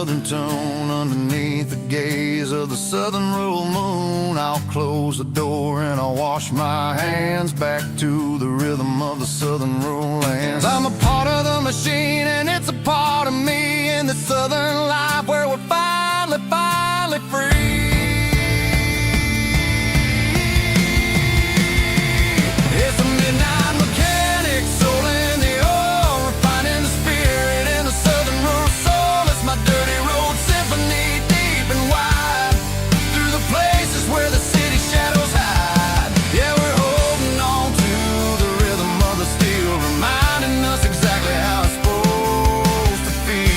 southern tone underneath the gaze of the southern rural moon. I'll close the door and I'll wash my hands back to the rhythm of the southern rural lands. I'm a part of the machine and it's a part of me in the southern life where we're finally free. It's a midnight mechanic, soul in the ore, refining the spirit in the southern rural soul. It's my dirty road symphony, deep and wide, through the places where the city shadows hide. Yeah, we're holding on to the rhythm of the steel, reminding us exactly how it's supposed to feel.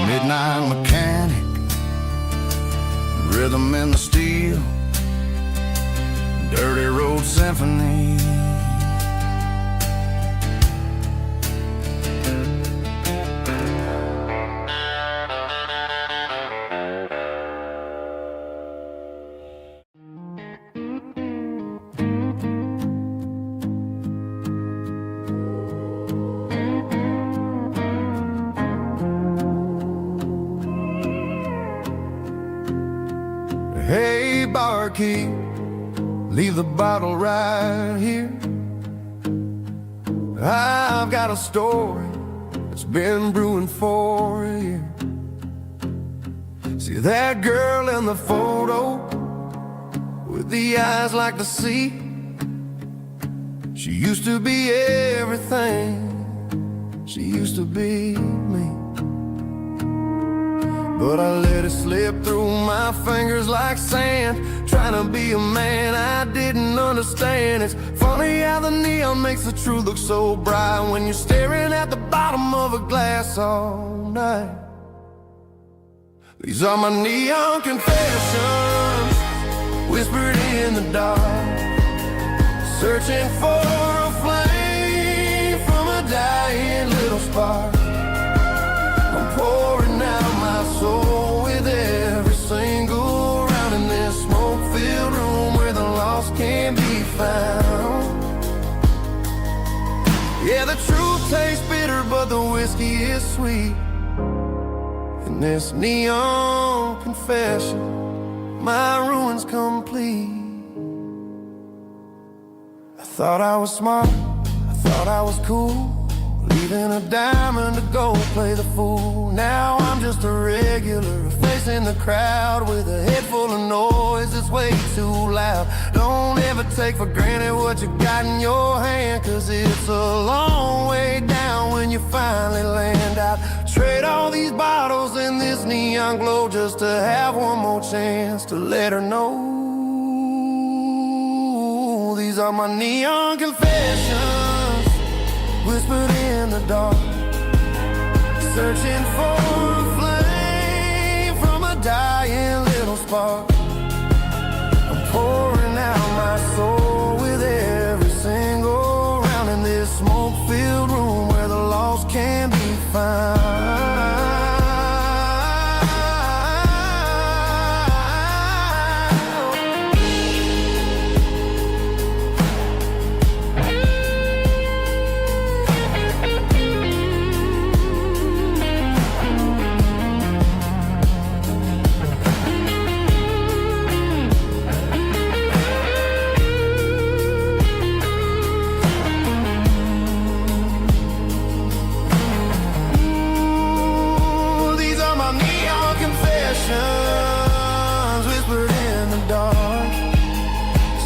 Midnight mechanic, rhythm in the steel, dirty road symphony. Hey, barkeep, leave the bottle right here. I've got a story that's been brewing for a year. See that girl in the photo with the eyes like the sea? She used to be everything, she used to be me. But I let it slip through my fingers like sand, trying to be a man I didn't understand. It's funny how the neon makes the truth look so bright when you're staring at the bottom of a glass all night. These are my neon confessions, whispered in the dark, searching for a flame from a dying little spark. I'm pouring out my soul with every single round in this smoke-filled room where the lost can be found. Yeah, the truth tastes bitter, but the whiskey is sweet. In this neon confession, my ruin's complete. I thought I was smart, I thought I was cool, leaving a diamond to go play the fool. Now I'm just a regular, facing the crowd with a head full of noise that's way too loud. Don't ever take for granted what you got in your hand, cause it's a long way down when you finally land out. Trade all these bottles and this neon glow just to have one more chance to let her know. These are my neon confessions, whispered in the dark, searching for a flame from a dying little spark. I'm pouring out my soul with every single round in this smoke-filled room where the lost can be found. Whispered in the dark,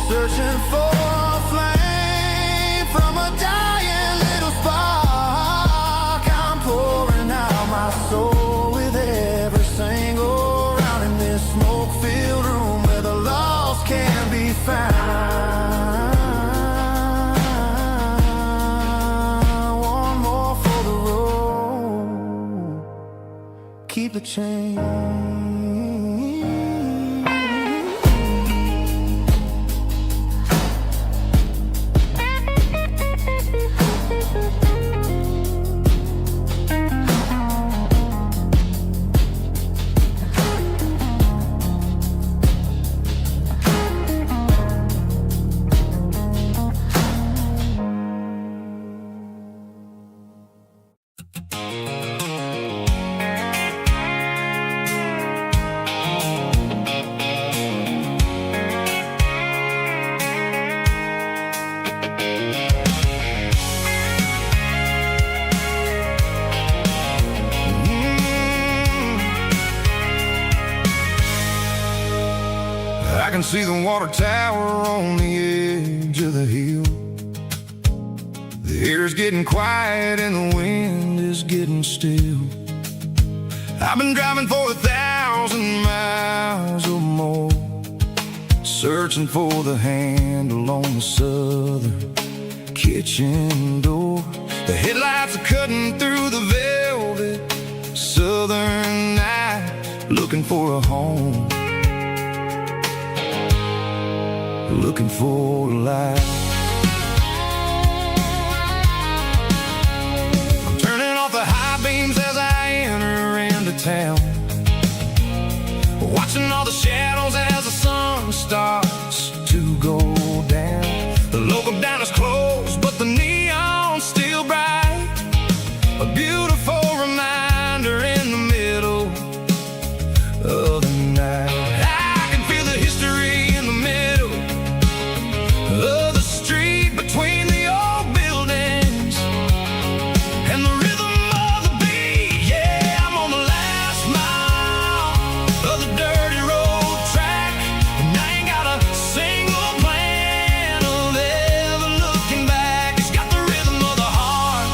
searching for a flame from a dying little spark. I'm pouring out my soul with every single round in this smoke-filled room where the lost can be found. One more for the road, keep the change. see the water tower on the edge of the hill. The air's getting quiet and the wind is getting still. I've been driving for 1,000 miles or more, searching for the handle on the southern kitchen door. The headlights are cutting through the velvet southern night, looking for a home, looking for a life. I'm turning off the high beams as I enter into town, watching all the shadows as the sun starts to go down. The local diner's closed, but the neon's still bright, a beautiful reminder in the middle of the night. I can feel the history in the middle of the street, between the old buildings and the rhythm of the beat. Yeah, I'm on the last mile of the dirty road track, and I ain't got a single plan of ever looking back. It's got the rhythm of the heart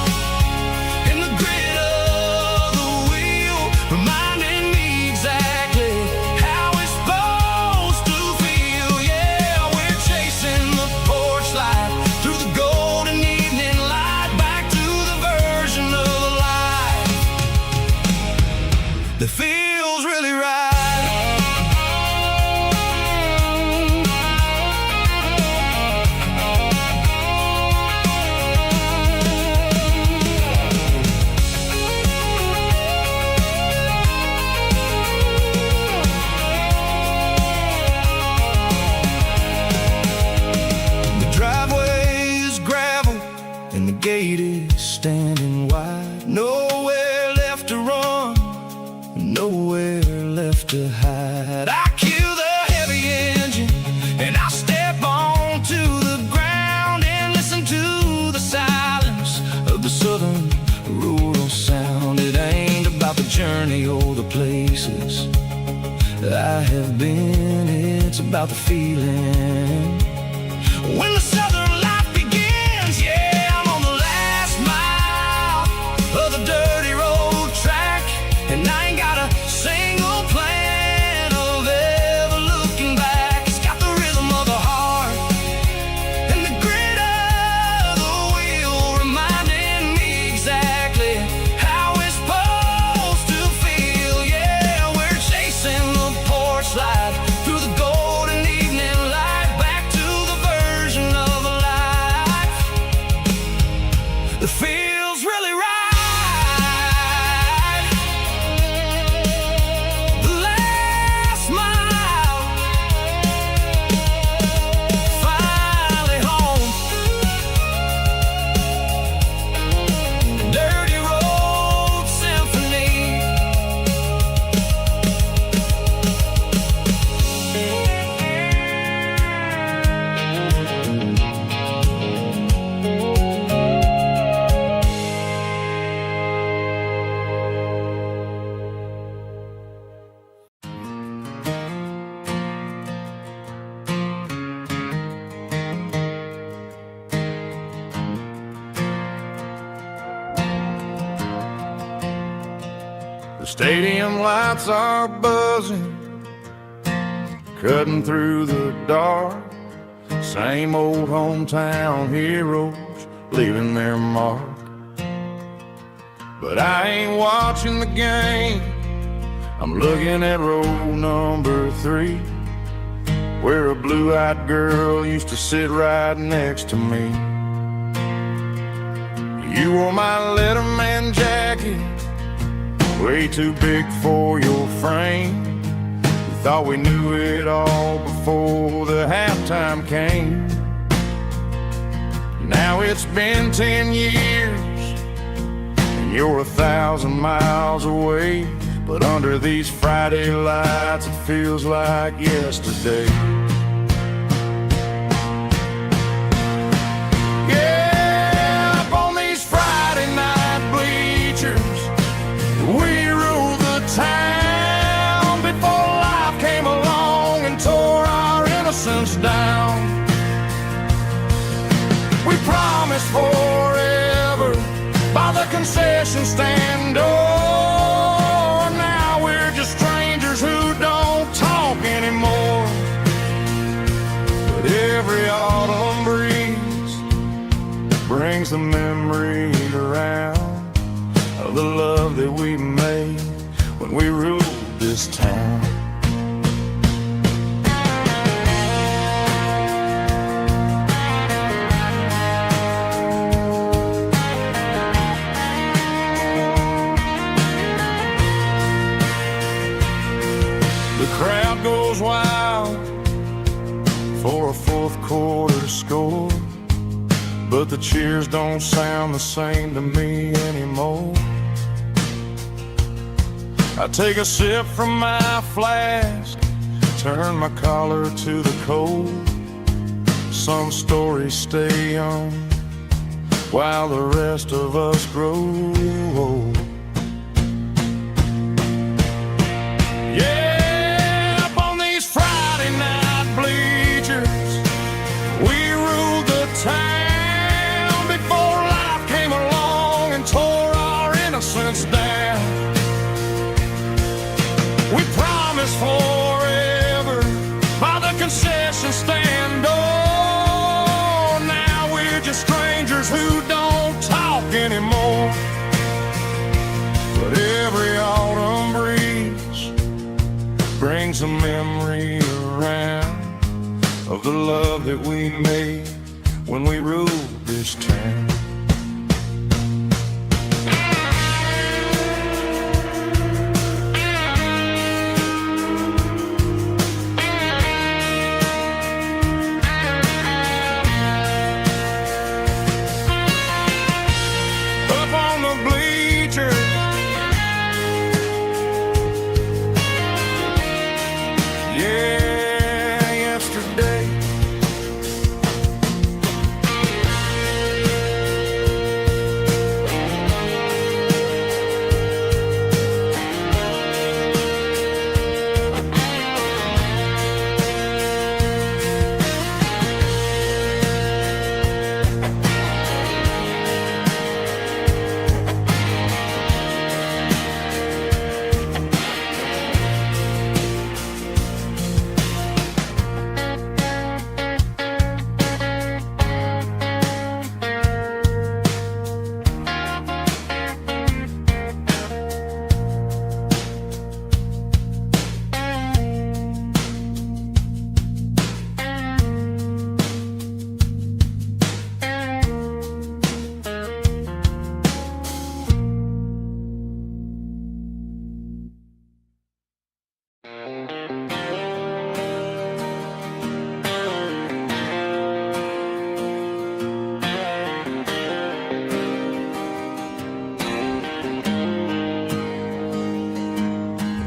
and the grit of the wheel, reminding me exactly how it's supposed to feel. Yeah, we're chasing the porch light through the golden evening light, back to the version of life that feels really right. The driveway is gravel and the gate is standing wide. Nowhere left to run, nowhere left to hide. I kill the heavy engine and I step onto the ground and listen to the silence of the southern rural sound. It ain't about the journey or the places I have been, it's about the feeling when the southern life begins. Yeah, I'm on the last mile of the dirty road track, and I ain't got a single plan of ever looking back. It's got the rhythm of the heart and the grit of the wheel, reminding me exactly how it's supposed to feel. Yeah, we're chasing the porch light through the golden evening light, back to the version of life that feels really right. The last mile, finally home. Dirty road symphony. The stadium lights are buzzing, cutting through the dark. Same old hometown heroes leaving their mark. But I ain't watching the game, I'm looking at row number 3, where a blue-eyed girl used to sit right next to me. You wore my Letterman jacket, way too big for your frame. We thought we knew it all before the halftime came. Now it's been 10 years and you're 1,000 miles away, but under these Friday lights it feels like yesterday. Yeah, up on these Friday night bleachers, we ruled the town before life came along and tore our innocence concession stand door. Now we're just strangers who don't talk anymore. But every autumn breeze brings the memory around of the love that we made when we ruled this town. The crowd goes wild for a fourth quarter score, but the cheers don't sound the same to me anymore. I take a sip from my flask, turn my collar to the cold. Some stories stay young while the rest of us grow old. Yeah, up on these Friday night bleachers, we ruled the town before life came along and tore our innocence down. We promised forever by the concession stand door. Now we're just strangers who don't talk anymore. But every autumn breeze brings a memory around of the love that we made when we ruled this town.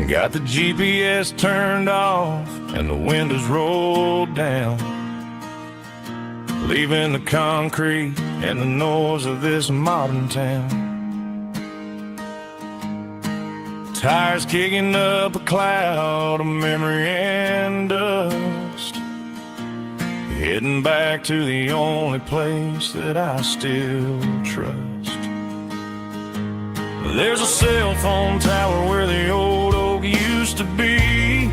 Got the GPS turned off and the windows rolled down, leaving the concrete and the noise of this modern town. Tires kicking up a cloud of memory and dust, heading back to the only place that I still trust. There's a cell phone tower where the old oak used to be,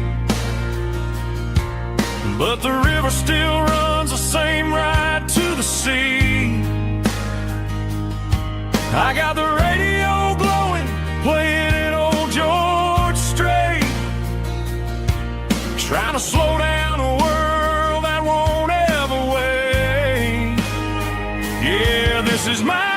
but the river still runs the same right to the sea. I got the radio glowing, playing an old George Strait, trying to slow down a world that won't ever wait. Yeah, this is my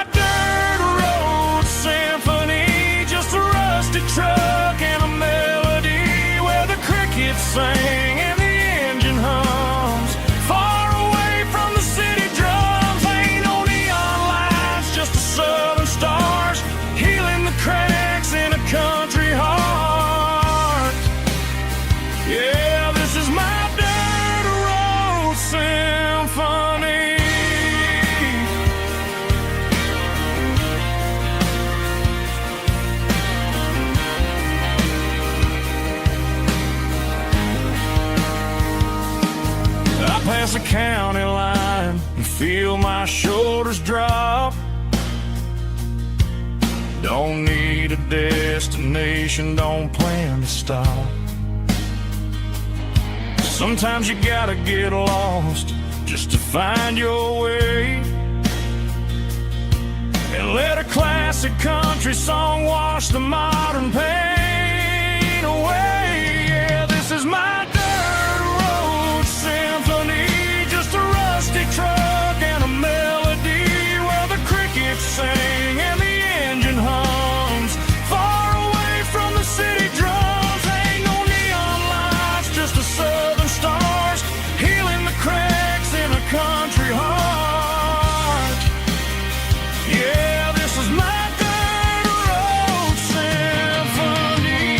truck and a melody where the crickets sing and the engine hums, far away from the city drums. Ain't no neon lights, just the southern stars healing the cracks in a country heart. Yeah, this is my dirt road symphony. Past the county line and feel my shoulders drop. Don't need a destination, don't plan to stop. Sometimes you gotta get lost just to find your way, and let a classic country song wash the modern pain away. Yeah, this is my dirt road symphony, just a rusty truck and a melody where the crickets sing and the engine hums far away from the city drums. Ain't no neon lights, just the southern stars healing the cracks in a country heart. Yeah, this is my dirt road symphony.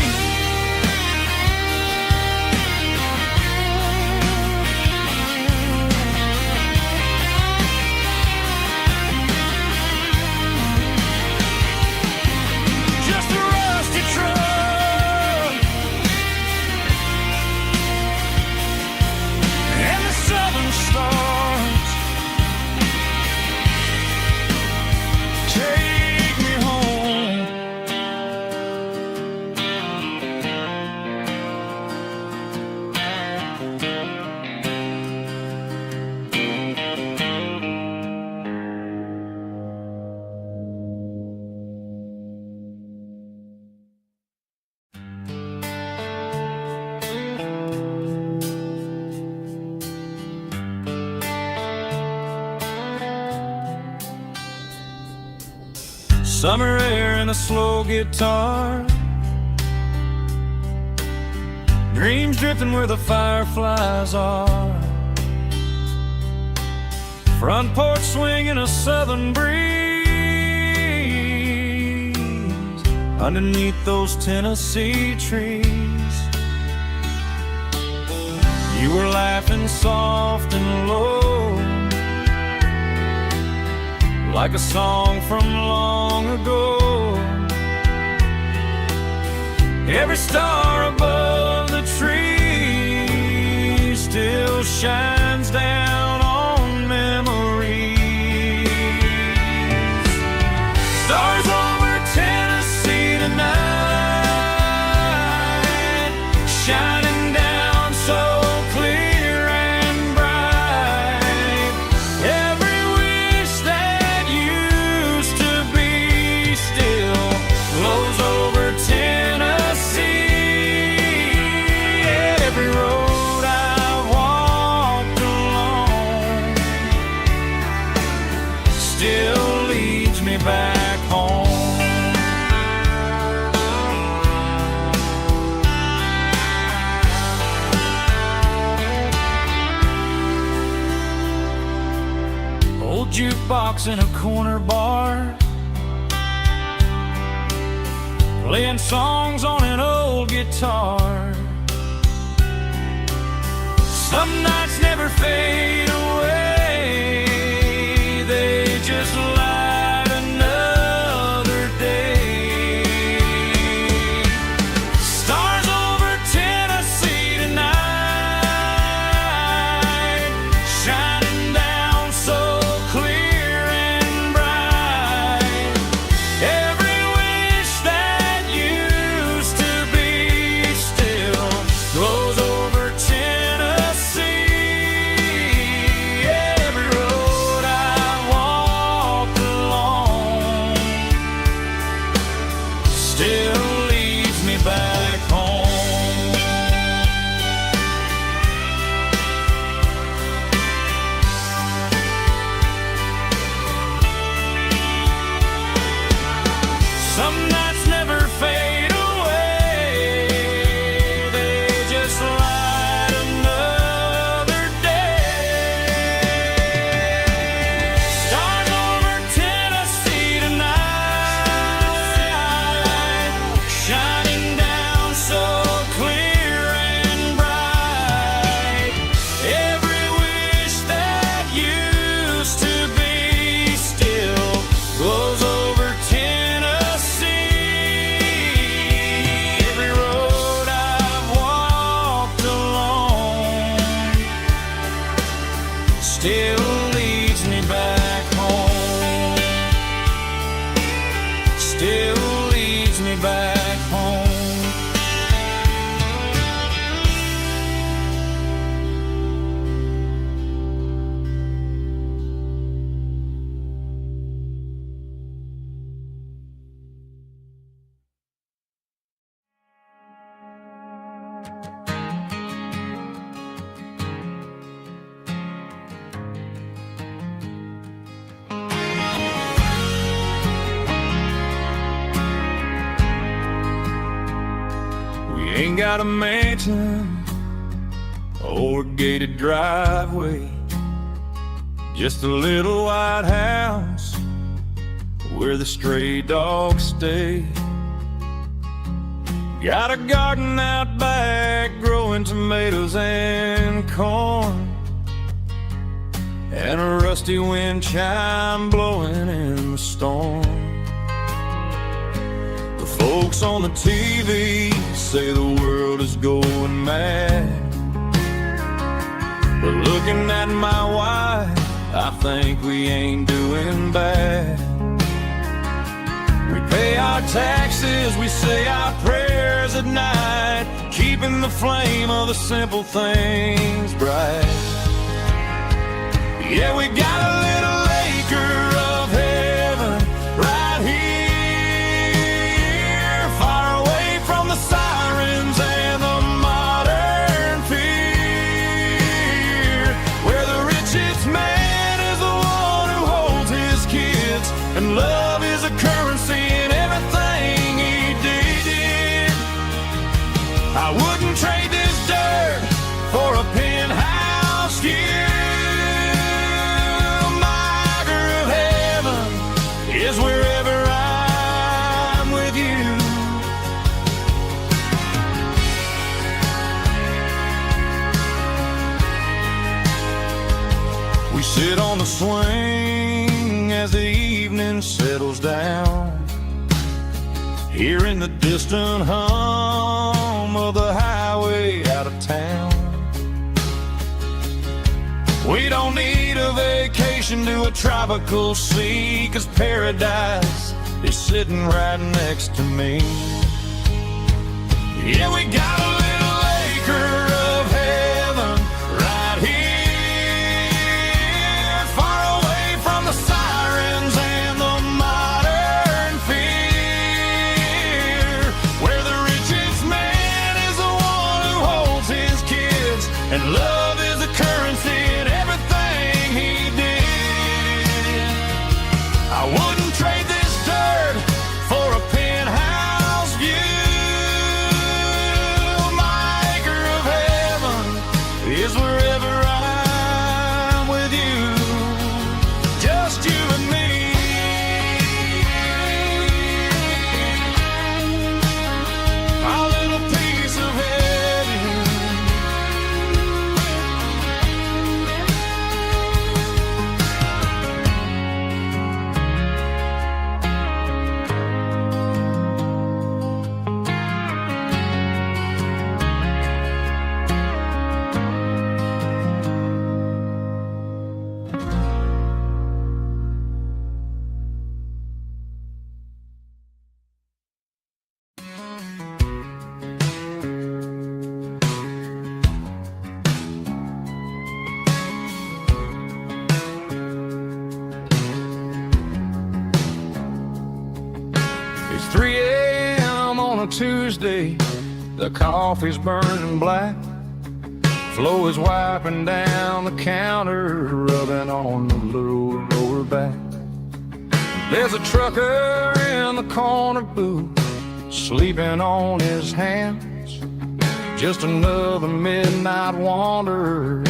Just a rusty truck and the southern stars take me home. Summer air and a slow guitar, dreams drifting where the fireflies are, front porch swinging a southern breeze underneath those Tennessee trees. You were laughing soft and low, like a song from long ago. Every star above the tree still shines down on memories. Stars over Tennessee tonight, shining down so clear and bright. Every wish that used to be still glows over Tennessee. Every road I've walked along still leads me back home. Old jukebox in a corner bar, playing songs on an old guitar. Some nights never fade away, they just light another day. Stars over Tennessee tonight, shining down so clear and bright. Every wish that used to be still glows over Tennessee. Yeah. Ain't got a mansion or a gated driveway, just a little white house where the stray dogs stay. Got a garden out back growing tomatoes and corn, and a rusty wind chime blowing in the storm. The folks on the TV say the world is going mad, but looking at my wife, I think we ain't doing bad. We pay our taxes, we say our prayers at night, keeping the flame of the simple things bright. Yeah, we got a little acre of heaven right here, far away from the sirens and the modern fear, where the richest man is the one who holds his kids, and love is a currency in everything he did. I wouldn't trade this dirt for a penthouse view. Is wherever I'm with you. We sit on the swing as the evening settles down, hearing the distant hum of the highway out of town. We don't need a vacation to a tropical sea, 'cause paradise is sitting right next to me. Yeah, we got a little acre of heaven right here, far away from the sirens and the modern fear, where the richest man is the one who holds his kids, and love is a currency in everything he did. I wouldn't trade this dirt for a penthouse view. My acre of heaven is wherever I'm with you, just you and me. My little piece of heaven. It's 3 a.m. on a Tuesday, the coffee's burning black, Flo is wiping down the counter, rubbing on the little lower back. There's a trucker in the corner booth, sleeping on his hands, just another midnight wanderer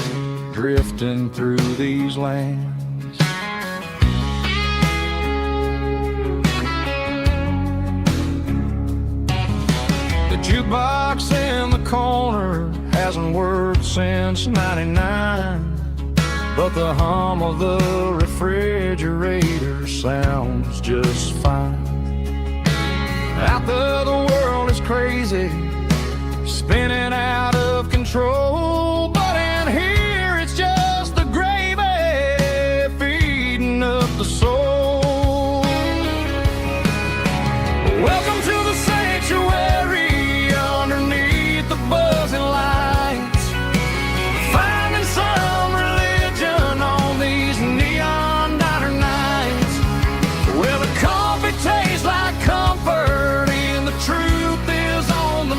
drifting through these lands. The jukebox in the corner hasn't worked since '99, but the hum of the refrigerator sounds just fine. Out there the world is crazy, spinning out of control, but in here it's just the gravy feeding up the soul. Welcome to the sanctuary underneath the buzzing lights, finding some religion on these neon diner nights, where the coffee tastes like comfort and the truth is on the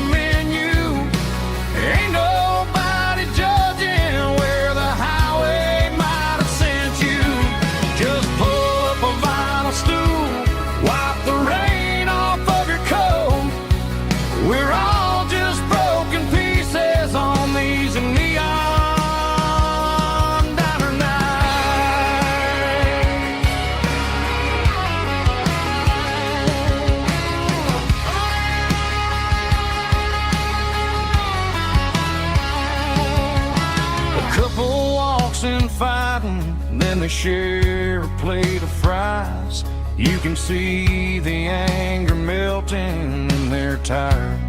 eyes. You can see the anger melting in their tired,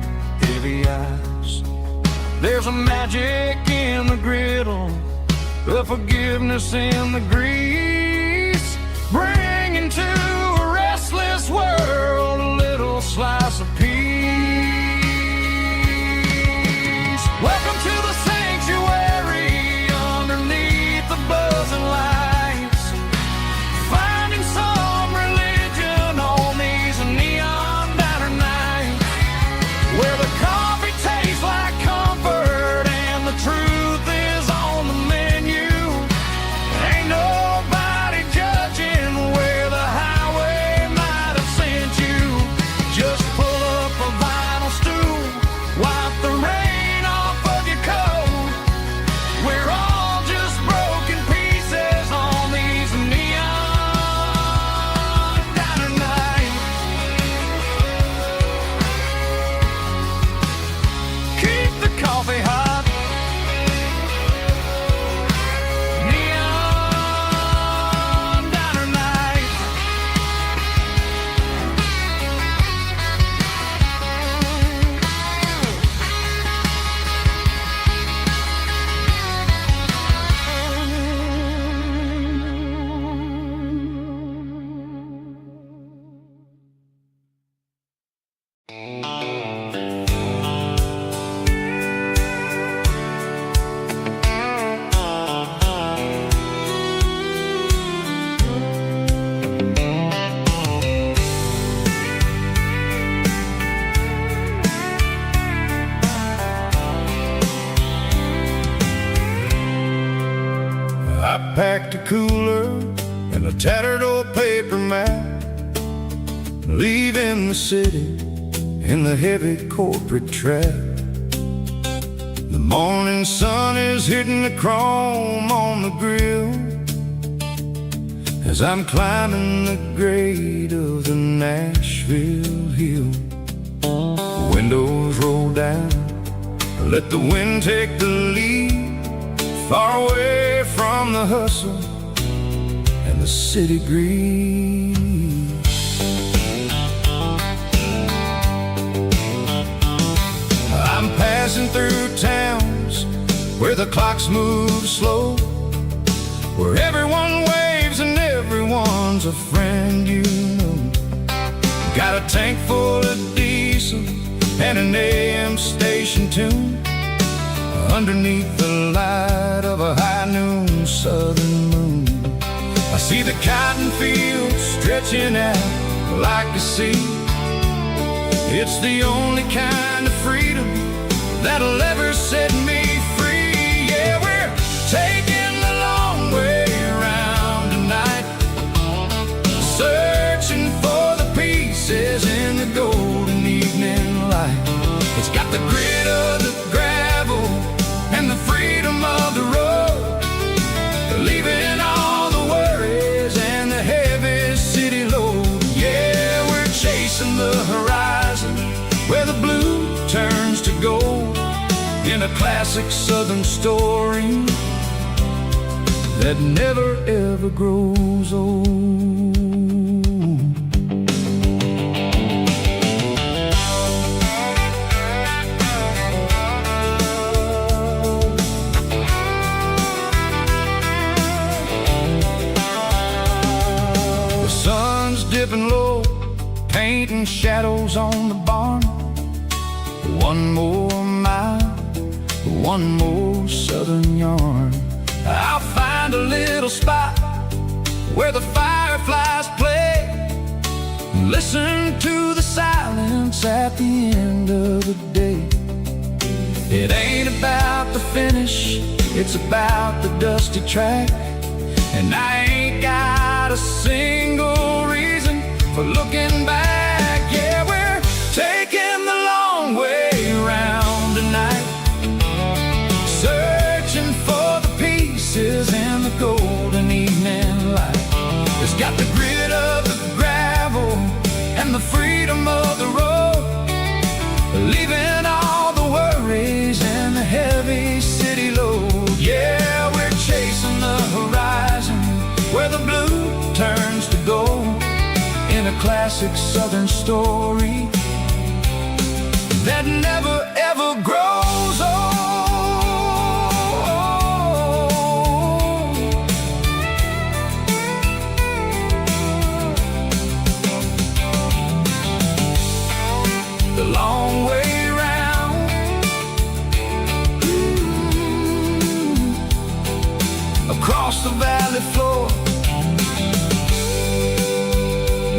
heavy eyes. There's a magic in the griddle, the forgiveness in the grease, bringing to a restless world a little slice of peace. Welcome to the sanctuary underneath the buzzing lights, finding some religion on these neon diner nights, where the coffee tastes like comfort and the truth is on the menu. Ain't nobody judging where the highway might have sent you. Just pull up a vinyl stool, wipe the rain off of your coat. We're all just broken pieces on these neon diner nights. Keep the coffee hot. Neon diner nights. I packed a cooler and a tattered old paper map, leaving the city in the heavy corporate trap. The morning sun is hitting the chrome on the grill as I'm climbing the grade of the Nashville hill. Windows roll down, let the wind take the lead, far away from the hustle and the city breeze. I'm passing through towns where the clocks move slow, where everyone waves and everyone's a friend you know. Got a tank full of diesel and an AM station tune, underneath the light of a high noon southern moon. I see the cotton fields stretching out like a sea. It's the only kind of freedom that'll ever set me free. Yeah, we're taking the long way around tonight, searching for the pieces in the golden evening light. It's got the grit of the gravel and the freedom of the road, leaving all the worries and the heavy city load. Yeah, we're chasing the horizon where the blue turns to gold, in a classic southern story that never ever grows old. Dipping low, painting shadows on the barn. One more mile, one more southern yarn. I'll find a little spot where the fireflies play, listen to the silence at the end of the day. It ain't about the finish, it's about the dusty track, and I ain't got a single reason for looking back. Yeah, we're taking the long way around tonight, searching for the pieces in the golden evening light. It's got the grit of the gravel and the freedom of the road, leaving all the worries and the heavy city load. Yeah, we're chasing the horizon where the blue turns to gold, classic southern story that never ever grows old. The long way round, across the valley floor,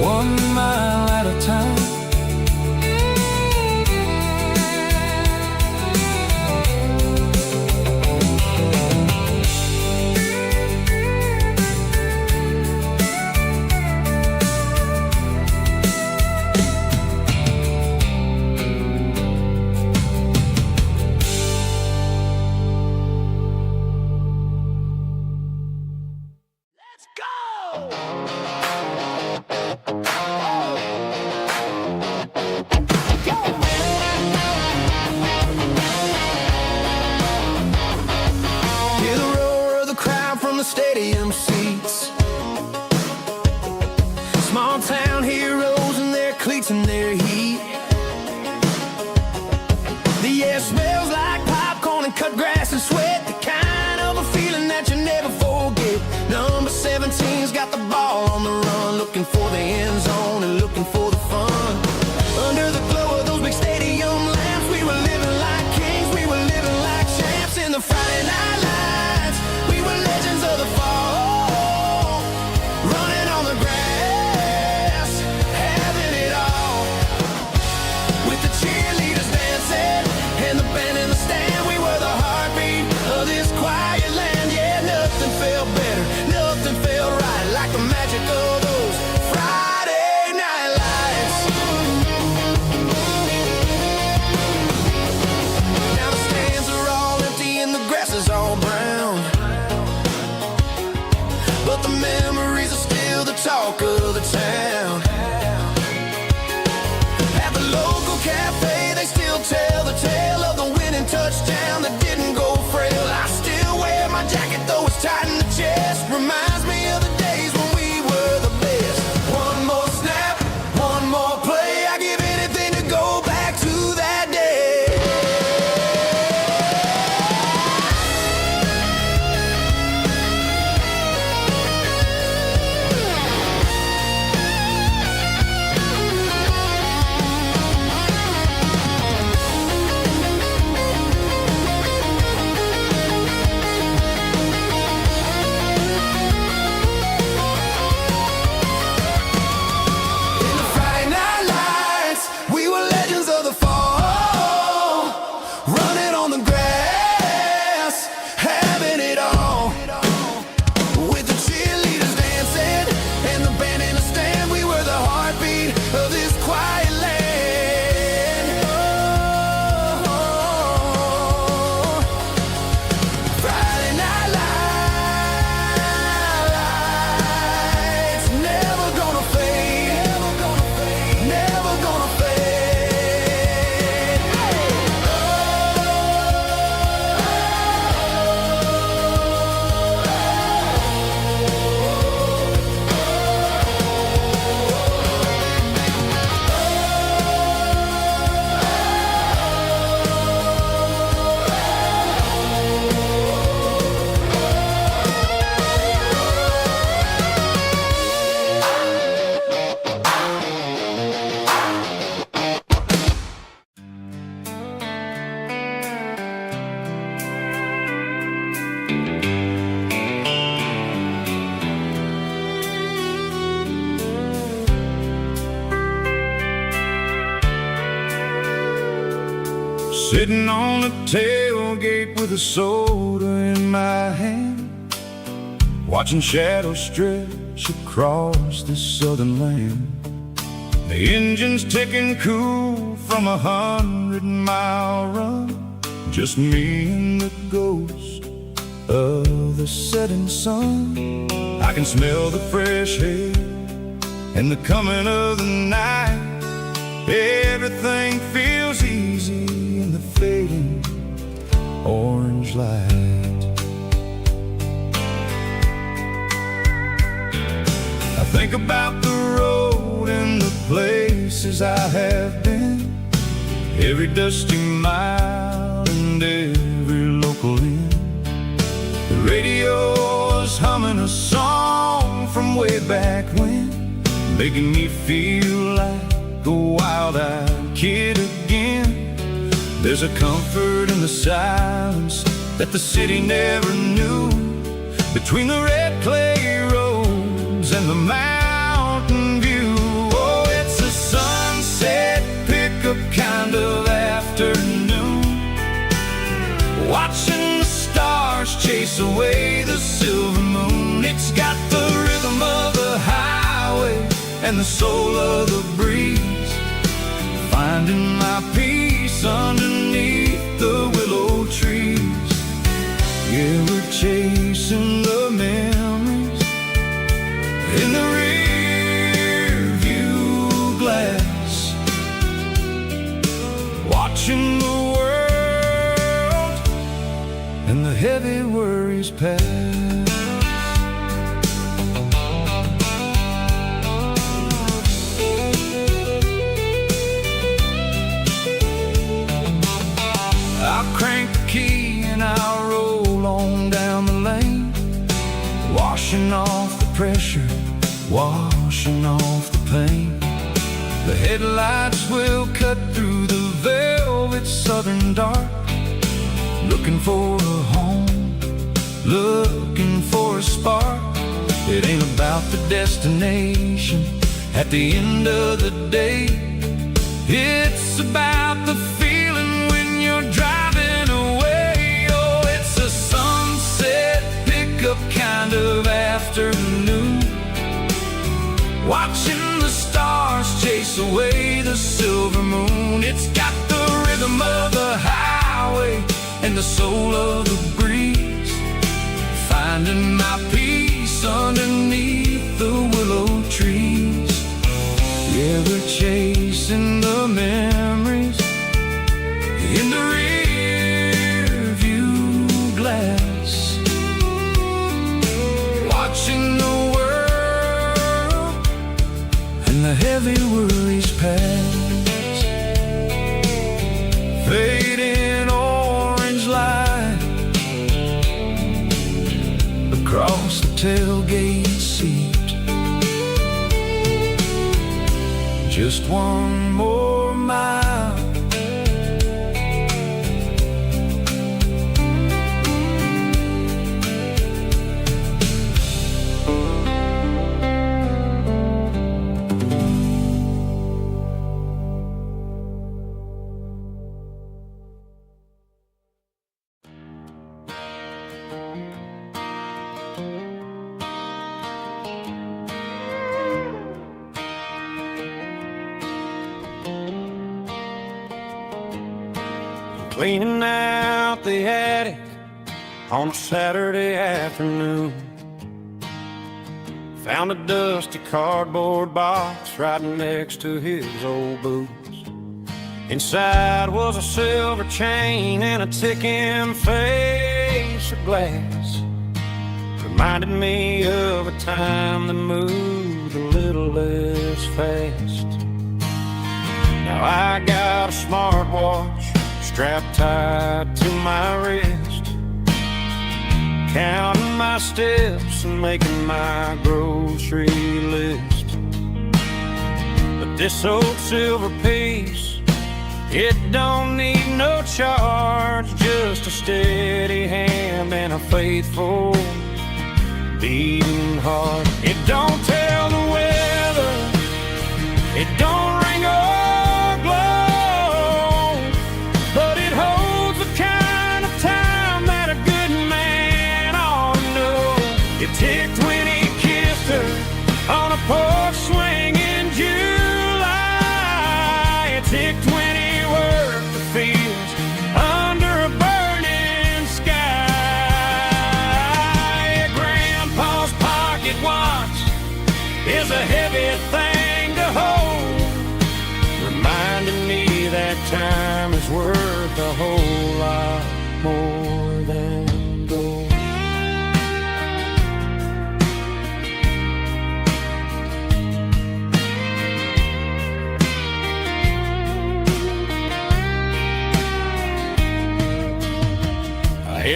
1 mile at a time. Stadium seats, small town heroes in their cleats and their heat. The air smells like popcorn and cut grass and sweat, the kind of a feeling that you never forget. Number 17's got the ball on the run, looking for the end zone and looking for the fun. Under the glow of those big stadium lamps, we were living like kings, we were living like champs in the Friday night lights. We were legends of the fall, running on the grass, having it all. With the cheerleaders dancing and the band in the stand, we were the heartbeat of this quiet land. Yeah, nothing felt better, nothing felt right like the magic of those Friday night lights. Now the stands are all empty and the grass is all brown, but the memories are still the talk of the town. At the local cafe, they still tell the tale of the winning touchdown that didn't go frail. I still wear my jacket, though it's tight in the chest. Reminds me of the days when we were the best. One more snap, one more play, I give anything to go back to that day. Sitting on the tailgate with a soda in my hand, watching shadows stretch across this southern land. The engine's ticking cool from 100-mile run, just me and the ghost of the setting sun. I can smell the fresh air and the coming of the night. Everything feels easy in the fading orange light. I think about the road road and the places I have been, every dusty mile and every local inn. The radio's humming a song from way back when, making me feel like a wild-eyed kid again. There's a comfort in the silence that the city never knew, between the red clay roads and the mountain view. Oh, it's a sunset pickup kind of afternoon, watching the stars chase away the silver moon. It's got the rhythm of the highway and the soul of the breeze, finding my peace underneath the willow trees. Yeah, we're chasing the memories in the rear view glass, watching the world and the heavy worries pass. I'll crank the key and I'll roll on down the lane, washing off the pressure, washing off the pain. The headlights will cut through the velvet southern dark, looking for a home, looking for a spark. It ain't about the destination at the end of the day, it's about the feeling when you're driving away. Oh, it's a sunset pickup kind of afternoon, watching the stars chase away the silver moon. It's got the rhythm of the highway and the soul of the breeze, finding my peace underneath the willow trees. Yeah, we're chasing the memories in the rear view glass, watching the world and the heavy worries pass. Fading orange light across the tailgate seat, just one more mile. Cleaning out the attic on a Saturday afternoon, found a dusty cardboard box right next to his old boots. Inside was a silver chain and a ticking face of glass, reminded me of a time that moved a little less fast. Now I got a smartwatch strapped tight to my wrist, counting my steps and making my grocery list. But this old silver piece, it don't need no charge, just a steady hand and a faithful beating heart. It don't tell the weather, it don't ring or glow, but it holds the kind of time that a good man ought to know. It ticked when he kissed her on a porch swing in July. It ticked when he worked the fields under a burning sky. Grandpa's pocket watch is a heavy thing to hold, reminding me that time is worth a whole lot more than gold.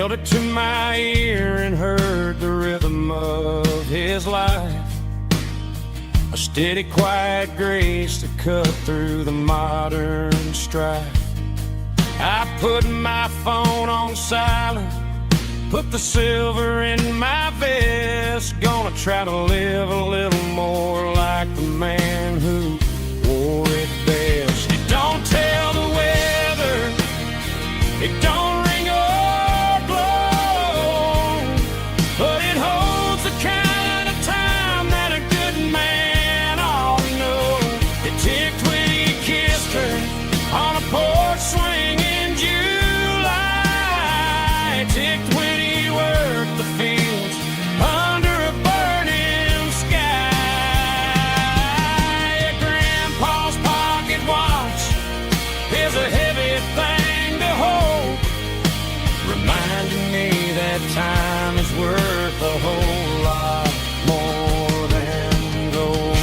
held it to my ear and heard the rhythm of his life. A steady, quiet grace to cut through the modern strife. I put my phone on silent, put the silver in my vest. Gonna try to live a little more like the man who wore it best. It don't tell the weather, it don't ring or blow, but it holds the kind of time that a good man ought to know. It ticked when he kissed her on a porch swing in July. It ticked when he worked the fields under a burning sky. Grandpa's pocket watch is a heavy thing to hold, reminding me that time is worth a whole lot more than gold.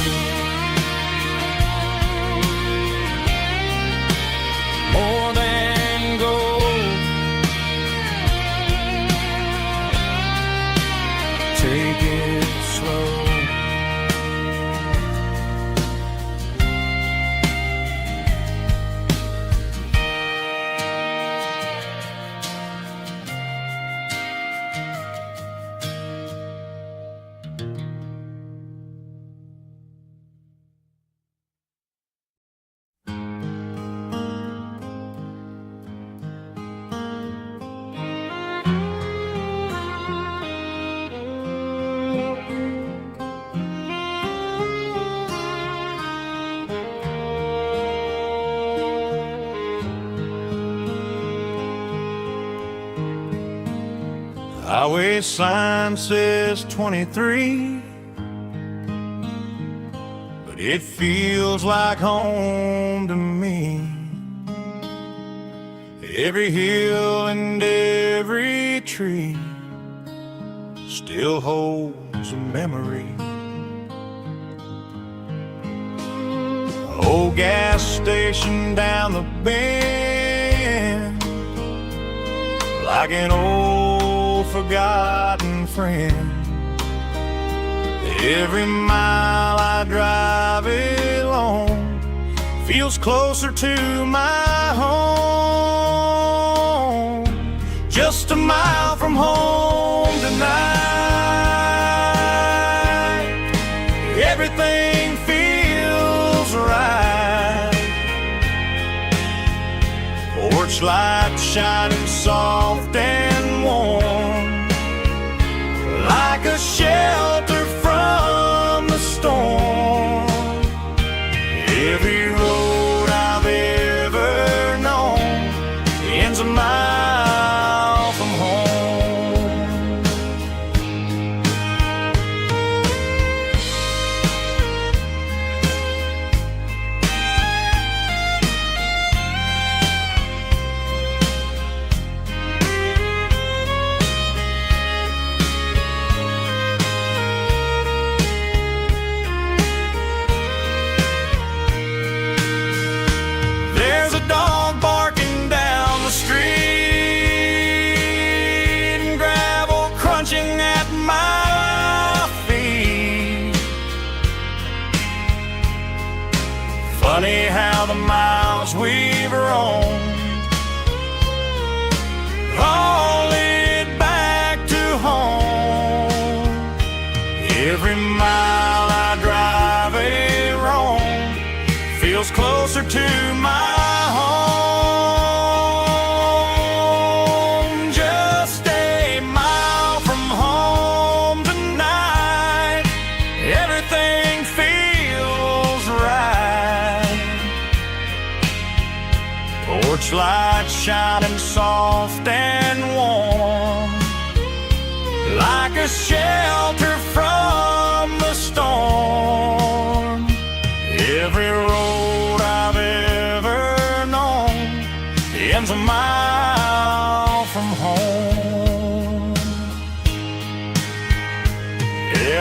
More than gold. Take it slow. Highway sign says 23, but it feels like home to me. Every hill and every tree still holds a memory. Old gas station down the bend, like an old forgotten friend. Every mile I drive it along feels closer to my home. Just a mile from home tonight, everything feels right. Porch light shining soft and warm, like a shelter from the storm. Every road I've ever known ends a mile from home. There's a dog barking down the street, and gravel crunching at my feet. Funny how the miles we've roamed all lead back to home. Every mile I drive a roam feels closer to my home. Just a mile from home tonight, everything feels right. Porch light shining soft and warm, like a shelter from the storm. Every road I've ever known ends a mile from home.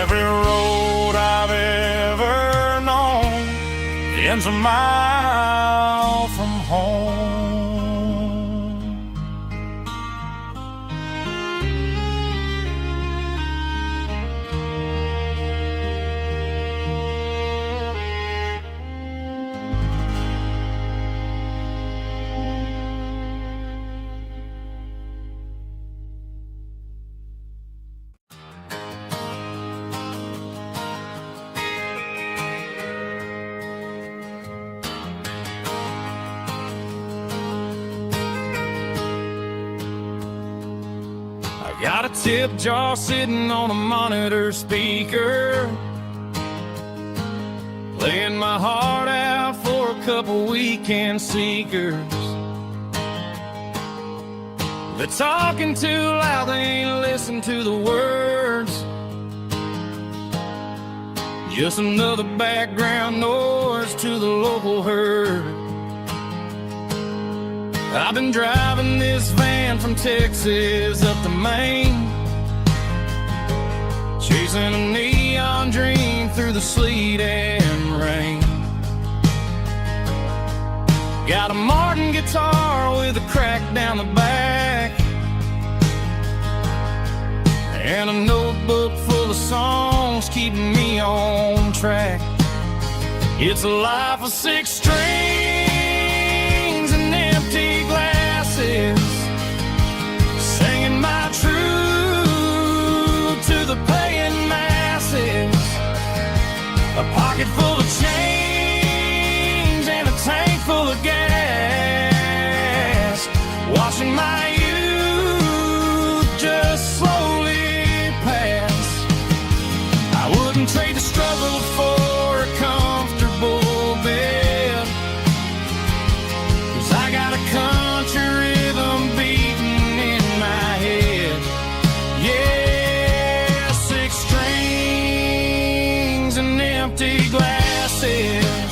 Every road I've ever known ends a mile from home. tip jar sitting on a monitor speaker, playing my heart out for a couple weekend seekers. They're talking too loud, they ain't listen to the words. Just another background noise to the local herd. I've been driving this van from Texas up to Maine, chasing a neon dream through the sleet and rain. Got a Martin guitar with a crack down the back, and a notebook full of songs keeping me on track. It's a life of 6 strings and empty glasses, singing my truth to the paying masses. A pocket full of change and a tank full of gas, watching my youth just slowly pass. I wouldn't trade the struggle for a comfortable bed, 'cause I got a country rhythm beating in my head. Yeah, 6 strings and empty glasses.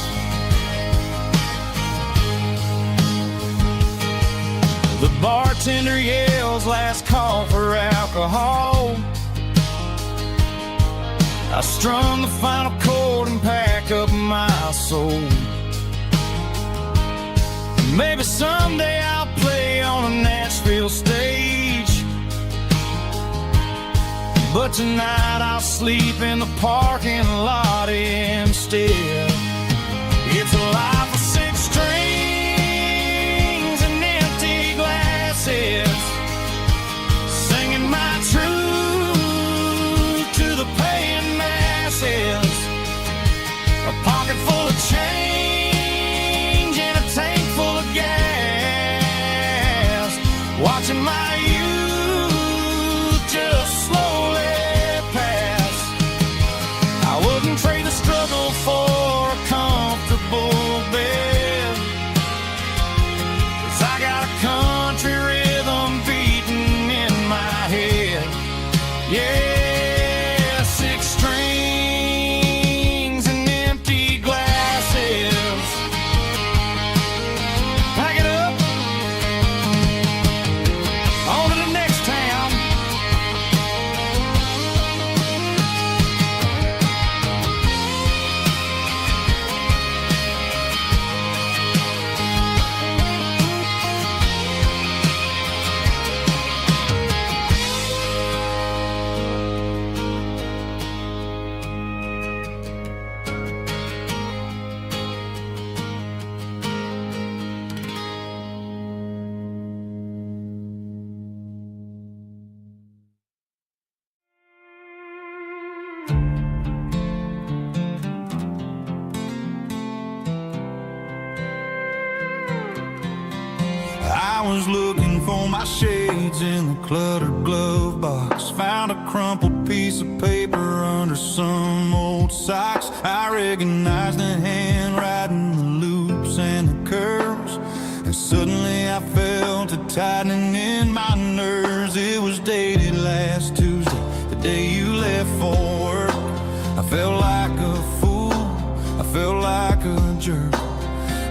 The bartender yells last call for alcohol. I strum the final chord and pack up my soul. Maybe someday I'll play on a Nashville stage, but tonight I'll sleep in the parking lot instead. It's a life of 6 strings and empty glasses, singing my truth to the paying masses. A pocket full of change and a tank full of gas, watching my youth just slowly pass. I wouldn't trade the struggle for a comfortable bed, 'cause I got a country rhythm beating in my head. Yeah, 6 strings and empty glasses. Pack it up, on to the next town. I was looking for my shades in the cluttered glove box, found a crumpled piece of paper under some old socks. I recognized the handwriting, the loops and the curves, and suddenly I felt a tightening in my nerves. It was dated last Tuesday, the day you left for work. I felt like a fool, I felt like a jerk.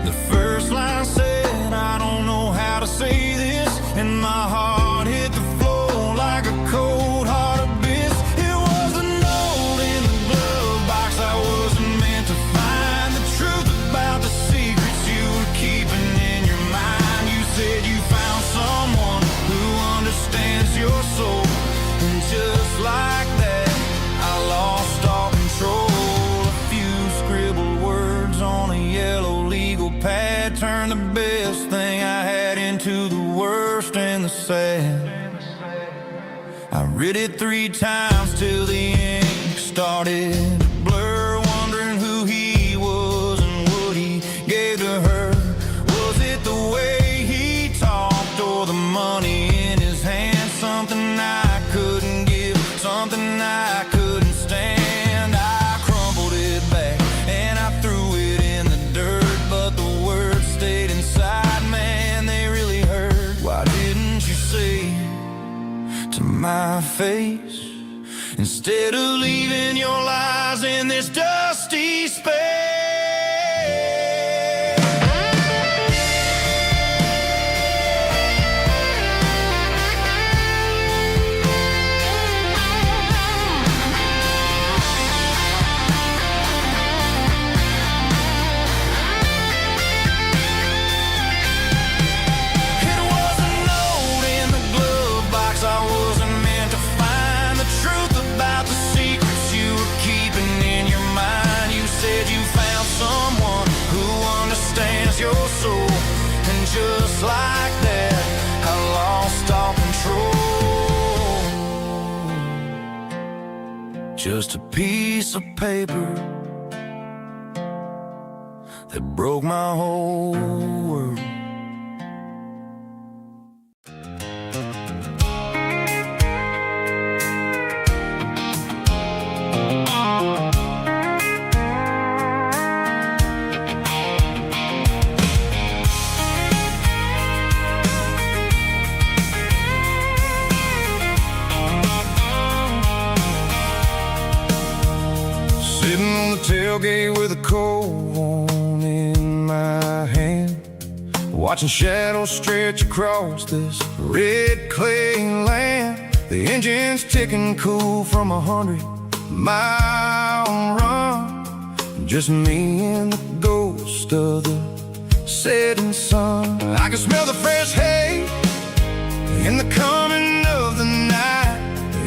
The first line said, I don't know how to say this, and my heart hit the floor like a cold heart abyss. It was a note in the glove box I wasn't meant to find, the truth about the secrets you were keeping in your mind. You said you found someone who understands your soul, and just like that I lost all control. A few scribbled words on a yellow legal pad turned the best thing I had into the worst and the sad. I read it 3 times till the ink started to blur, wondering who he was and what he gave to her. Was it the way he talked or the money in his hand? Something I couldn't my face, instead of leaving your lies in this dusty space. Just like that, I lost all control. Just a piece of paper that broke my whole world. Tailgate with a cold one in my hand, watching shadows stretch across this red clay land. The engine's ticking cool from 100-mile run. Just me and the ghost of the setting sun. I can smell the fresh hay in the coming of the night.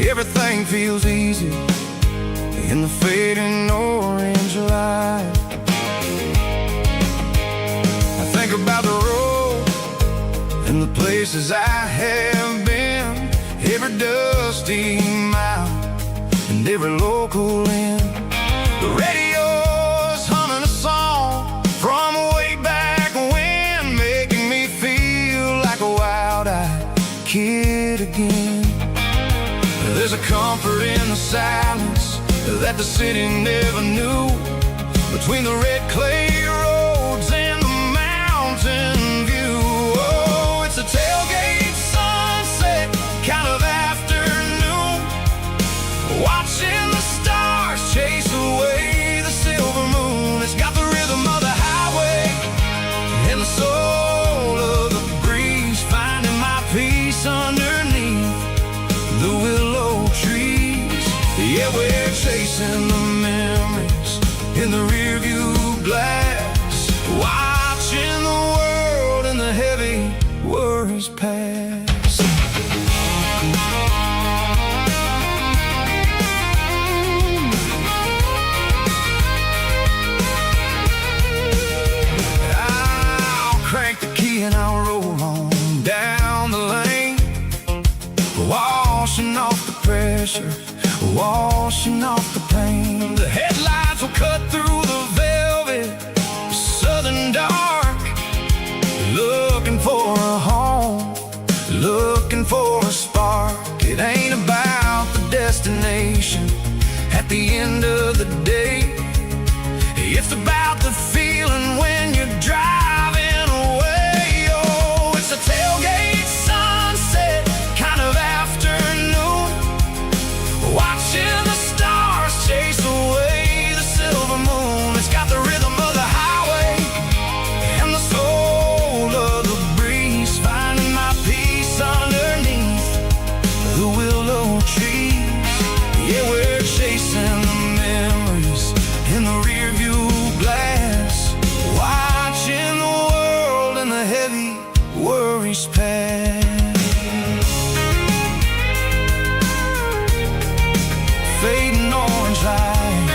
Everything feels easy in the fading orange light. I think about the road and the places I have been, every dusty mile and every local inn. The radio's humming a song from way back when, making me feel like a wild-eyed kid again. There's a comfort in the silence that the city never knew, between the red clay roads and the mountain view. Oh, it's a tailgate sunset kind of afternoon, watching the stars chase away the silver moon. It's got the rhythm of the highway and the soul of the breeze, finding my peace underneath the willow trees. Yeah, we're chasing the memories in the rearview glass, watching the world and the heavy worries pass. I'll crank the key and I'll roll on down the lane, washing off the pressure, washing off the pain. The headlights will cut through the velvet southern dark, looking for a home, looking for a spark. It ain't about the destination at the end of the day, it's about the feeling when you're driving away. Oh, it's a tailgate sunset kind of afternoon, watching the stars chase away the silver moon. It's got the rhythm of the highway and the soul of the breeze, finding my peace underneath the willow trees. Yeah, we're chasing the memories in the rearview glass, watching the world and the heavy worries pass. Fading orange light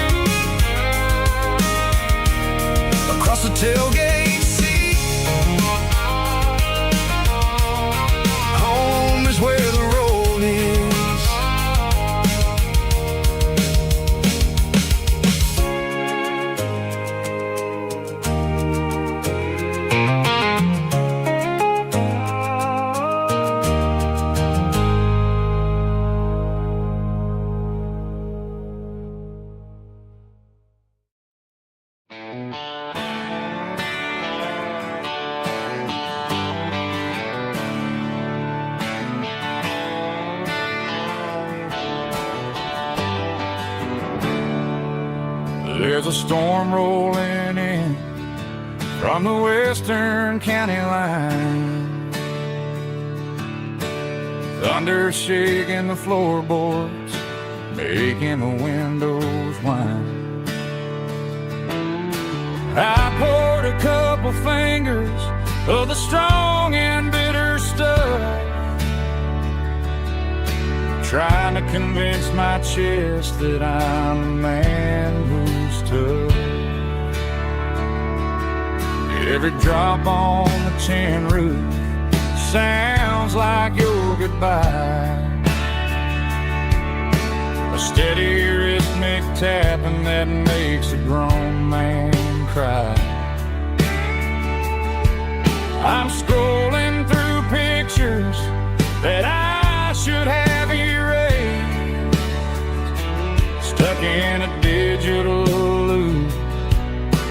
across the tailgate seat. Home is where the road is. a storm rolling in from the western county line. Thunder shaking the floorboards, making the windows whine. I poured a couple fingers of the strong and bitter stuff, trying to convince my chest that I'm a man who's tough. Every drop on the tin roof sounds like your goodbye, a steady rhythmic tapping that makes a grown man cry. I'm scrolling through pictures that I should have erased, stuck in a digital loop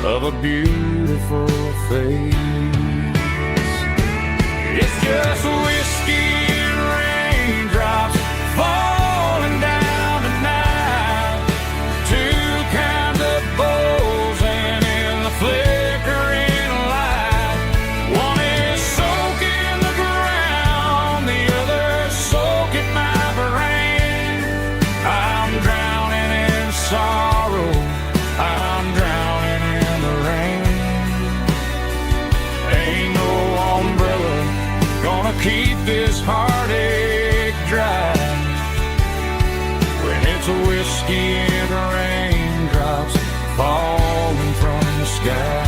of a beautiful face. It's just whiskey and raindrops falling down tonight, two kinds of bowls and in the flickering light. One is soaking the ground, the other soaking my brain. I'm drowning in sorrow, I'm drowning in the rain. Ain't no umbrella gonna keep this heartache dry when it's a whiskey and raindrops falling from the sky.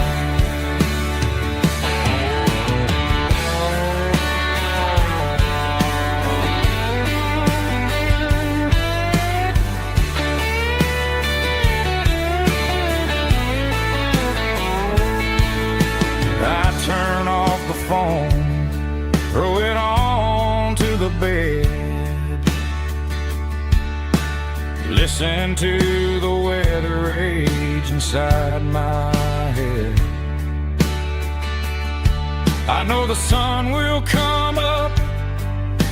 I turn off the phone, throw it on to the bed, listen to the weather rage inside my head. I know the sun will come up,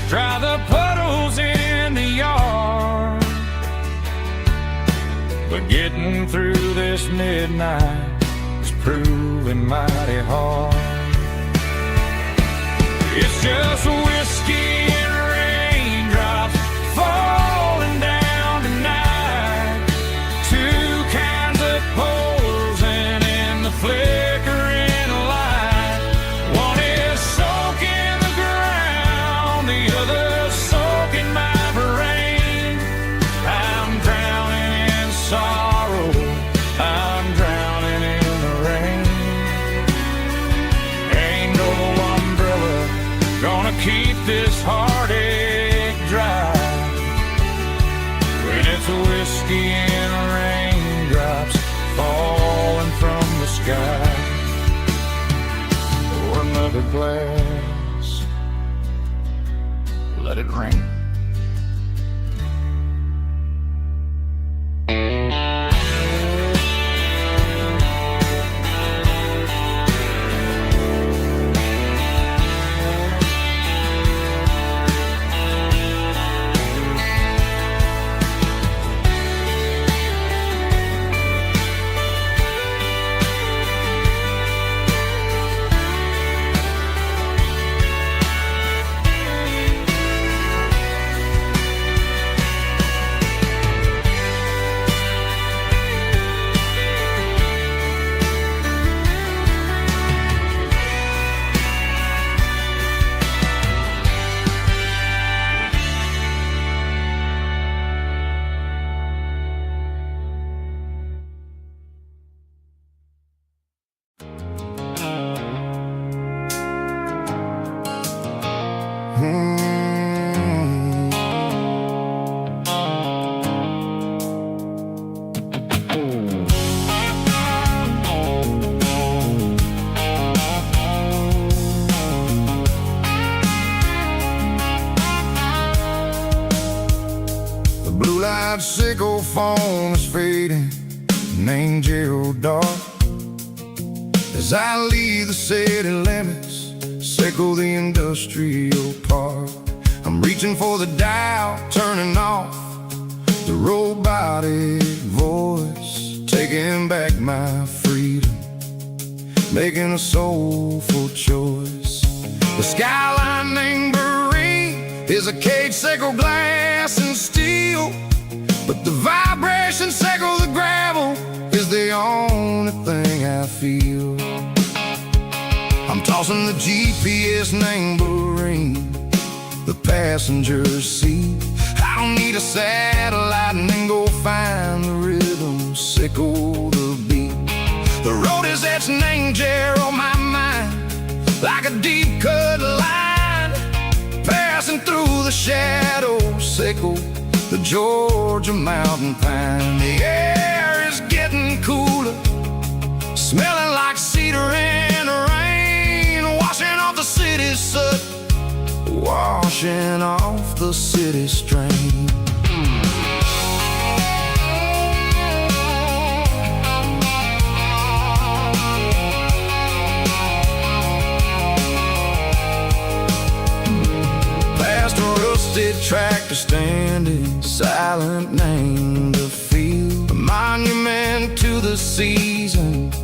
dry the puddles in the yard, but getting through this midnight is proving mighty hard. It's just whiskey and raindrops falling down tonight, two kinds of poles and in the flickering light. One is soaking the ground, the other soaking my brain. I'm drowning in sorrow, I'm drowning in the rain. Ain't no umbrella gonna keep this heartache dry when it's a whiskey and raindrops falling from the sky. Pour another glass, let it rain. Blue-light sickle phone is fading, an angel dark. As I leave the city limits, sickle the industrial park. I'm reaching for the dial, turning off the robotic voice. taking back my freedom, making a soulful choice. The skyline named Marine is a cage, sickle, glass, and steel, but the vibration, sickle, the gravel is the only thing I feel. I'm tossing the GPS named Marine, the passenger seat. I don't need a satellite and then go find the rhythm, sickle the beat. The road is etched named Jer on my mind, like a deep cut line, passing through the shadows, sickle the Georgia mountain pine. The air is getting cooler, smelling like cedar in the rain, washing off the city's soot, washing off the city strain. Past a rusted tractor standing silent, named the field, a monument to the seasons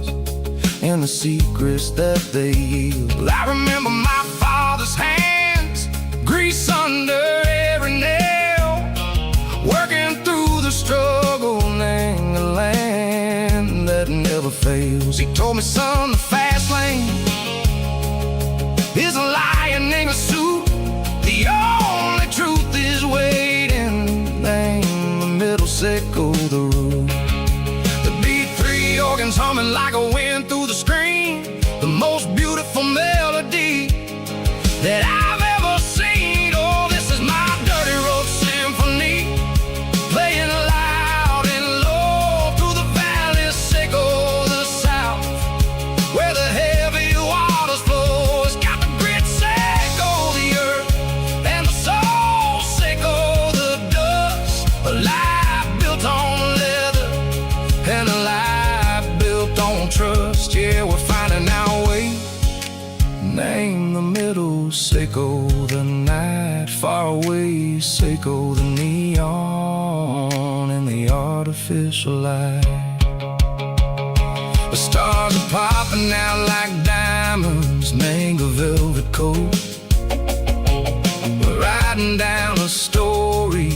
and the secrets that they yield. I remember my father's hands, grease under every nail, working through the struggle, name the land that never fails. He told me, son, the fast lane is a lion in a suit, the only truth is waiting, name the middle, sickle the root. The B3 organs humming like a wind through the screen, the most beautiful melody that I've ever seen. Oh, this is my dirty road symphony, playing loud and low through the valleys, sickle the south, where the heavy waters flow. It's got the grit, sickle the earth, and the soul, sickle the dust. A life built on leather and a life built on trust. Yeah, we're finding our way, name the middle, sickle the night, far away, sickle the neon and the artificial light. The stars are popping out like diamonds, mango velvet coat. We're riding down a story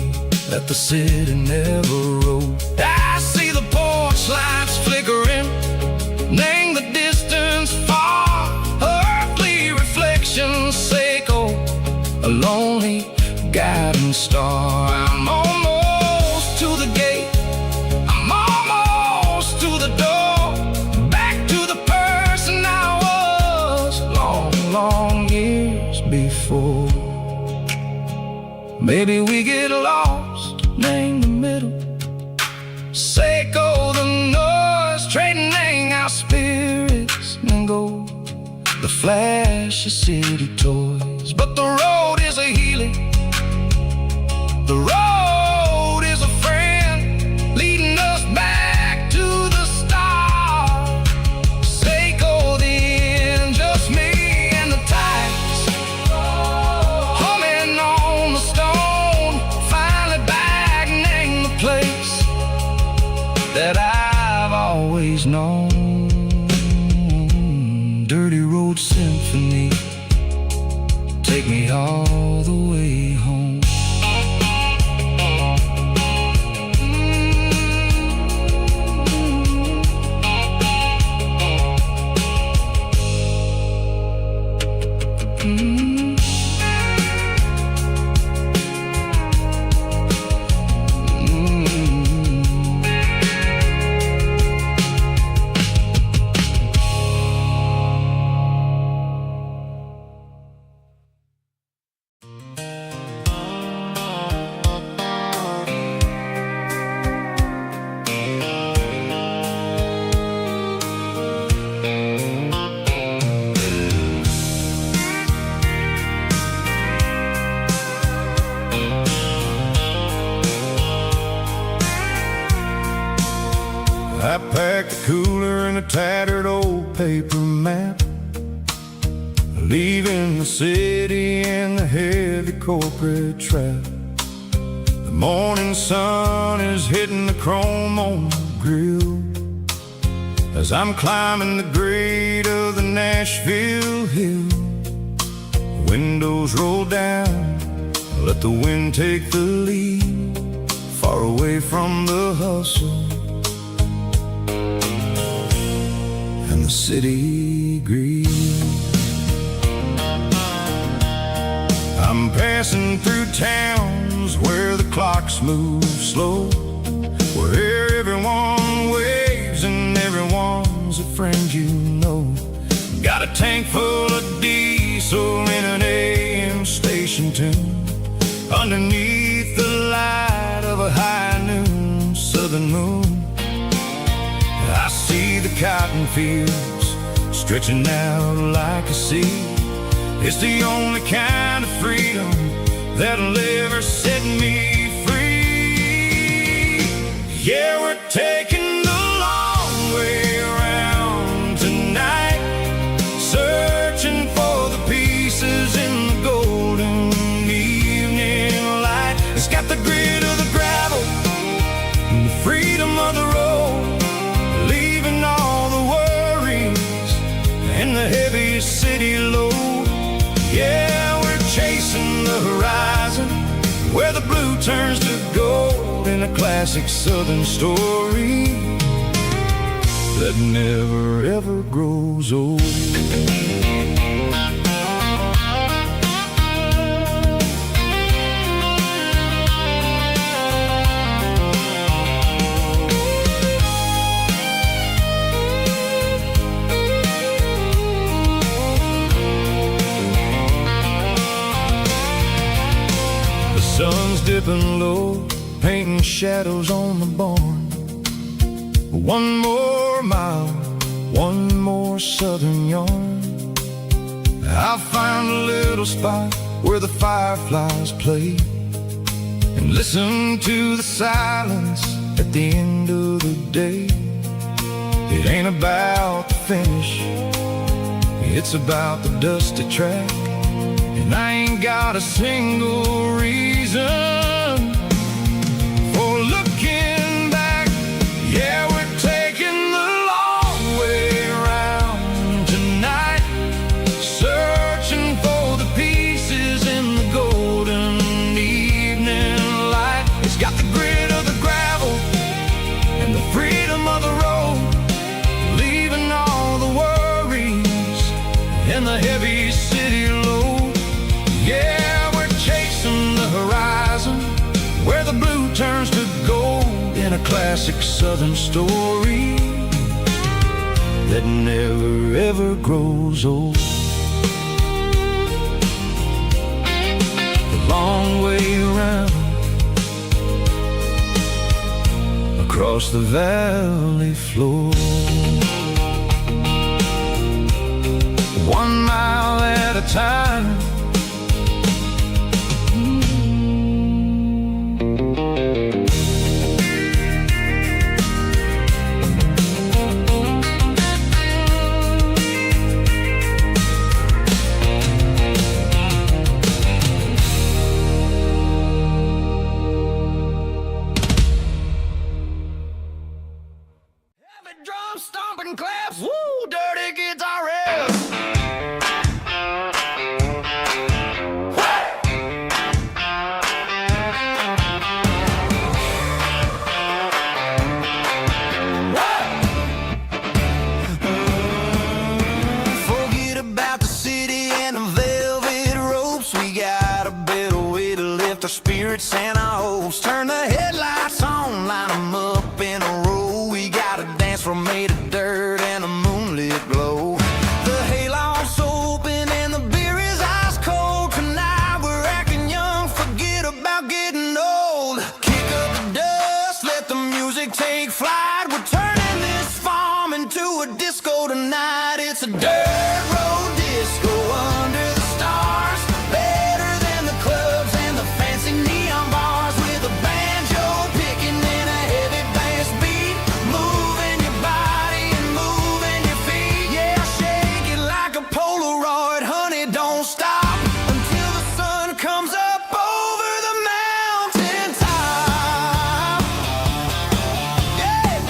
that the city never wrote. I see the porch lights flickering, name the distance far, earthly reflections, sickle a lonely guiding star. I'm almost to the gate, I'm almost to the door, back to the person I was long, long years before. Maybe we get lost, name the middle, sickle the noise, trading our spirits and go the flash of city toys. But the road is a healing, the road is a friend, leading us back to the start. Sickle the end, just me and the tides, humming on the stone, finally back, name the place that I've always known. Dirty road symphony, take me all the way home. I packed a cooler and a tattered old paper map, leaving the city and the heavy corporate trap. The morning sun is hitting the chrome on the grill, as I'm climbing the grade of the Nashville hill. Windows roll down, let the wind take the lead, far away from the hustle and the city greed. I'm passing through towns where the clocks move slow, where everyone waves and everyone's a friend you know. Got a tank full of diesel in an AM station tune, underneath the light of a high noon southern moon. I see the cotton fields stretching out like a sea. It's the only kind of freedom that'll ever set me free. Yeah, we're taking the long way around tonight, searching for the pieces in the golden evening light. It's got the grit of the gravel and the freedom of the road, leaving all the worries and the heavy city load. Yeah, we're chasing the horizon, where the blue turns to gold, in a classic southern story that never ever grows old. Sun's dipping low, painting shadows on the barn. One more mile, one more southern yarn. I'll find a little spot where the fireflies play, and listen to the silence at the end of the day. It ain't about the finish, it's about the dusty track. And I ain't got a single reason for looking back. Yeah, we're taking the long way around tonight, searching for the pieces in the golden evening light. It's got the grit of the gravel and the freedom of the road, leaving all the worries and the heavy city load. Yeah, we're chasing the horizon, where the blue turns to gold, in a classic southern story that never ever grows old. The long way around, across the valley floor, 1 mile at a time. Drum stomping claps, woo, dirty guitar riffs. Forget about the city and the velvet ropes. We got a better way to lift our spirits and our hopes. Turn the headlights on, line them up in a row. From made of dirt and a moonlit glow. The hayloft's open and the beer is ice cold. Tonight we're acting young, forget about getting old. Kick up the dust, let the music take flight. We're turning this farm into a disco tonight. It's a dirt road disco under the stars, better than the clubs and the fancy neon bars, with a banjo picking and a heavy bass beat, moving your body and moving your feet. Yeah, shake it like a Polaroid, honey, don't stop until the sun comes up over the mountain top. Yeah.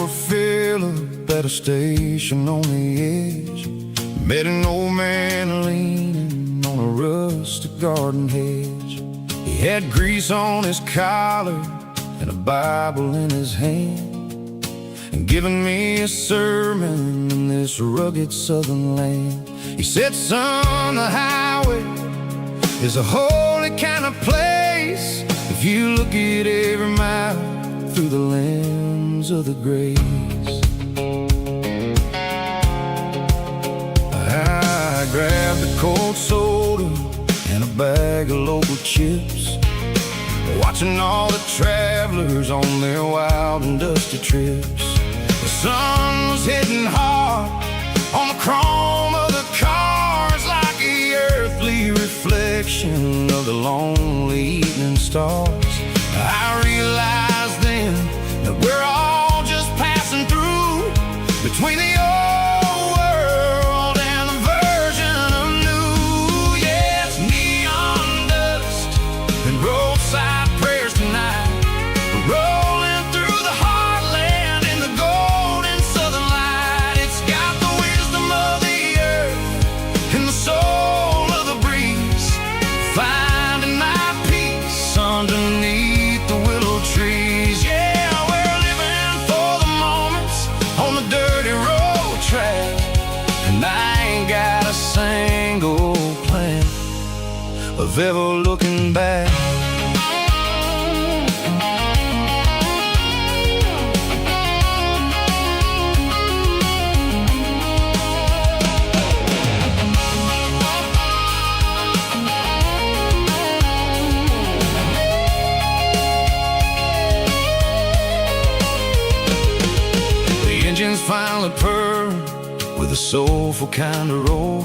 never fill up at a station on the edge. Met an old man leaning on a rustic garden hedge. He had grease on his collar and a Bible in his hand, and giving me a sermon in this rugged southern land. He said, son, the highway is a holy kind of place if you look at every mile through the lens of the grace. I grabbed a cold soda and a bag of local chips, watching all the travelers on their wild and dusty trips. The sun was hitting hard on the chrome of the cars, like the earthly reflection of the lonely evening stars. I realized then that we're all just passing through between the old world and the version of new. Yeah, it's neon dust and roadside prayers tonight, rolling through the heartland in the golden southern light. It's got the wisdom of the earth and the soul of the breeze, finding my peace underneath the willow trees. Yeah, we're living for the moments on the dirty road track, and I ain't got a single plan of ever looking back. Engines finally purr with a soulful kind of roar,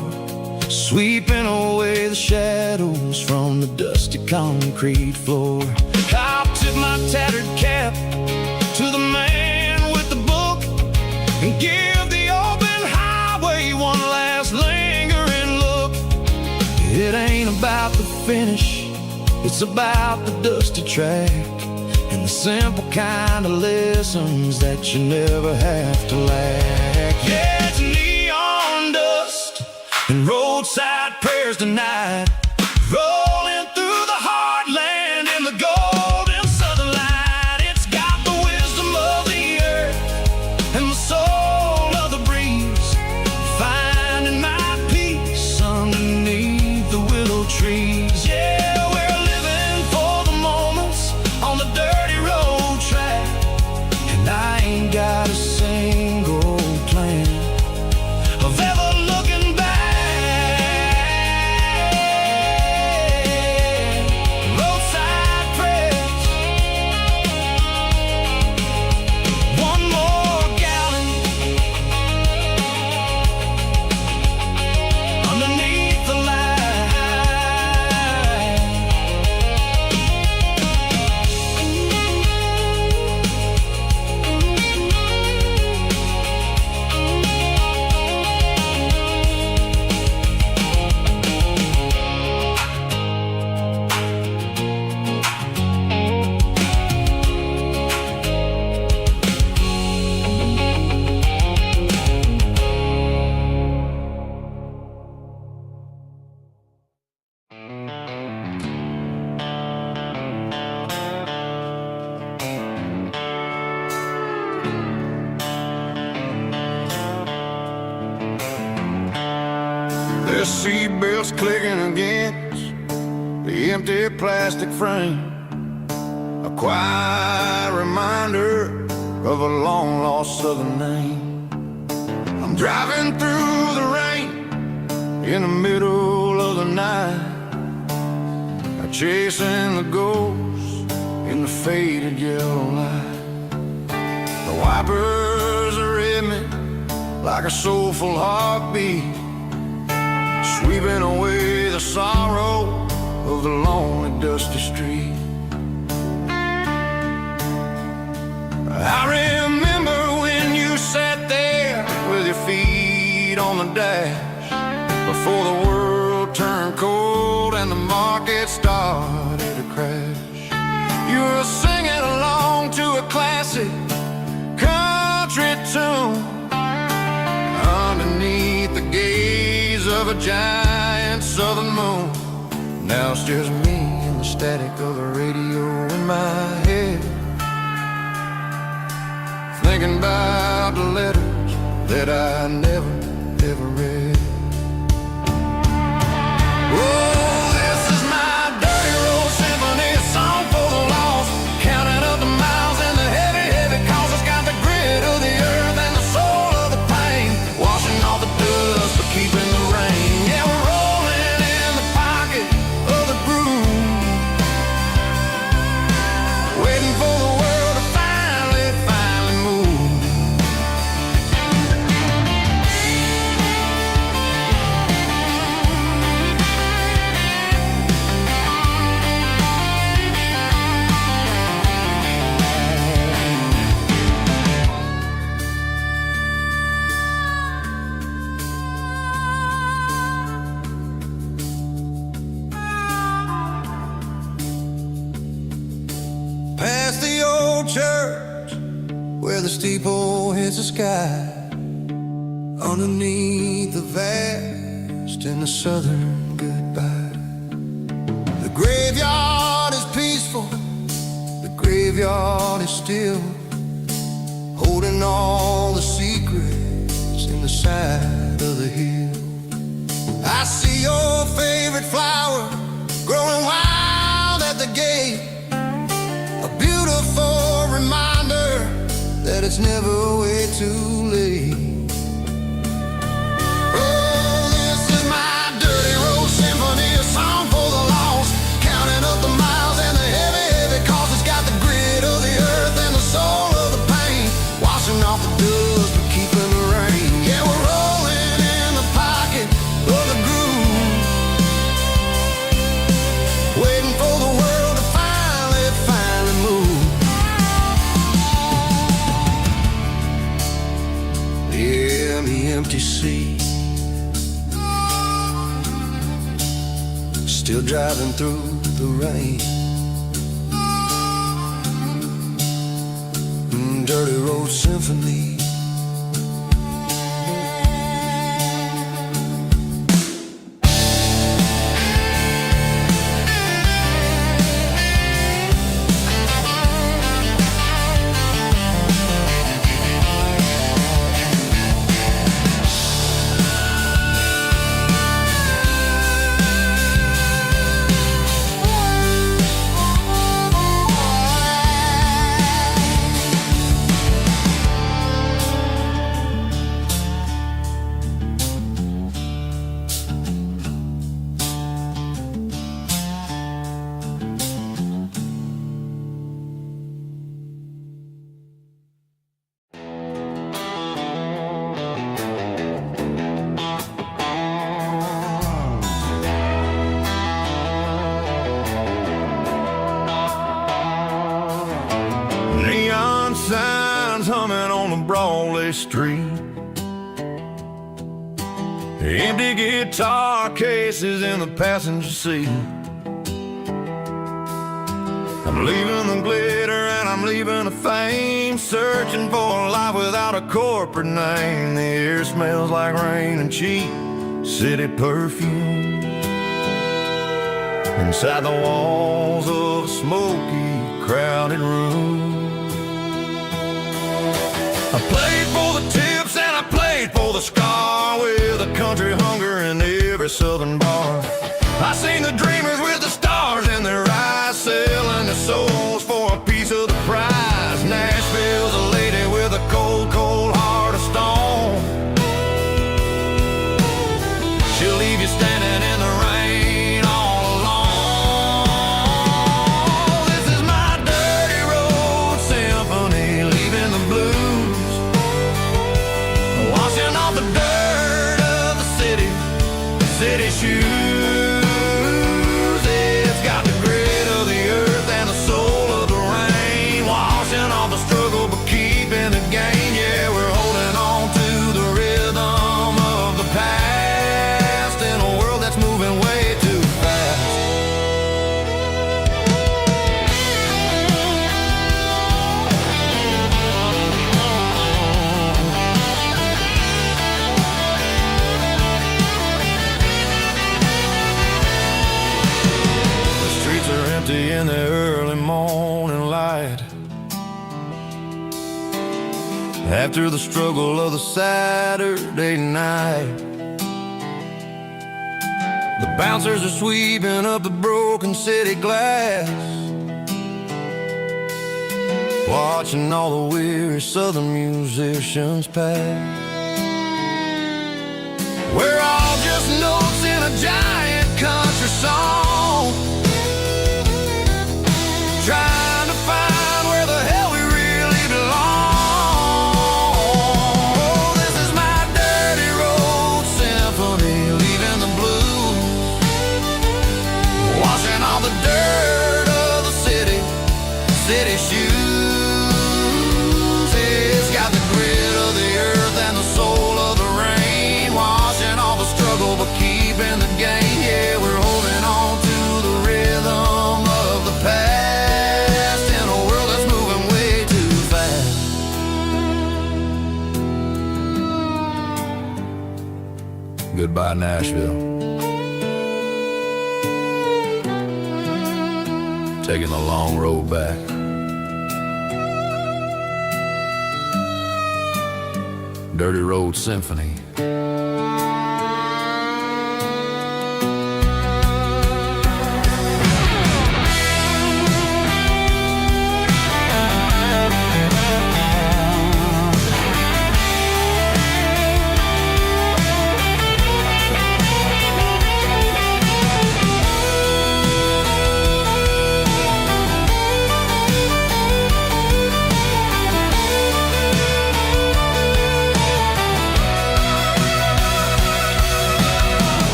sweeping away the shadows from the dusty concrete floor. I'll tip my tattered cap to the man with the book and give the open highway one last lingering look. It ain't about the finish, it's about the dusty track and the simple kind of lessons that you never have to lack. Yeah, it's neon dust and roadside prayers tonight, rolling through the heartland in the golden southern light. It's got the wisdom of the earth and the soul of the breeze, finding my peace underneath the willow trees. Yeah, we're living for the moments on the dirty road track, and I ain't got a single plan of ever looking back. Roadside prayers, one more gallon underneath the light. The seatbelts clicking against the empty plastic frame, a quiet reminder of a long-lost southern name. I'm driving through the rain in the middle of the night, chasing the ghost in the faded yellow light. The wipers are in me like a soulful heartbeat, sweeping away the sorrow of the lonely dusty street. I remember when you sat there with your feet on the dash, before the world turned cold and the market started to crash. You were singing along to a classic country of a giant southern moon. Now it's just me and the static of the radio in my head, thinking about the letters that I never, ever read. Oh, this is my dirty road symphony, a song for the lost, counting up the miles and the heavy, heavy calls. It's got the grit of the earth and the soul of the pain, washing off the dust but keeping the rain. Yeah, we're rolling in the pocket of the groove, waiting for the world to finally move. Past the old church where the steeple hits the sky, underneath the vast and the southern goodbye. The graveyard is peaceful, the graveyard is still, holding all the secrets in the side of the hill. I see your favorite flower growing wild at the gate, a beautiful reminder that it's never way too late. Oh, this is my dirty road symphony, a song for the lost, counting up the miles and the heavy, heavy calls. It's got the grit of the earth and the soul of the pain, washing off the dust but keeping the rain. Yeah, we're rolling in the pocket of the groove, waiting for the world to finally move. Yeah, the empty sea, still driving through the rain. Dirty road symphony. Neon signs humming on the Broadway street, empty guitar cases in the passenger seat. I'm leaving the glitter and I'm leaving the fame, searching for a life without a corporate name. The air smells like rain and cheap city perfume inside the walls of a smoky, crowded room. I played for the tips and I played for the scar, with a country hunger in every southern bar. I seen the dreamers with the stars in their eyes, selling their souls for a piece of the prize. Nashville's a lady with a cold, cold heart of stone. She'll leave you standing in the rain all alone. This is my dirty road symphony, leaving the blues, washing off the dirt of the city shoes. Yeah. after the struggle of the Saturday night. The bouncers are sweeping up the broken city glass, watching all the weary southern musicians pass. We're all just notes in a giant country song, trying to find where the hell we really belong. Oh, this is my dirty road symphony, leaving the blues, washing all the dirt of the city shoes. It's got the grit of the earth and the soul of the rain, washing all the struggle but keeping the game. Yeah, we're holding on to the rhythm of the past in a world that's moving way too fast. Goodbye, Nashville. Taking the long road back. Dirty Road Symphony.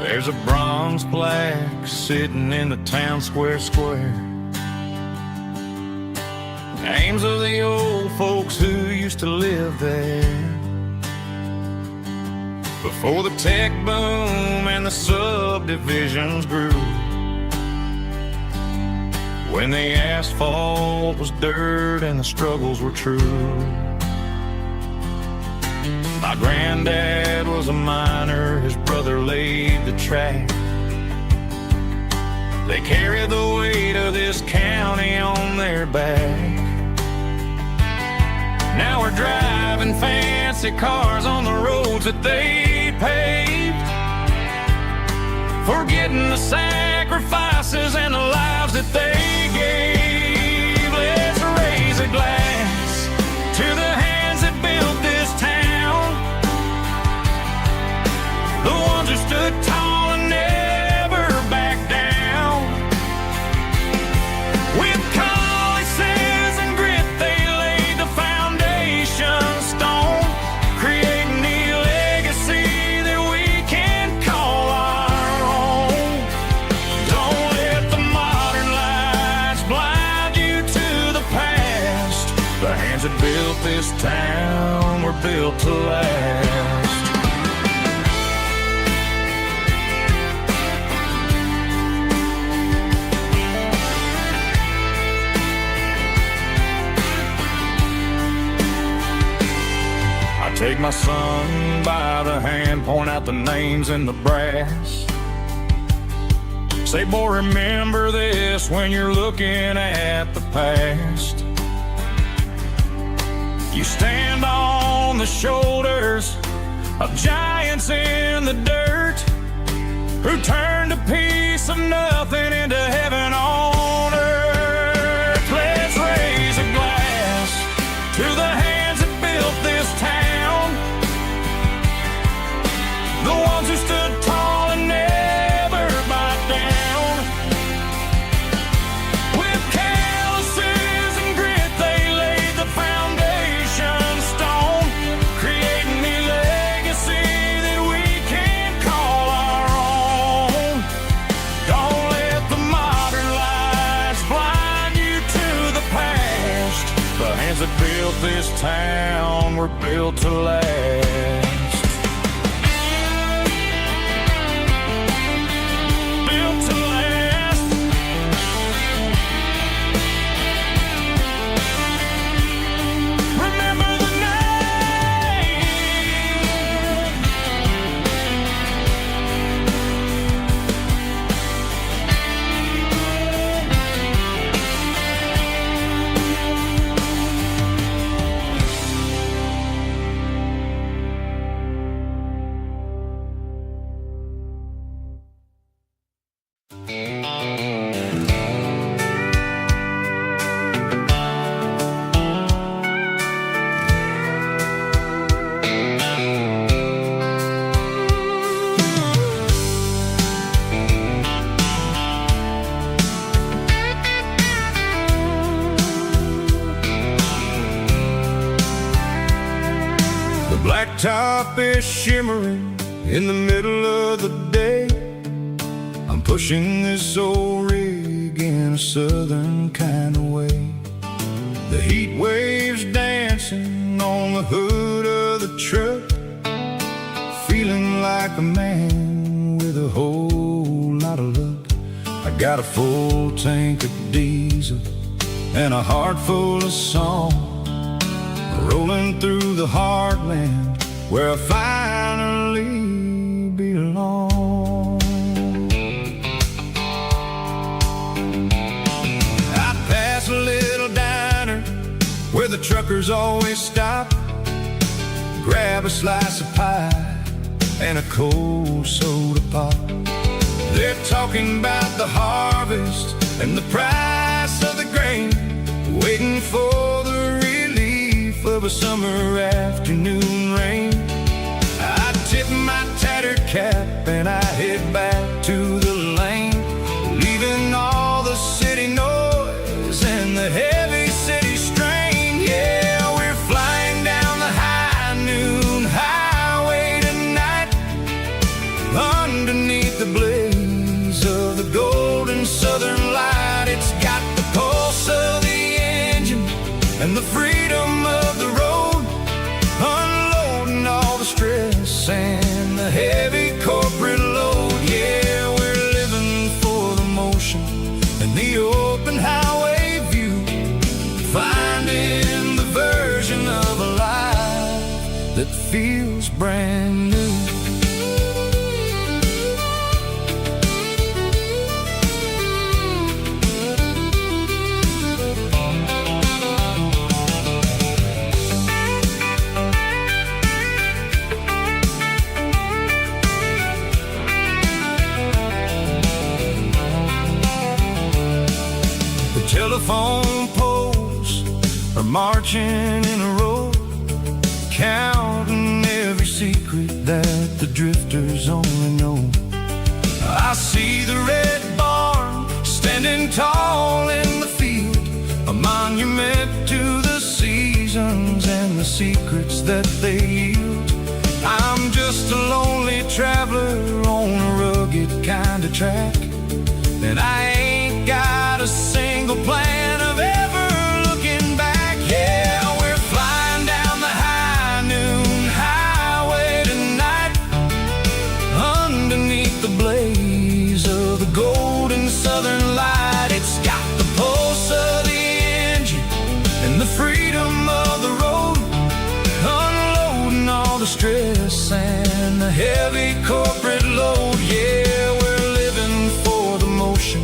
There's a bronze plaque sitting in the town square. Names of the old folks who used to live there before the tech boom and the subdivisions grew, when the asphalt was dirt and the struggles were true. My granddad was a miner, his brother laid the track. They carried the weight of this county on their back. Now we're driving fancy cars on the roads that they paved, forgetting the sacrifices and the lives that they gave. Let's raise a glass to the hands that built this town, the ones who stood tall and never backed down. With calluses and grit, they laid the foundation stone, creating the legacy that we can call our own. Don't let the modern lights blind you to the past. The hands that built this town were built to last. Take my son by the hand, point out the names in the brass. Say, boy, remember this when you're looking at the past. You stand on the shoulders of giants in the dirt, who turned a piece of nothing into heaven on earth. Let's raise a glass to the hands that built this town, the ones who stood tall and never backed down. With calluses and grit, they laid the foundation stone, creating the legacy that we can call our own. Don't let the modern lights blind you to the past. The hands that built this town were built to last. Built to last. Remember the name. Blacktop is shimmering in the middle of the day. I'm pushing this old rig in a southern kind of way. The heat waves dancing on the hood of the truck, feeling like a man with a whole lot of luck. I got a full tank of diesel and a heart full of song, rolling through the heartland where I finally belong. I pass a little diner where the truckers always stop, grab a slice of pie and a cold soda pop. They're talking about the harvest and the price of the grain, waiting for the relief of a summer afternoon rain. I tip my tattered cap and I head back to the lane, leaving all the city noise and the heavy city strain. Yeah, we're flying down the high noon highway tonight, underneath the blaze of the golden southern light. It's got the pulse of the engine and the freedom of the road, unloading all the stress and the heavy corporate load. Yeah, we're living for the motion and the open highway view, finding the version of a life that feels brand new. Telephone poles are marching in a row, counting every secret that the drifters only know. I see the red barn standing tall in the field, a monument to the seasons and the secrets that they yield. I'm just a lonely traveler on a rugged kind of track, and I ain't got a single plan of ever looking back. Yeah, we're flying down the high noon highway tonight, underneath the blaze of the golden southern light. It's got the pulse of the engine and the freedom of the road, unloading all the stress and the heavy corporate load. Yeah, we're living for the motion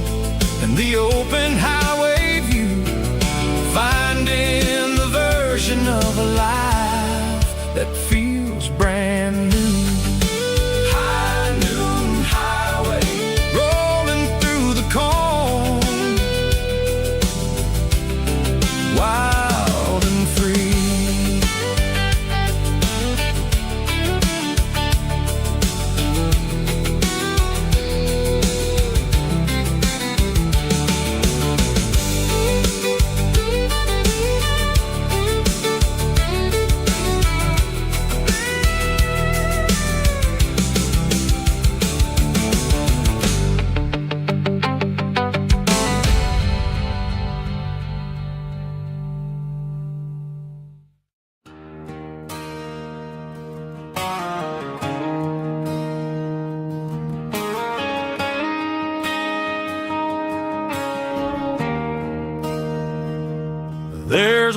and the open highway view, finding the version of a life that feels brand new. High noon highway, rolling through the corn, wild and free.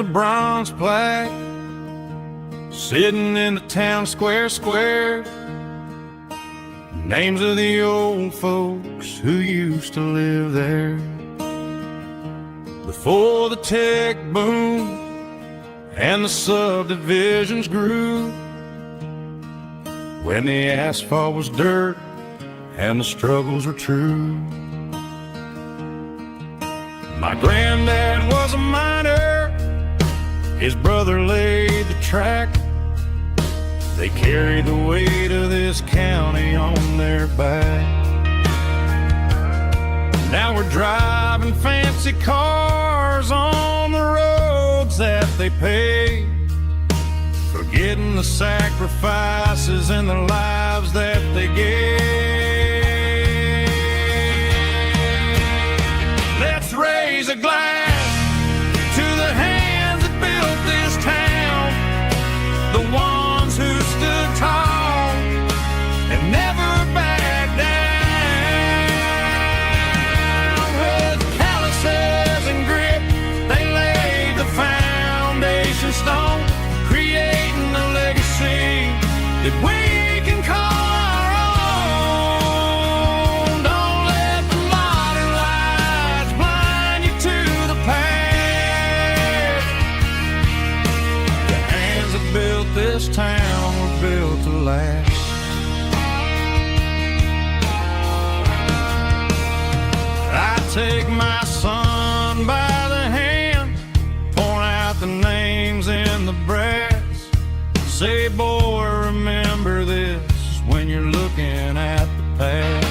there's a bronze plaque sitting in the town square. Names of the old folks who used to live there before the tech boom and the subdivisions grew, when the asphalt was dirt and the struggles were true. My granddad was a miner, his brother laid the track. They carried the weight of this county on their back. Now we're driving fancy cars on the roads that they paved, forgetting the sacrifices and the lives that they gave. Let's raise a glass to the hands that built this town, the ones who stood tall and never backed down. With calluses and grit, they laid the foundation stone, creating a legacy that we can call our own. Don't let the modern lights blind you to the past. The hands that built this town were built to last. I take my son by the hand, point out the names in the brass. Say, boy, remember this when you're looking at the past.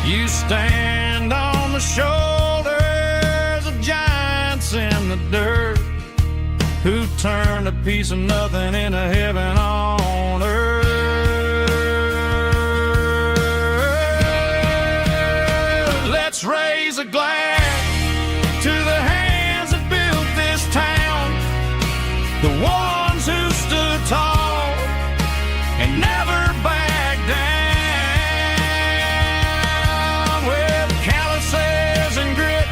You stand on the shoulders of giants in the dirt, who turned a piece of nothing into heaven on earth. Let's raise a glass to the hands that built this town, the ones who stood tall and never backed down. With calluses and grit,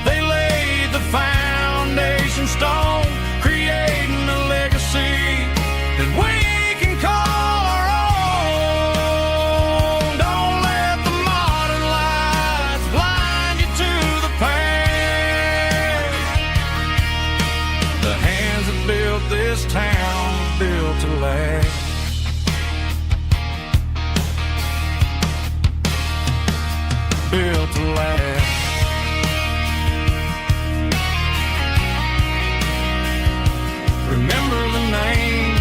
they laid the foundation stone, creating a legacy that we can call our own. Don't let the modern lights blind you to the past. The hands that built this town were built to last. Built to last. Remember the names.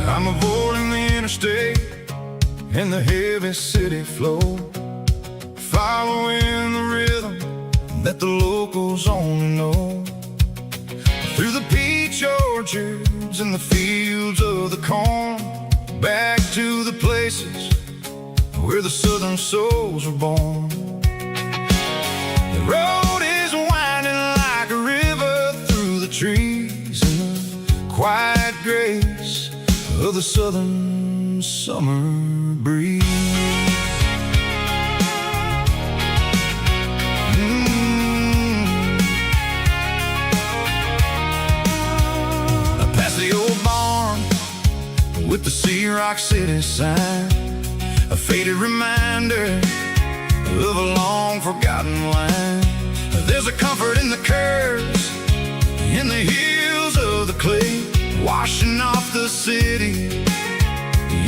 I'm avoiding the interstate and the heavy city flow, following the rhythm that the locals only know. Through the peach orchards and the fields of the corn, back to the places where the southern souls were born. The road is winding like a river through the trees, and the quiet grace of the southern summer breeze. the Sea Rock City sign, a faded reminder of a long forgotten line. There's a comfort in the curves, in the hills of the clay, washing off the city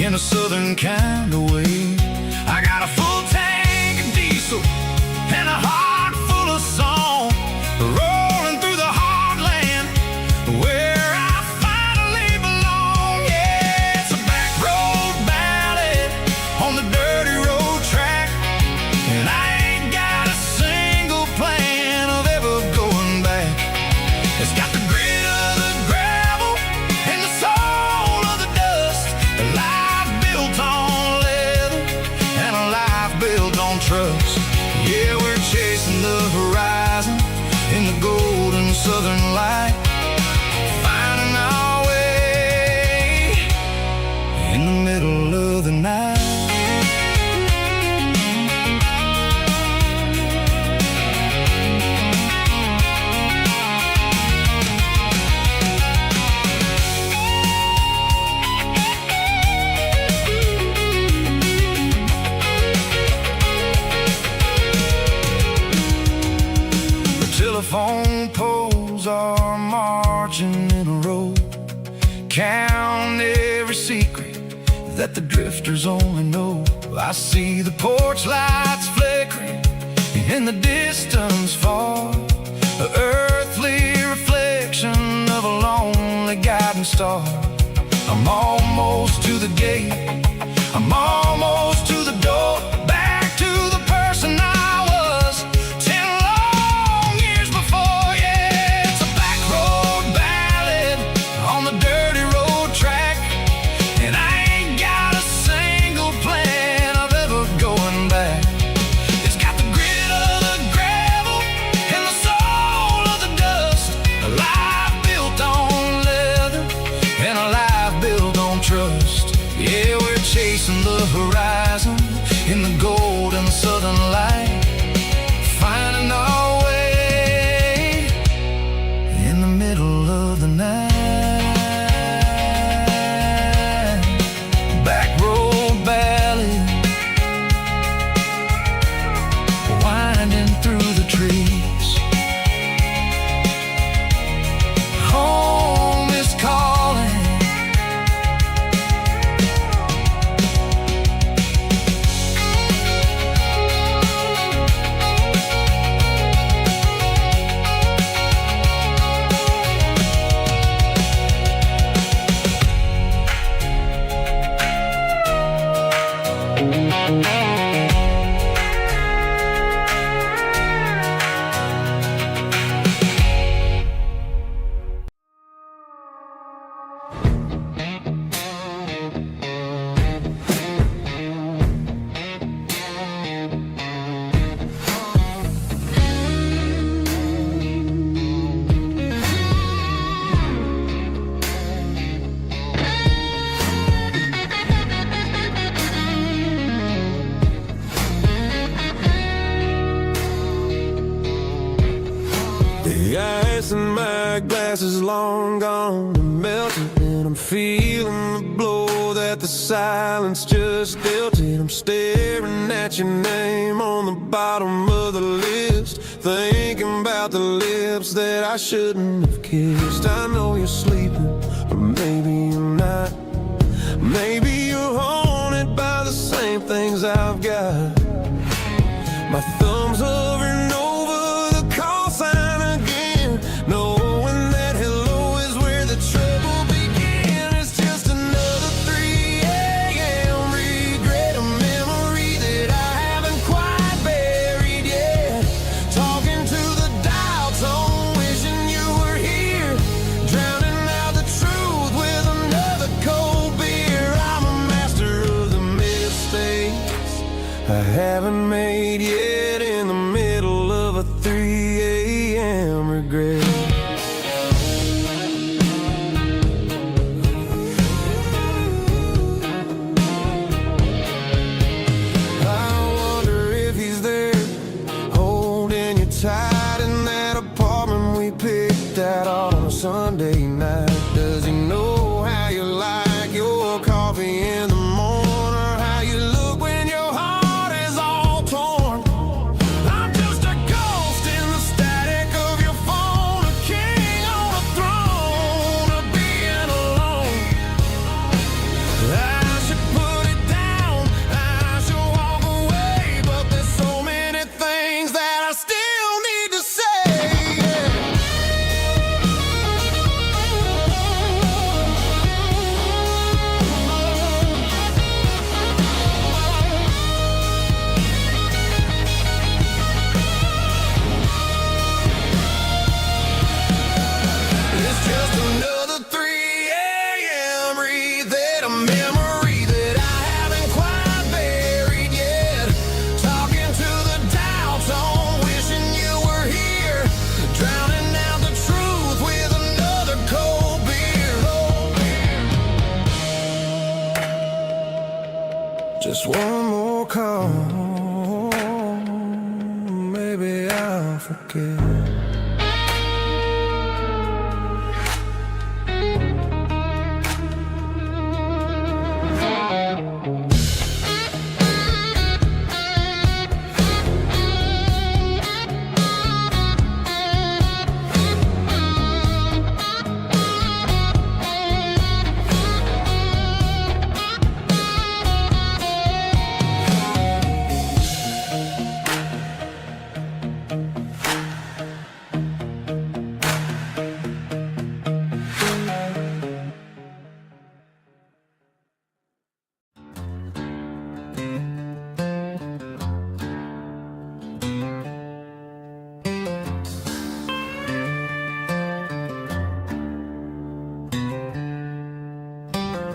in a southern kind of way. I got a full tank of diesel and a heart full of song, rolling through the heartland where I finally belong. Yeah, it's a back road ballad on the dirty road track, and I ain't got a single plan of ever going back. It's got the grit of the gravel and the soul of the dust, a life built on leather and a life built on trust. Yeah, we're chasing the horizon in the golden southern light, finding our way in the middle of the night. Telephone poles are marching in a row, count every secret that the drifters only know. I see the porch lights flickering in the distance far, an earthly reflection of a lonely guiding star. I'm almost to the gate, I'm almost to the door, back to the person I was 10 long years before. Yeah, it's a back road ballad on the dirty road track, and I ain't got a single plan of ever going back. It's got the grit of the gravel and the soul of the dust, a life built on leather and a life built on trust. Yeah, we're chasing the horizon in the golden southern light, finding our way in the middle of the night. Back road ballad, winding through the trees. Home is calling. The ice in my glass is long gone and melted, and I'm feeling the blow that the silence just dealt it. I'm staring at your name on the bottom of the list, thinking about the lips that I shouldn't have kissed. I know you're sleeping, or maybe you're not. Maybe you're haunted by the same things I've got. My thumb's hovering over the call sign again, knowing that hello is where the trouble began. It's just another 3 a.m. regret, a memory that I haven't quite buried yet. Talking to the dial tone, wishing you were here, drowning out the truth with another cold beer. I'm a master of the mistakes I haven't made yet, in the middle of a 3 a.m. regret. I wonder if he's there, holding you tight in that apartment we picked out on a Sunday night. Does he know how you like your coffee Just one more call, maybe I'll forget.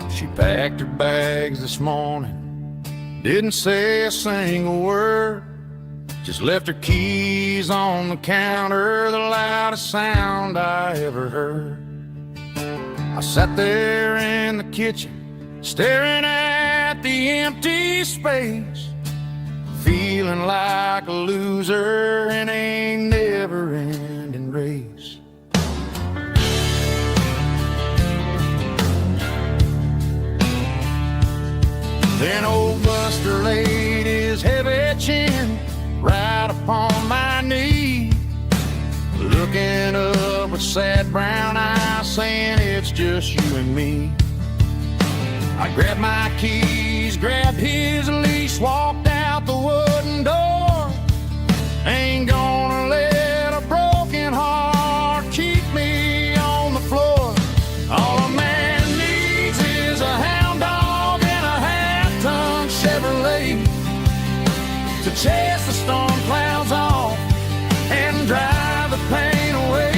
She packed her bags this morning, didn't say a single word, just left her keys on the counter, the loudest sound I ever heard. I sat there in the kitchen, staring at the empty space, feeling like a loser in a never-ending race. Then old Buster laid his heavy chin right upon my knee, looking up with sad brown eyes, saying it's just you and me. I grabbed my keys, grabbed his leash, walked out the wooden door. Ain't gonna let a broken heart keep me on the floor. All a man needs is a hound dog and a half-ton Chevrolet to chase the storm clouds off and drive the pain away.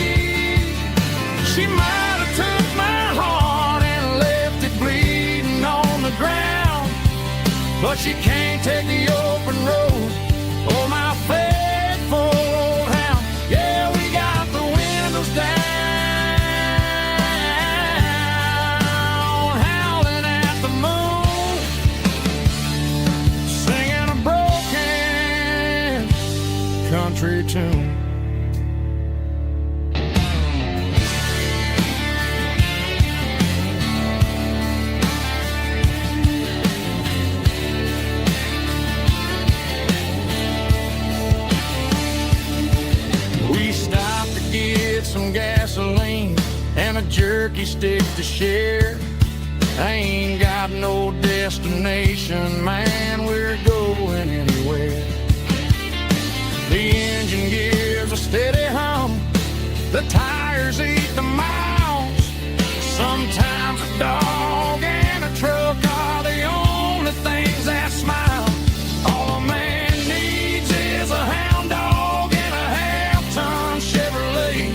She might have took my heart and left it bleeding on the ground, but she can't take the open road. Oh, my faithful old hound. Yeah, we got the windows down, howling at the moon, singing a broken country tune. We stopped to get some gasoline and a jerky stick to share. I ain't got no destination, man, we're going anywhere. The engine gives a steady hum, the tires eat the miles. Sometimes a dog and a truck are the only things that smile. All a man needs is a hound dog and a half-ton Chevrolet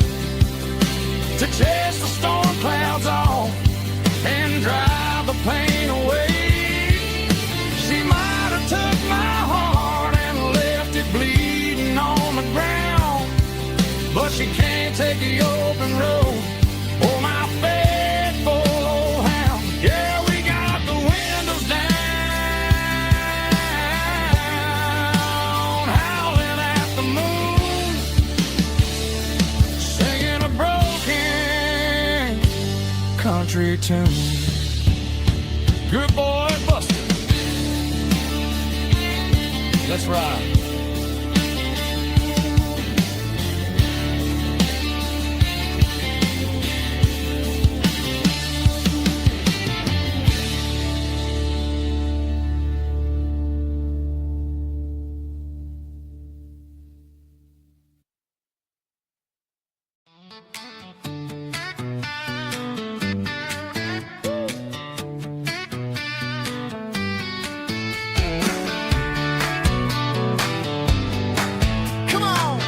to chase the storm clouds off and drive the pain away. She might have took my heart and left it bleeding on the ground, but she can't take the open road. Oh, my faithful old hound. Yeah, we got the windows down, howling at the moon, singing a broken country tune. Good boy, Buster. Let's ride. Come on.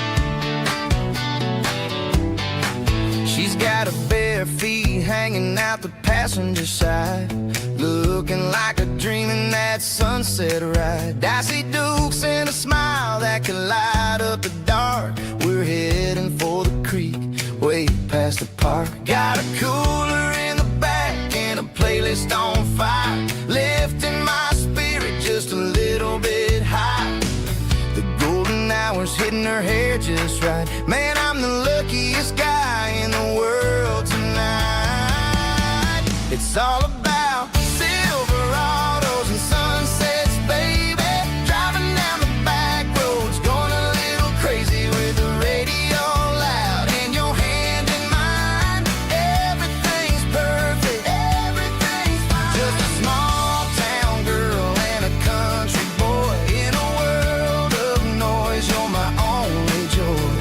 She's got her bare feet hanging out the passenger side, looking like a dream in that sunset ride. Dicey dukes and a smile that can light up the dark. We're heading for the creek, way past the park. Got a cooler in the back and a playlist on fire, lifting my spirit just a It's all about Silverados and sunsets, baby. Driving down the back roads, going a little crazy with the radio loud and your hand in mine. Everything's perfect, everything's fine. Just a small town girl and a country boy in a world of noise. You're my only joy.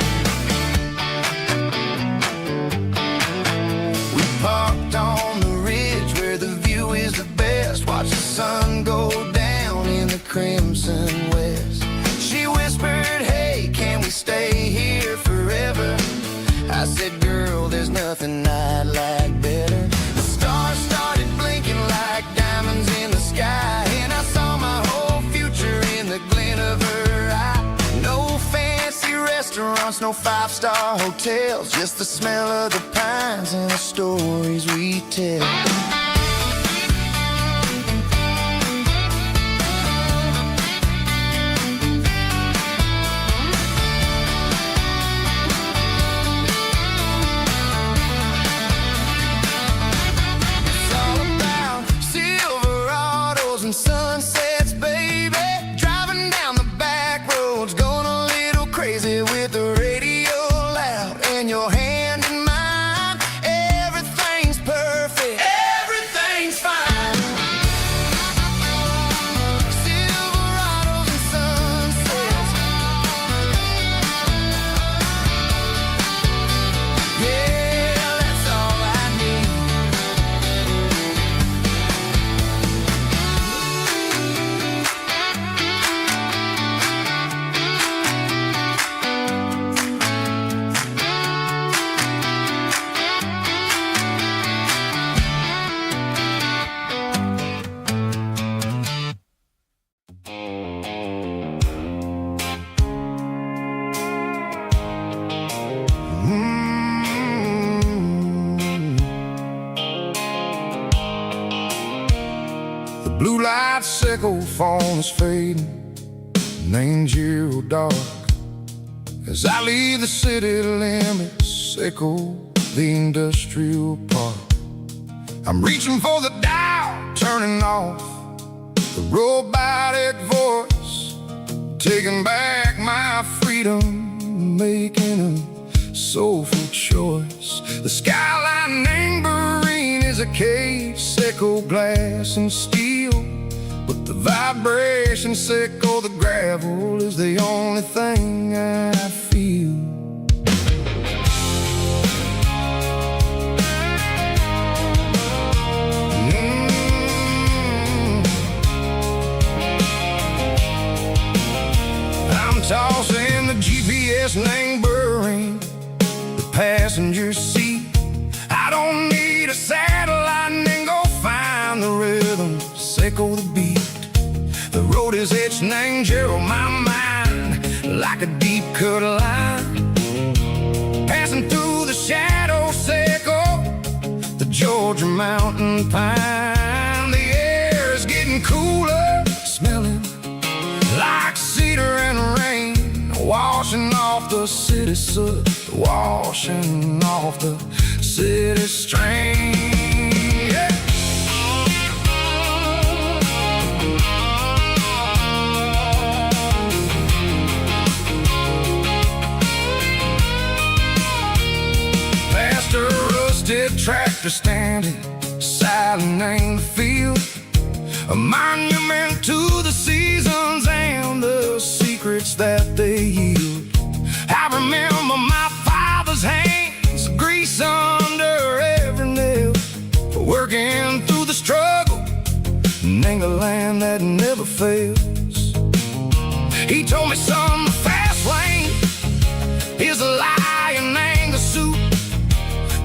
We parked on the ridge where the view is the best. Watch the sun go down in the crimson west. She whispered, hey, can we stay here forever? I said, girl, there's nothing I'd like better. The stars started blinking like diamonds in the sky, and I saw my whole future in the glint of her eye. No fancy restaurants, no five-star hotels, just the smell of the pines and the stories we tell. It's all about Silverados and sunsets, baby. Driving down the back roads, going a little crazy with the radio loud and your hand in mine. Everything's perfect, everything's fine. Silverados and sunsets, yeah, that's all I need. The blue light sickle phone is fading, and angel dark. As I leave the city limits, echo the industrial park. I'm reaching for the dial, turning off the robotic voice, taking back my freedom, making a soulful choice. The skyline Marine is a case, echo glass and steel, but the vibration sickle, the gravel is the only thing I feel. I'm tossing the GPS neighboring the passenger seat. I don't need a satellite and go find the rhythm, sickle the beat. The road is etched and angel on my mind like a deep cut line, passing through the shadow sickle, the Georgia mountain pine. The air is getting cooler, smelling like cedar and rain, washing off the city soot, washing off the city strain. Yeah. Past a rusted tractor standing silent in the field, a monument to the seasons and the secrets that they yield. I remember my father's hands, grease under every nail, for working through the struggle, and ain't a land that never fails. He told me, son, the fast lane is a lie and ain't a suit.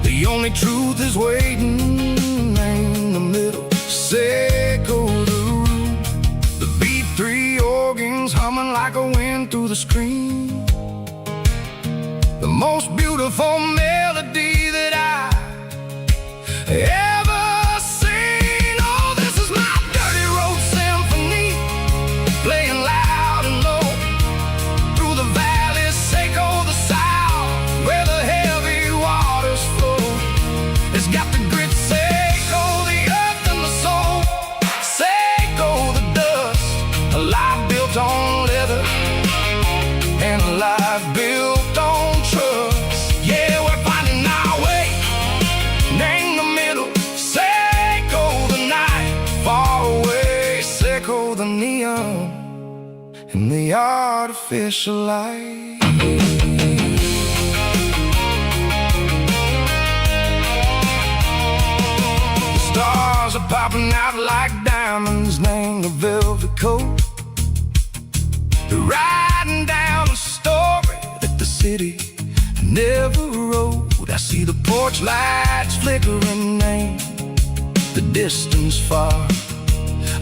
The only truth is waiting in the middle, sickle the root. The B3 organs humming like a wind through the screen, the most beautiful melody that I ever seen. Oh, this is my dirty road symphony, playing loud and low through the valleys, sickle the south, where the heavy waters flow. It's got the grit, sickle the in the artificial light. The stars are popping out like diamonds, named a velvet coat. They're riding down a story that the city never wrote. I see the porch lights flickering, name the distance far.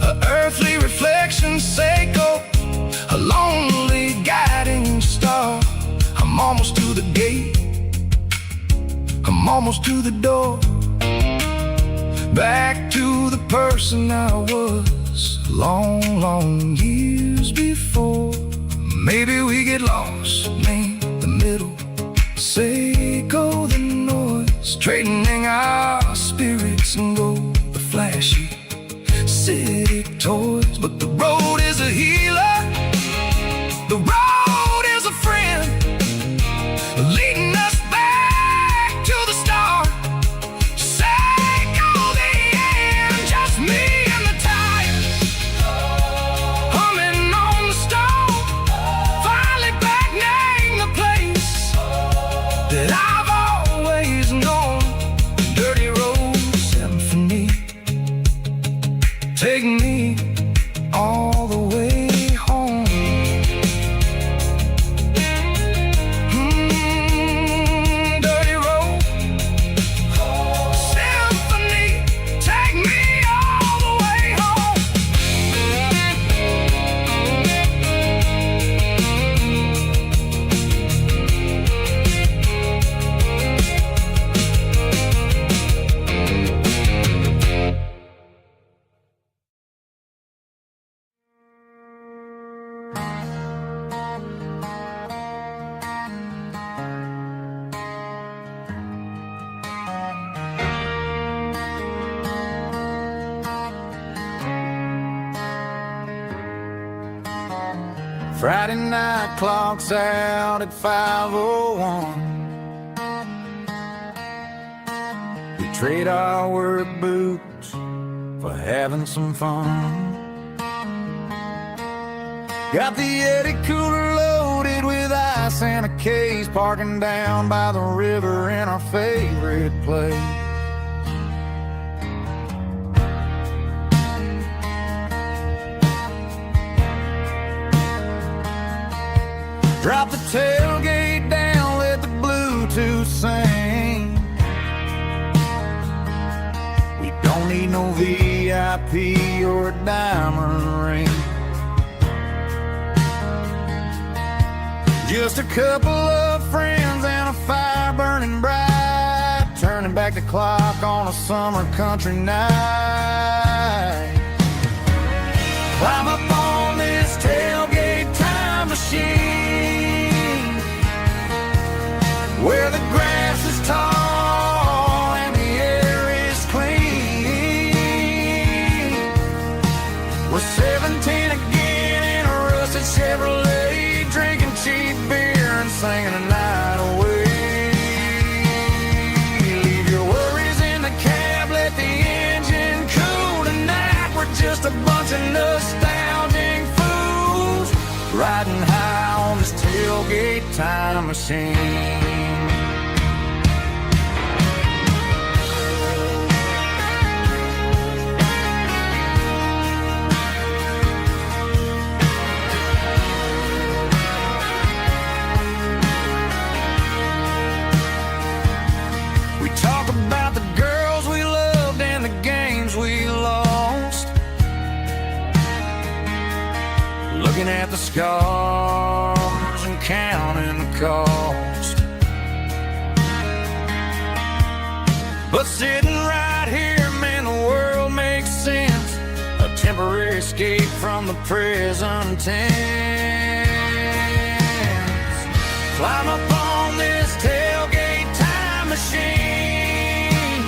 An earthly reflection, Seiko, a lonely guiding star. I'm almost to the gate, I'm almost to the door, back to the person I was long, long years before. Maybe we get lost, name the middle, Seiko the noise, trading our spirits and go the flashy city toys. But the road is a healer, the road is a friend, leading us back to the start. Seiko the end, just me and the tires, humming on the stove. Finally back, name the place that I've always known. Dirty road symphony, take me all the way home. Dirty road symphony, take me all the way home. Friday night clock's out at 5:01. We trade our work boots for having some fun. Got the Yeti cooler loaded with ice and a case, parking down by the river in our favorite place. Drop the tailgate down, let the Bluetooth sing. We don't need no VIP or a diamond ring. Just a couple of friends and a fire burning bright, turning back the clock on a summer country night. Climb up on this tailgate time machine, where the grass is tall and the air is clean. We're 17 again in a rusted Chevrolet, drinking cheap beer and singing the night away. Leave your worries in the cab, let the engine cool tonight. We're just a bunch of nostalgic fools, riding high on this tailgate time machine. We talk about the girls we loved and the games we lost, looking at the scars and counting the cost. But sitting right here, man, the world makes sense. A temporary escape from the present tense. Climb up on this tailgate time machine,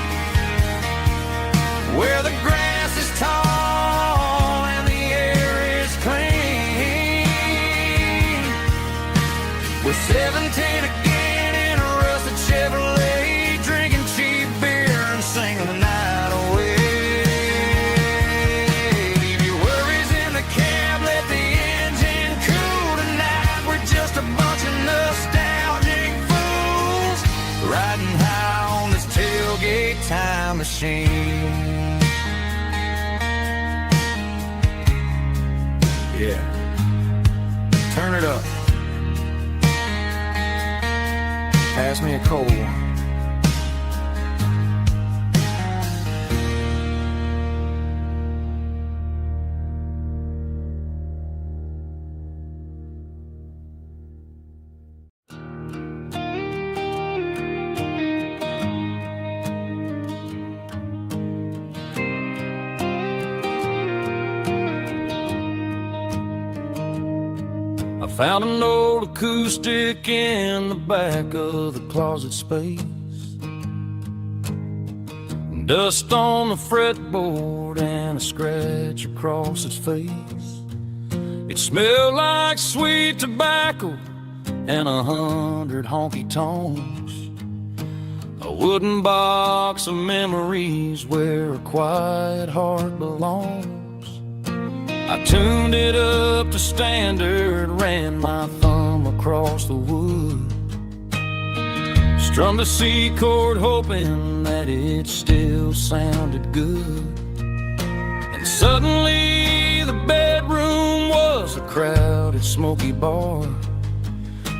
where the grass is tall and the air is clean. We're 17 again in a rusted Chevrolet, drinking cheap beer and singing the night away. Leave your worries in the cab, let the engine cool machine. Yeah, turn it up. Pass me a cold one. I found an old acoustic in the back of the closet space. Dust on the fretboard and a scratch across its face. It smelled like sweet tobacco and 100 honky-tonks. A wooden box of memories where a quiet heart belongs. I tuned it up to standard, ran my thumb across the wood, strummed a C chord hoping that it still sounded good. And suddenly the bedroom was a crowded smoky bar,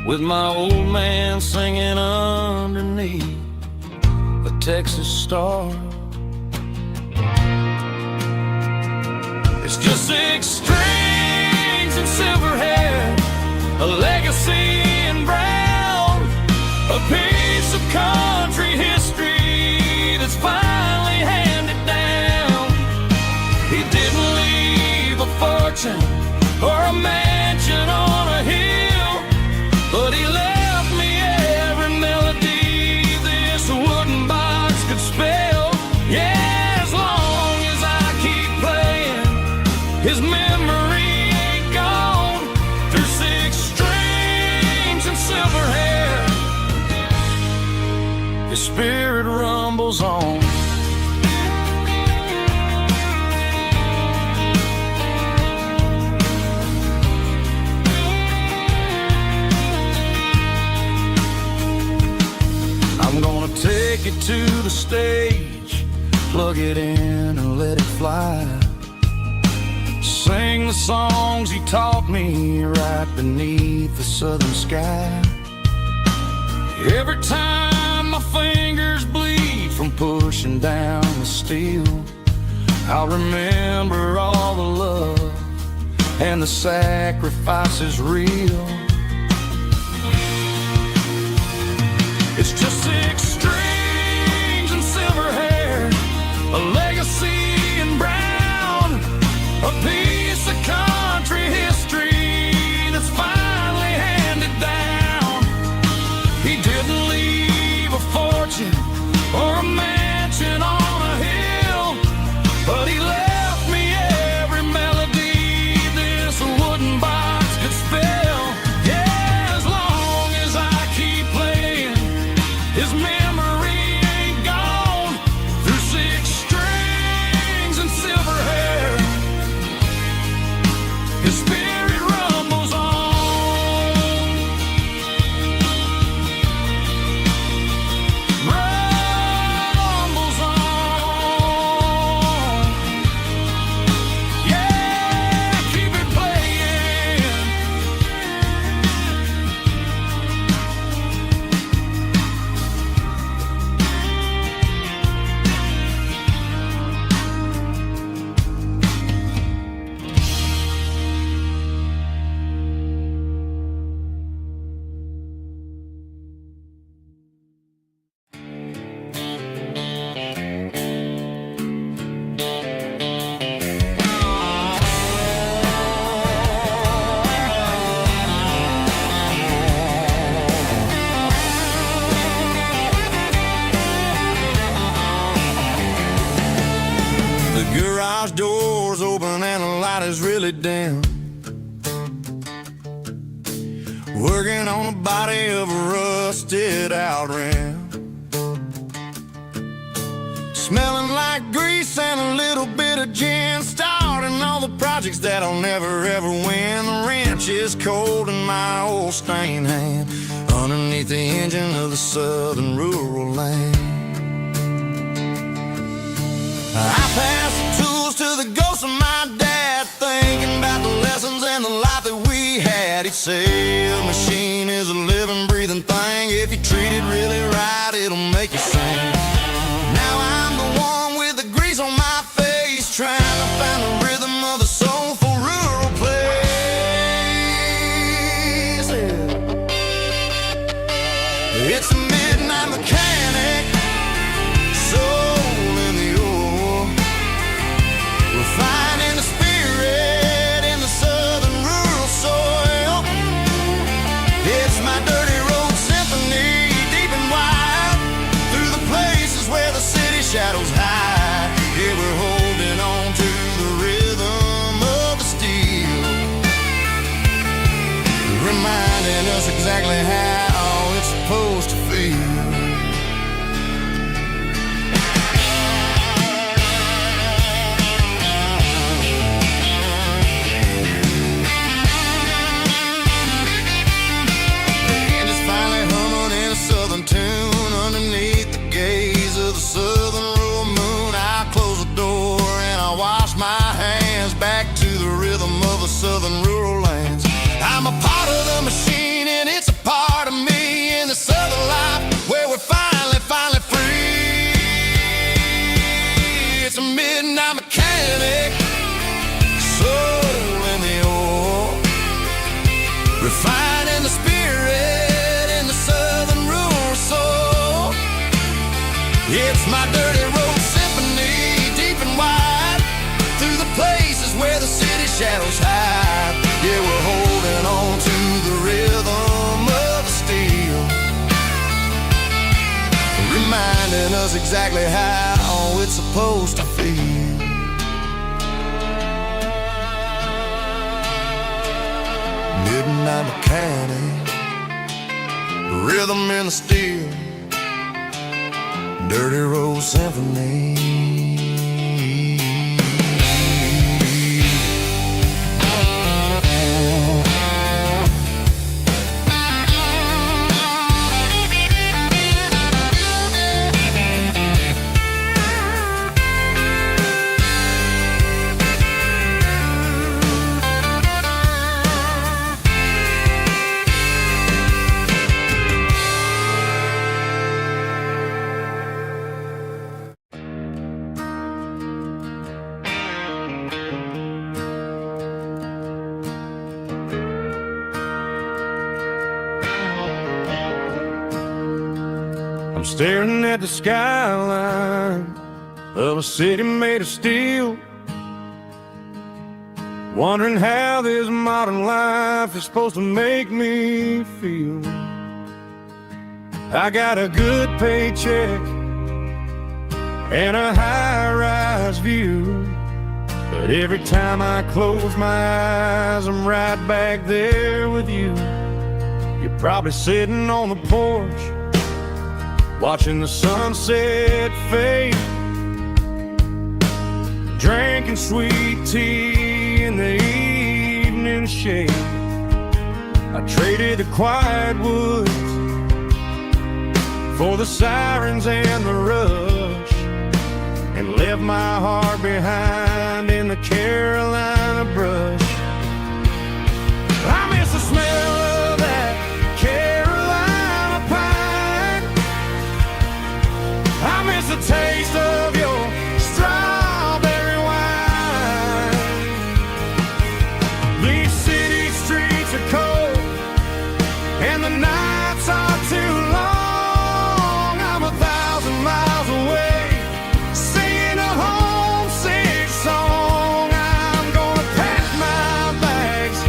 with my old man singing underneath the Texas star. It's just 6 strings and silver hair, a legacy in brown, a piece of country history that's finally handed down. He didn't leave a fortune or a mansion on a hill, but he left me every melody this wooden box could spell. Yeah. His memory ain't gone through 6 strings and silver hair. His spirit rumbles on. I'm gonna take it to the stage, plug it in and let it fly. Sing the songs he taught me right beneath the southern sky. Every time my fingers bleed from pushing down the steel, I'll remember all the love and the sacrifices real. It's just 6 strings and silver hair, a legacy in brown, a piece of country history that's finally handed down. He didn't leave a fortune or a mansion on a hill, but he left me every melody this wooden box could spell. Yeah, as long as I keep playing, his memory ain't gone through 6 strings and silver hair. His spirit rumbles on. Rumbles on. Yeah, keep it playing. The garage door's open and the light is really dim. Working on the body of a rusted out rim, smelling like grease and a little bit of gin, starting all the projects that I'll never ever win. The wrench is cold in my old stained hand, underneath the engine of the southern rural land. I pass the tools to the ghost of my dad, thinking about the lessons and the life that we had. He'd say a machine is a living, breathing thing. If you treat it really right, it'll make you sing. Now I'm the one with the grease on my face, trying to find the rhythm of the soulful rural place. It's a midnight mechanic, soul in the ore, refining the spirit in the southern rural soil. It's my dirty road symphony, deep and wide, through the places where the city shadows hide. Yeah, we're holding on to the rhythm of the steel, reminding us exactly how it's supposed to feel. Tune underneath the gaze of the southern rural moon. I close the door and I wash my hands, back to the rhythm of the southern rural lands. I'm a part of the machine and it's a part of me in the southern life where we're finally free. It's a midnight mechanic, soul in the ore, refining the spirit in the southern rural soul. It's my dirty road symphony, deep and wide, through the places where the city shadows hide. Yeah, we're holding on to the rhythm of the steel, reminding us exactly how it's supposed to feel. Midnight mechanic, rhythm in the steel, dirty road symphony. I'm staring at the skyline of a city made of steel, wondering how this modern life is supposed to make me feel. I got a good paycheck and a high-rise view, but every time I close my eyes, I'm right back there with you. You're probably sitting on the porch, watching the sunset fade, drinking sweet tea in the evening shade. I traded the quiet woods for the sirens and the rush, and left my heart behind in the Carolina brush. I miss the smell of that Carolina pine. I miss the taste of your strawberry wine. These city streets are cold and the nights are too long. I'm 1,000 miles away, singing a homesick song. I'm gonna pack my bags,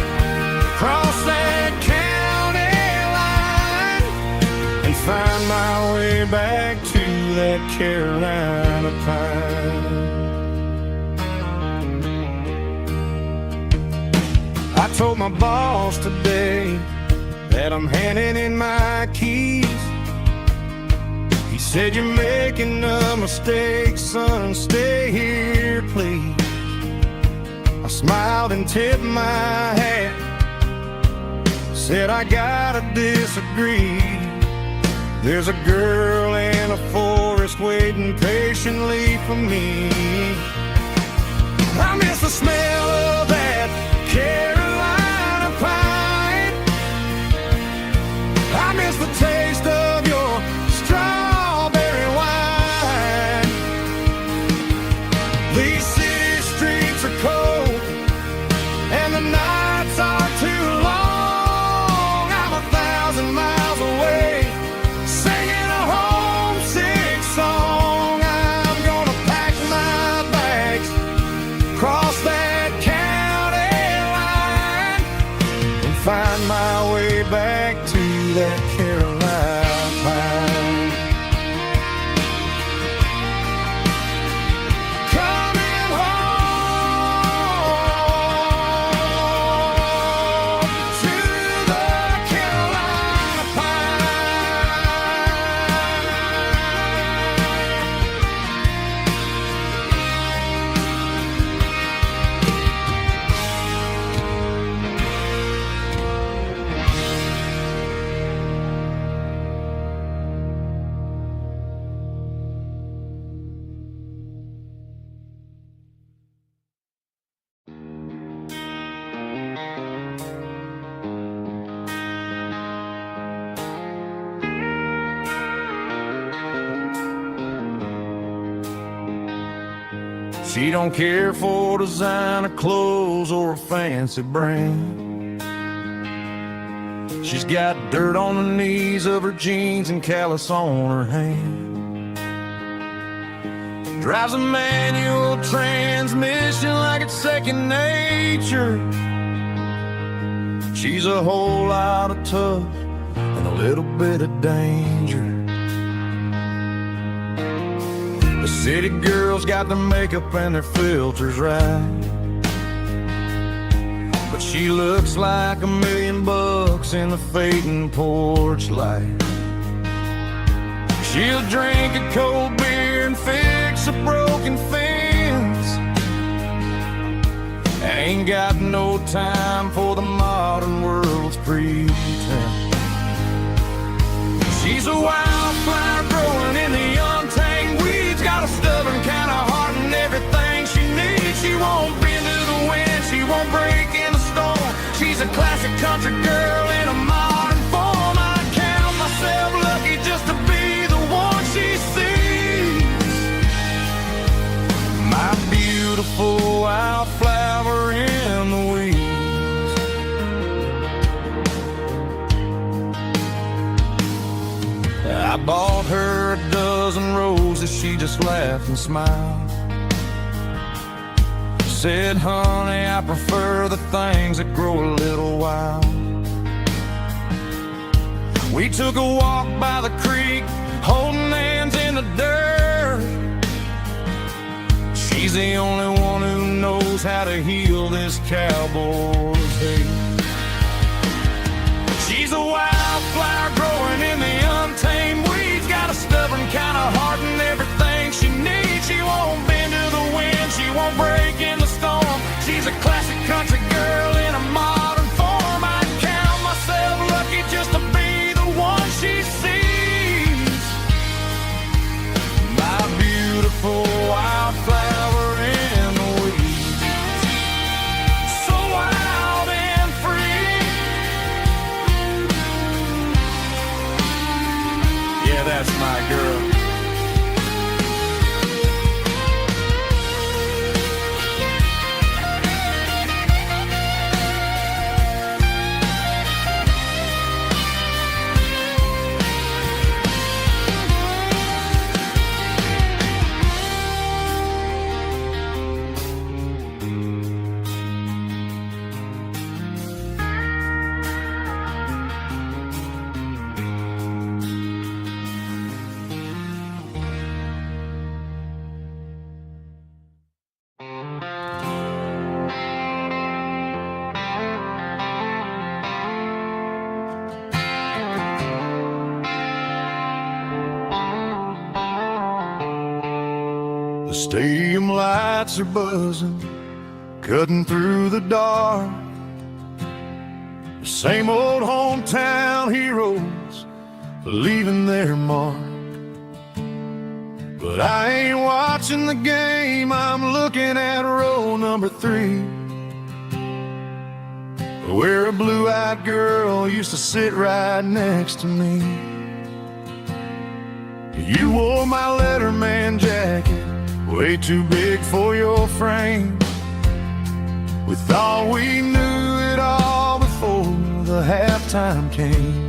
cross that county line, and find my way back to that Carolina pine. I told my boss today that I'm handing in my keys. He said, "You're making a mistake, son, stay here, please." I smiled and tipped my hat, said, "I gotta disagree. There's a girl in a forest waiting patiently for me. I miss the smell of that Carolina pine. I miss the taste of your strawberry wine. These city streets are cold and the nights are too long. I'm 1,000 miles away, singing a homesick song. I'm gonna pack my bags, cross that county line, and find my way back to that Carolina pine. Coming home to the Carolina She don't care for designer clothes or a fancy brand. She's got dirt on the knees of her jeans and callus on her hand. Drives a manual transmission like it's second nature. She's a whole lot of tough and a little bit of danger. The city girls got their makeup and their filters right, but she looks like $1,000,000 in the fading porch light. She'll drink a cold beer and fix a broken fence. Ain't got no time for the modern world's pretense. She's a wildflower growing in the untamed weeds, got a stubborn kind of heart and everything she needs. She won't bend to the wind, she won't break in the storm. She's a classic country girl in a modern form. I count myself lucky just to be the one she sees. My beautiful wildflower in the weeds. I bought her a dozen roses, she just laughed and smiled. Said, honey, I prefer the things that grow a little wild. We took a walk by the creek, holding hands in the dirt. She's the only one who knows how to heal this cowboy's hate. She's a wildflower growing in the untamed weeds, got a stubborn kind of heart and everything she needs. She won't bend to the wind, she won't break in the storm. She's a classic country girl in a modern form. I count myself lucky just to be the one she sees. My beautiful wildflower in the weeds, so wild and free. Yeah, that's my girl. The stadium lights are buzzing, cutting through the dark. The same old hometown heroes leaving their mark. But I ain't watching the game, I'm looking at row number 3, where a blue-eyed girl used to sit right next to me. You wore my Letterman jacket, way too big for your frame. We thought we knew it all before the halftime came.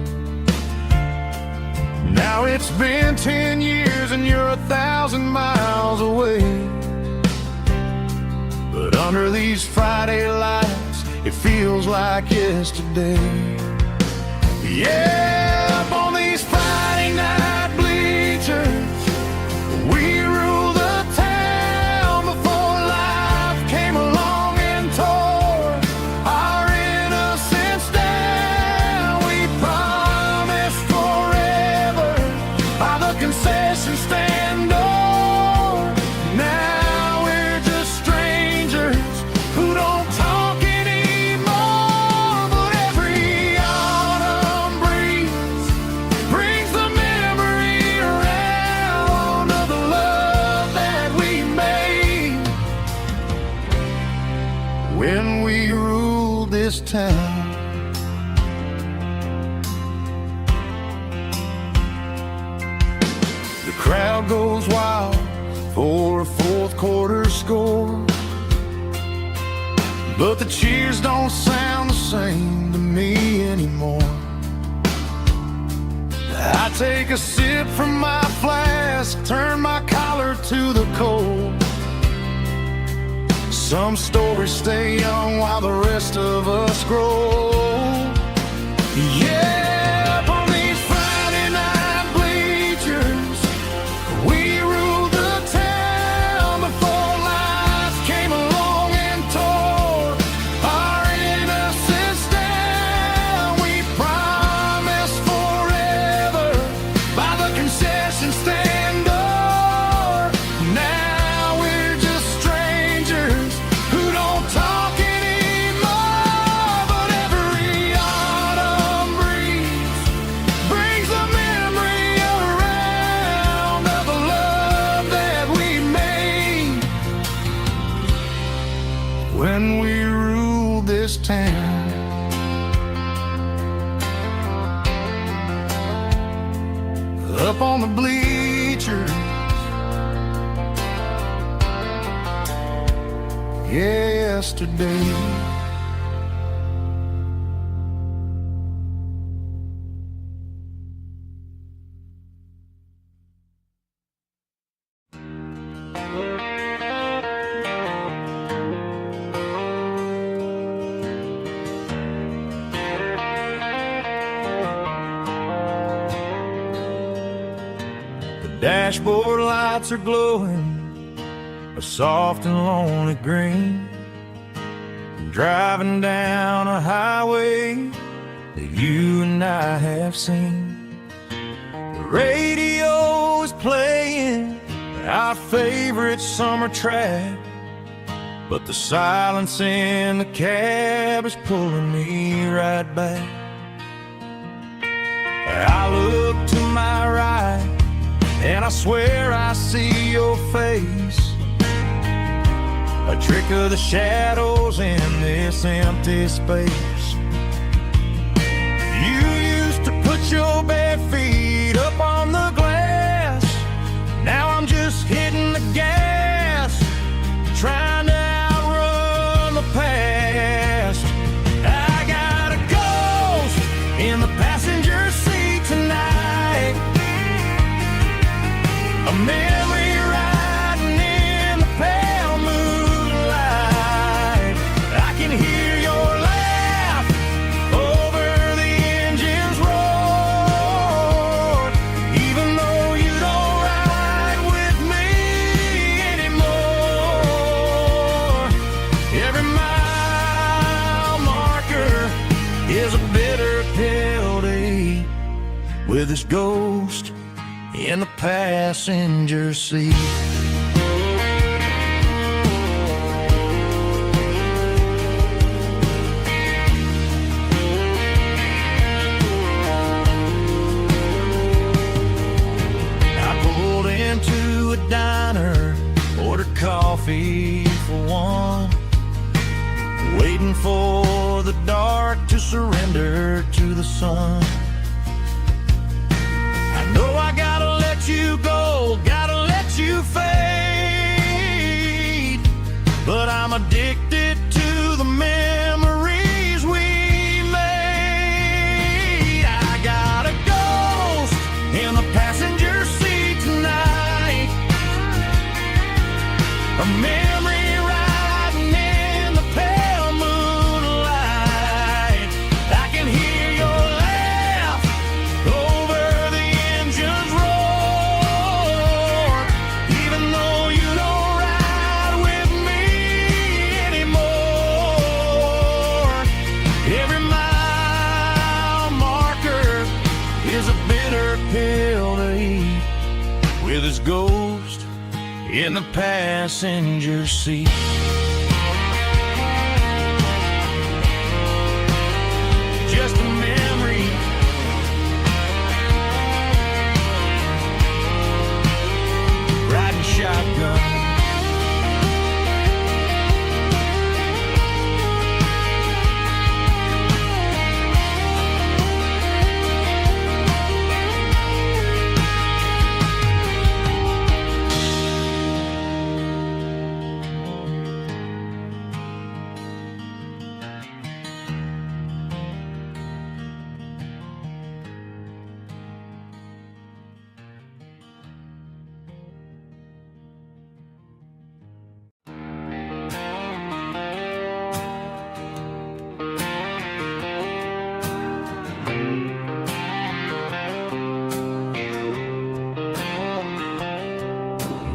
Now it's been 10 years and you're 1,000 miles away. But under these Friday lights, it feels like yesterday. Yeah, up on these Friday night bleachers, we rule the town before life came along and tore our innocence down. We promised forever by the concession stand door. Now we're just strangers who don't talk anymore. But every autumn breeze brings the memory around of the love that we made when we ruled this town. The crowd goes wild for a fourth quarter score, but the cheers don't sound the same to me anymore. I take a sip from my flask, turn my collar to the cold. Some stories stay young while the rest of us grow. Yeah, up on these Friday night bleachers, we ruled the town before life came along and tore our innocence down. We promised forever by the concession stand door. Now we're just strangers who don't talk anymore. But every autumn breeze brings the memory around of the love that we made when we ruled this town. Up on the bleachers, yesterday. Dashboard lights are glowing a soft and lonely green. Driving down a highway that you and I have seen. The radio is playing our favorite summer track, but the silence in the cab is pulling me right back. I look to my right and I swear I see your face, a trick of the shadows in this empty space. You used to put your bare feet up on the glass. Now I'm just hitting the gas, trying to outrun the past. I got a ghost in the passenger seat tonight, a memory riding in the pale moonlight. I can hear your laugh over the engine's roar, even though you don't ride with me anymore. Every mile marker is a bitter pill to eat with this ghost in the passenger seat. I pulled into a surrender to the sun. I know I gotta let you go, gotta let you fade, but I'm addicted to the memories we made. I got a ghost in the passenger seat tonight, a memory riding in the pale moonlight. I can hear your laugh over the engine's roar, even though you don't ride with me anymore. Every mile marker is a bitter pill to eat, with his ghost in the passenger seat. Just a memory, riding shotgun.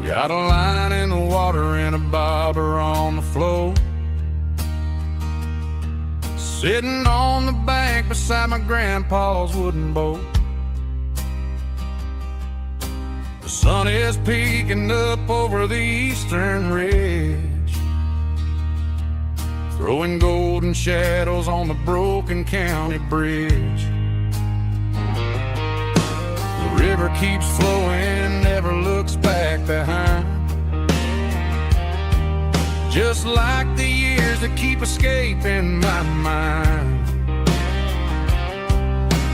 Got a line in the water and a bobber on the floor, sitting on the bank beside my grandpa's wooden boat. The sun is peeking up over the eastern ridge, throwing golden shadows on the broken county bridge. The river keeps flowing, never looks back behind, just like the years that keep escaping my mind.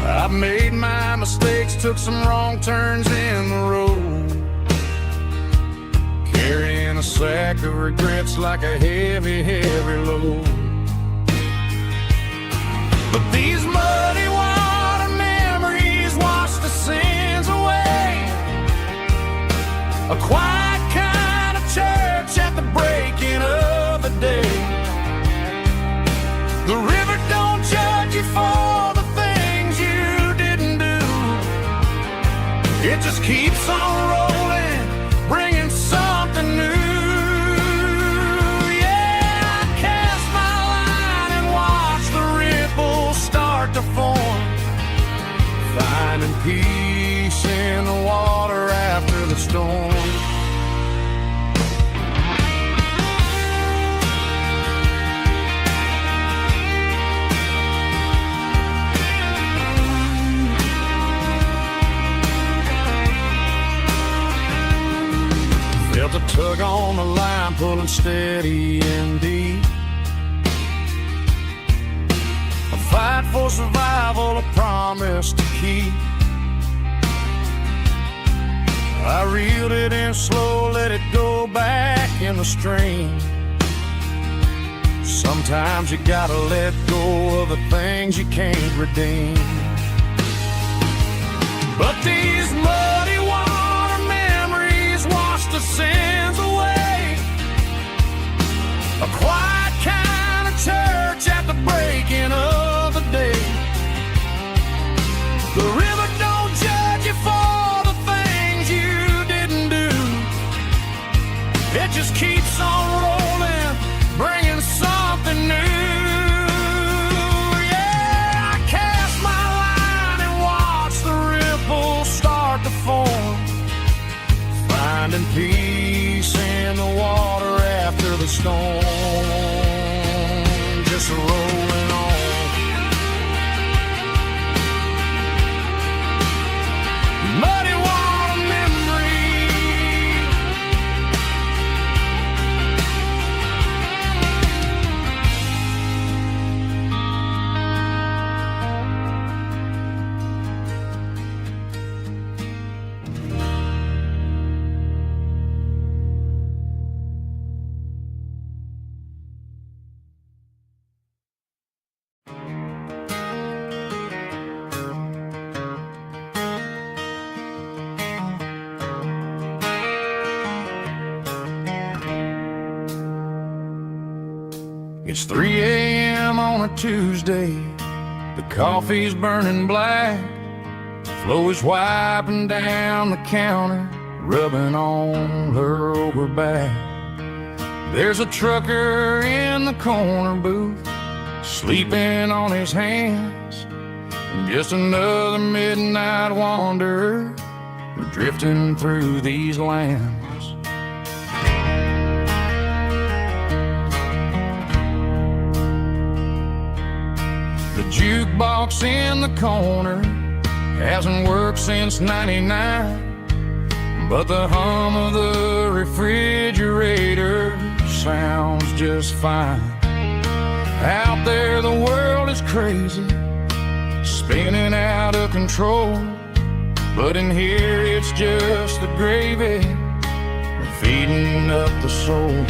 I've made my mistakes, took some wrong turns in the road, carrying a sack of regrets like a heavy, heavy load. But these muddy water memories wash the sins away, a quiet kind of church at the breaking of the day. The river don't judge you for the things you didn't do, it just keeps on rolling, bringing something new. Yeah, I cast my line and watch the ripples start to form, finding peace in the water after the storm. Felt a tug on the line, pulling steady and deep, a fight for survival, a promise to keep. I reeled it in slow, let it go back in the stream. Sometimes you gotta let go of the things you can't redeem. But these muddy water memories wash the sins away, a quiet kind of church at the breaking of the day. The river don't judge you for the things you didn't do, it just keeps on rolling, bringing something new. Yeah, I cast my line and watch the ripples start to form, finding peace in the water after the storm, just rolling on. Muddy water memory, It's 3 a.m. on a Tuesday. The coffee's burning black. Flo is wiping down the counter, rubbing on her over back. There's a trucker in the corner booth, sleeping on his hands. Just another midnight wanderer, drifting through these lands. The jukebox in the corner hasn't worked since '99, but the hum of the refrigerator sounds just fine. Out there the world is crazy, spinning out of control, but in here it's just the gravy feeding up the soul.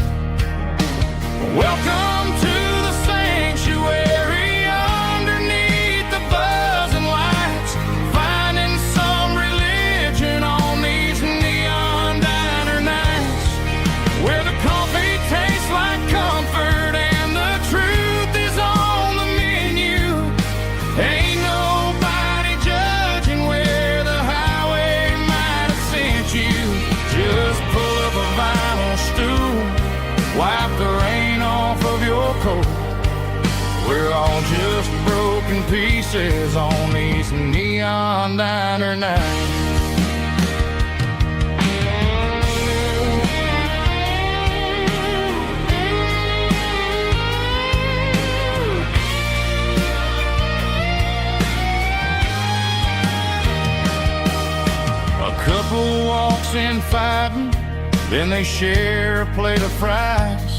Welcome to the sanctuary underneath the buzzing lights, finding some religion on these neon diner nights, where the coffee tastes like comfort and the truth is on the menu. Ain't nobody judging where the highway might have sent you. Just pull up a vinyl stool, wipe the rain off of your coat. We're all just broken pieces on these neon diner nights. A couple walks in fighting, then they share a plate of fries.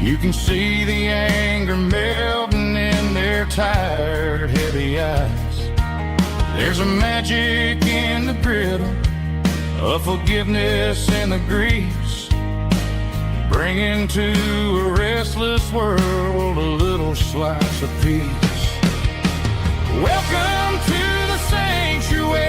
You can see the anger melting in their tired, heavy eyes. There's a magic in the griddle, a forgiveness in the grease, bringing to a restless world a little slice of peace. Welcome to the sanctuary.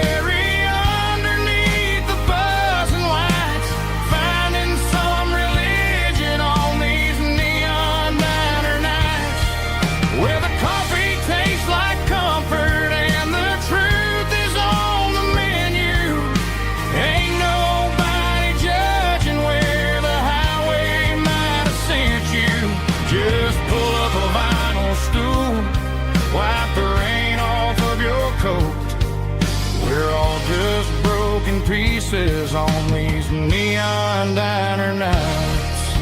We're all just broken pieces on these neon diner nights.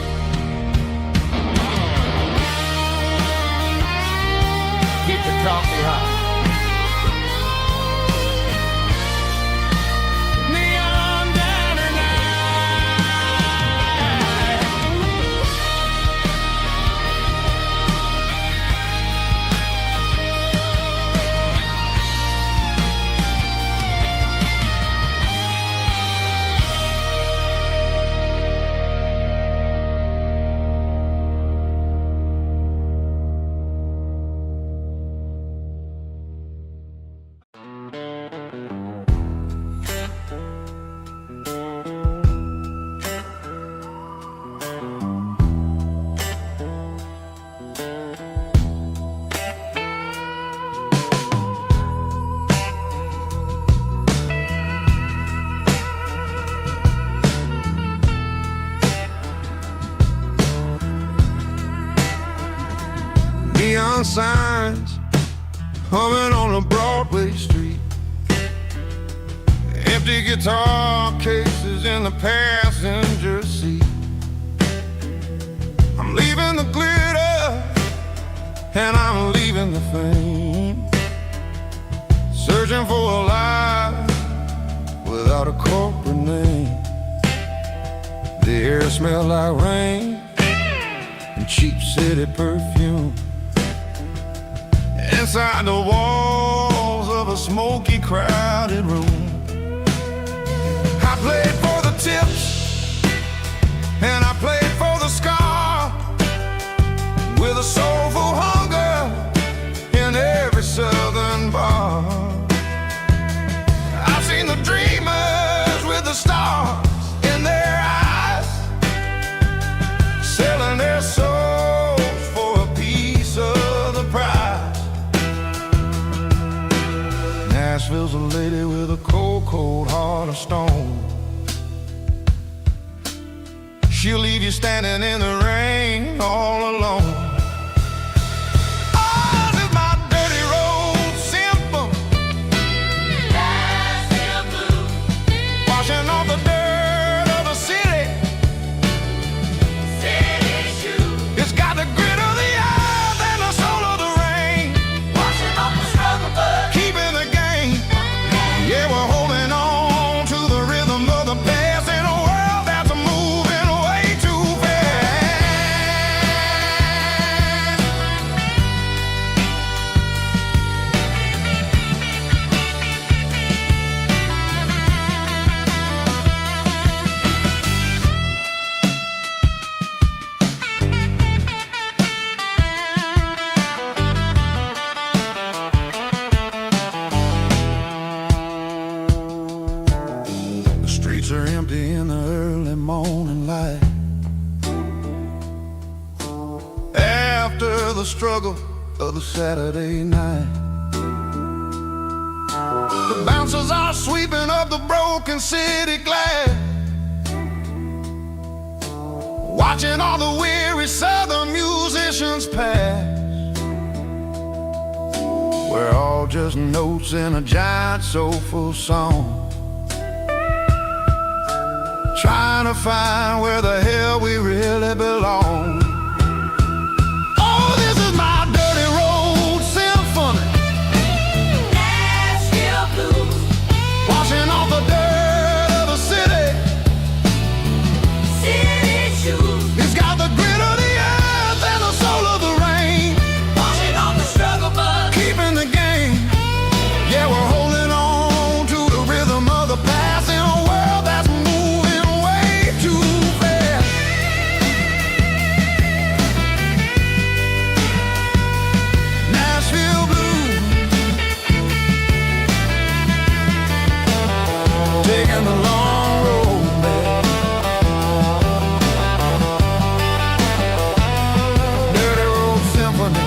Keep the coffee hot. Neon signs humming on a Broadway street, empty guitar cases in the passenger seat. I'm leaving the glitter and I'm leaving the fame, searching for a life without a corporate name. The air smells like rain and cheap city perfume. Inside the walls of a smoky, crowded room, I played for the tips and I played for the scar, with a soulful hunger in every southern bar. I've seen the dreamers with the stars in their eyes, selling their souls for cold heart of stone. She'll leave you standing in the rain all alone. Oh, this is my dirty road symphony. Nashville blues. Washing off the dirt of the city. City shoes. It's got the grit of the earth and the soul of the rain. Washing off the struggle, but keeping the game. Yeah, we're holding on to the rhythm of the past in a world that's moving way too fast. The streets are empty in the early morning light. After the struggle of the Saturday night, the bouncers are sweeping up the broken city glass, watching all the weary southern musicians pass. We're all just notes in a giant soulful song, trying to find where the hell we really belong. Oh, this is my dirty road symphony. Nashville blues. Washing off the dirt of the city. City shoes. It's got the grit of the earth and the soul of the rain. Washing off the struggle, but keeping the game. Yeah, we're holding on to the rhythm of the past in a world that's moving way too fast. Nashville blues, taking the long road back. Dirty road symphony.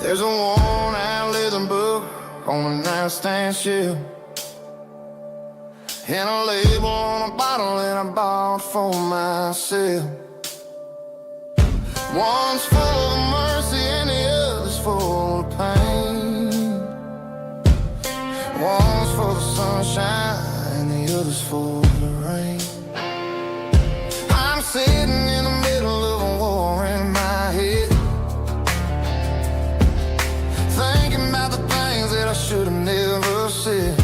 There's a worn-out living book on the nightstand shelf, and a label on a bottle that I bought for myself. One's full of mercy and the other's full of pain. One's full of sunshine and the other's full of rain. I'm sitting in the middle of a war in my head, thinking about the things that I should have never said.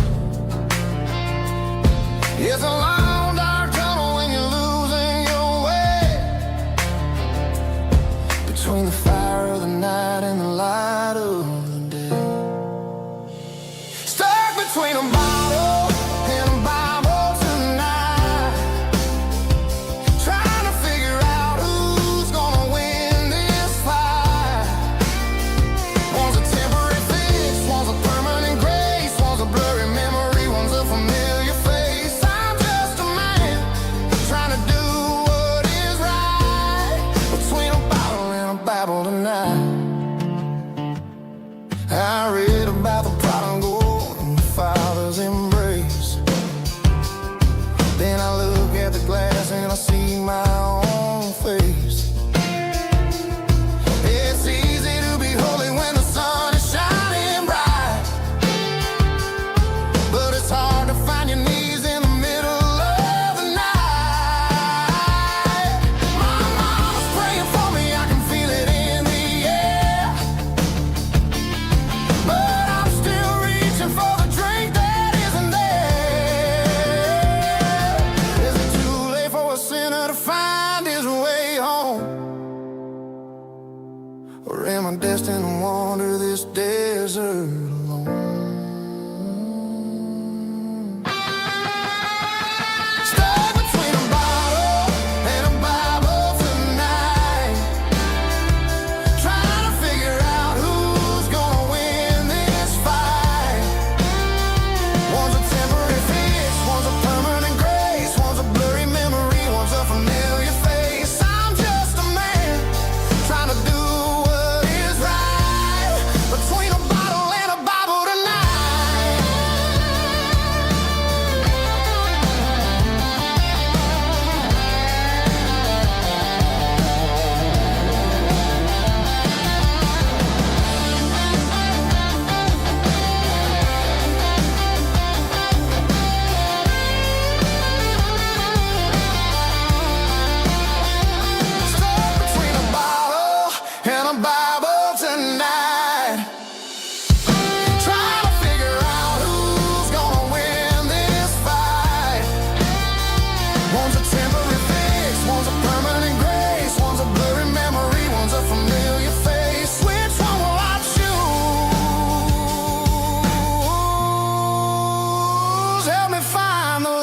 It's a long dark tunnel when you're losing your way, between the fire of the night and the light of the day. Stuck between a bottle and a Bible tonight. desert alone. Stuck between a bottle and a Bible tonight, trying to figure out who's gonna win this fight. One's a temporary fix, one's a permanent grace, one's a blurry memory, one's a familiar face. I'm just a man trying to do what is right, between a bottle and a Bible tonight. Stuck between a bottle and a Bible tonight, trying to figure out who's gonna win this fight. One's a temporary fix, one's a permanent grace, one's a blurry memory, one's a familiar face. Which one will I choose? Help me find the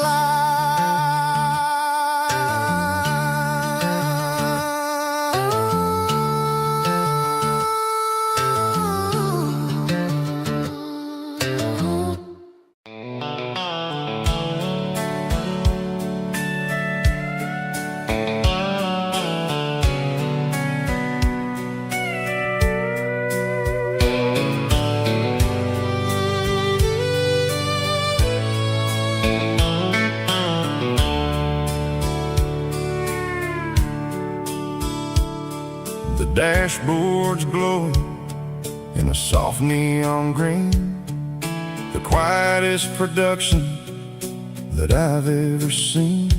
The dashboard's glowing in a soft neon green, the quietest production that I've ever seen.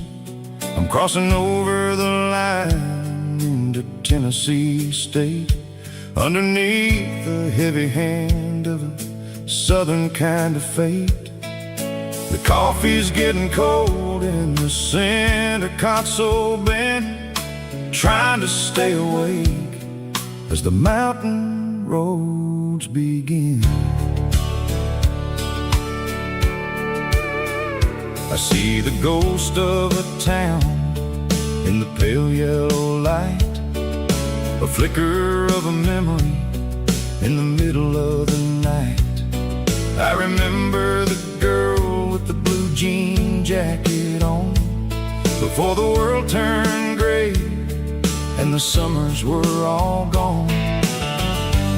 I'm crossing over the line into Tennessee State, underneath the heavy hand of a southern kind of fate. The coffee's getting cold in the center console bin, trying to stay awake as the mountain roads begin. I see the ghost of a town in the pale yellow light, a flicker of a memory in the middle of the night. I remember the girl with the blue jean jacket on, before the world turned gray and the summers were all gone.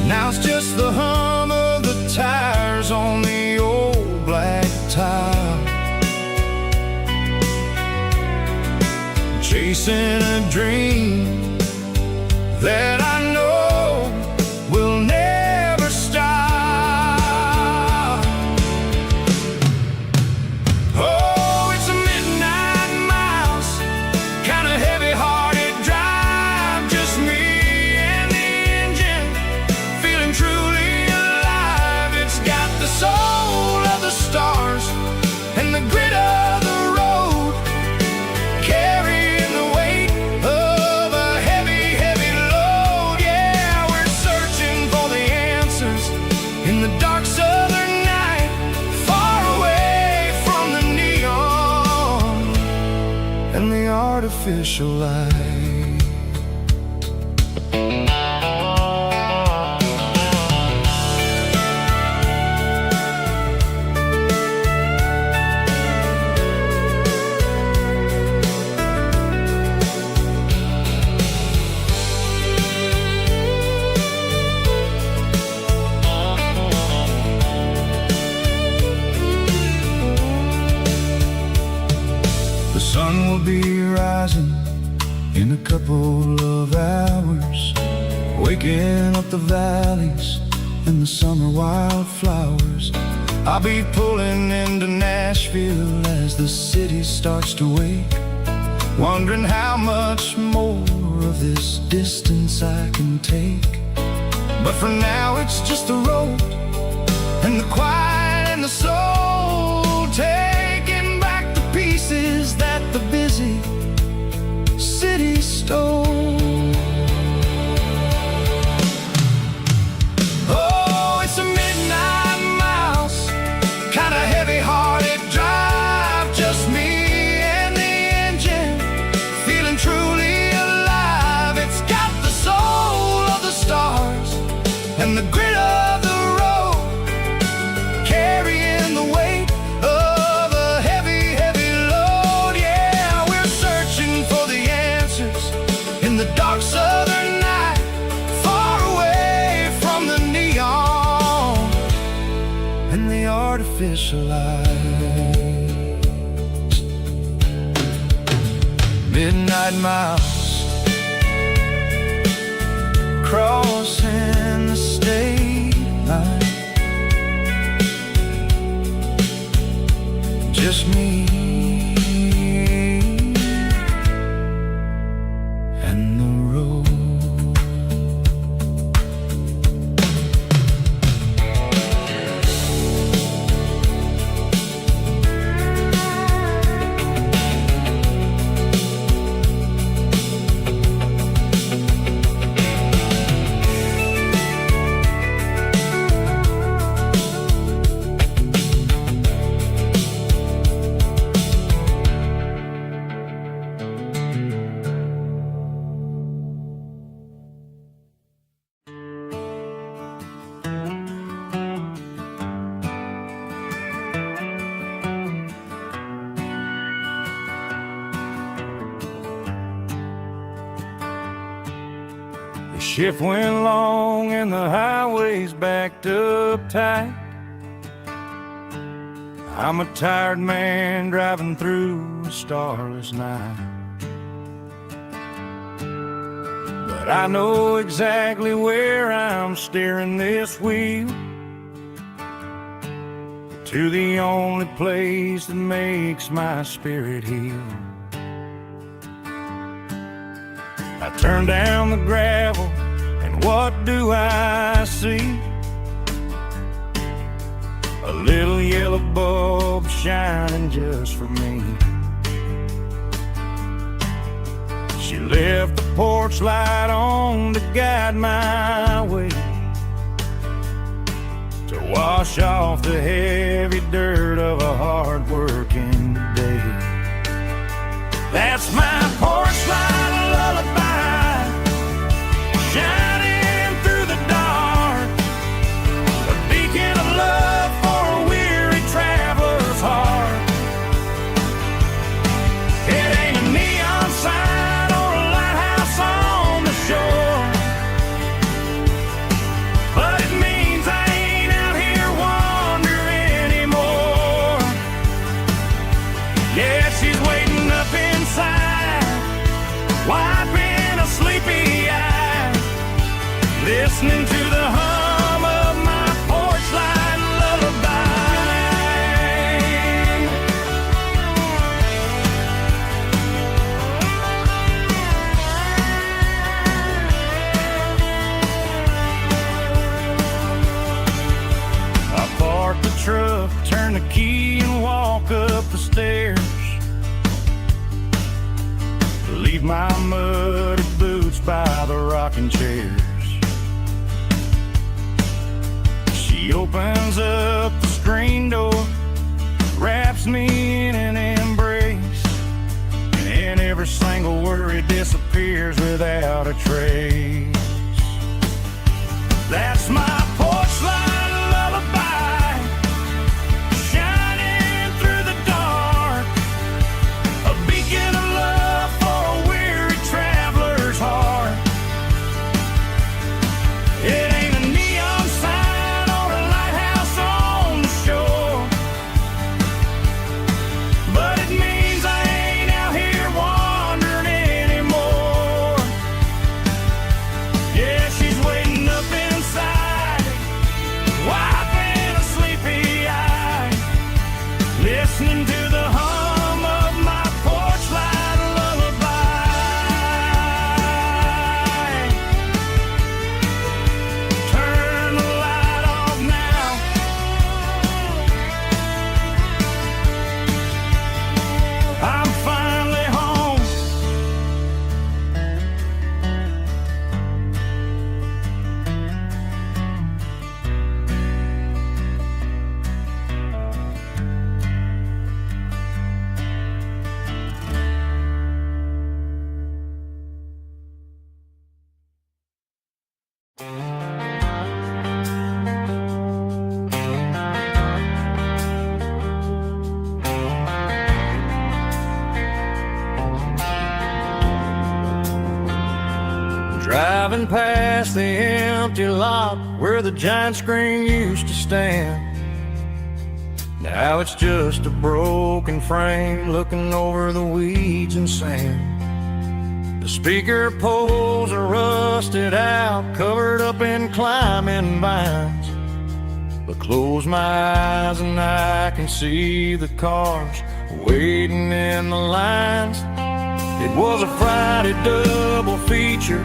Now it's just the hum of the tires on the old black tile, chasing a dream that I know will never stop. Oh, it's a midnight miles, kind of heavy-hearted drive, just me and the engine, feeling truly alive. It's got the soul of the stars and the grit of the road, carrying the weight of a heavy, heavy load. Yeah, we're searching for the answers in the dark southern night, far away from the neon and the artificial light. The sun will be rising in a couple of hours, waking up the valleys and the summer wildflowers. I'll be pulling into Nashville as the city starts to wake, wondering how much more of this distance I can take. But for now it's just the road and the quiet and the soul, taking back the pieces that the busy city stole. Oh, it's a midnight artificial lights. Midnight miles, crossing the state line. Just me and the road. The shift went long and the highway's backed up tight. I'm a tired man driving through a starless night. But I know exactly where I'm steering this wheel, to the only place that makes my spirit heal. I turn down the gravel, and what do I see? A little yellow bulb shining just for me. She left the porch light on to guide my way, to wash off the heavy dirt of a hard-working day. That's my porch light lullaby, shining through the dark, a beacon of love for a weary traveler's heart. It ain't a neon sign or a lighthouse on the shore, but it means I ain't out here wandering anymore. Yeah, she's waiting up inside, wiping a sleepy eye, listening to the hum of my porch light lullaby. I park the truck, turn the key and walk up the stairs, leave my muddy boots by the rocking chairs. She opens up the screen door, wraps me in an embrace, and every single worry disappears without a trace. That's my porch light lullaby, shining through the dark, a beacon of love for a weary traveler's heart. It ain't a neon sign or a lighthouse on the shore, but it means I ain't out here wandering anymore. Yeah, she's waiting up inside, wiping a sleepy eye, listening to the hum of my porch light lullaby. Turn the light off now, I'm finally home. Driving past the empty lot where the giant screen used to stand, Now it's just a broken frame looking over the weeds and sand. The speaker poles are rusted out, covered up in climbing vines. But close my eyes and I can see the cars waiting in the lines. It was a Friday double feature,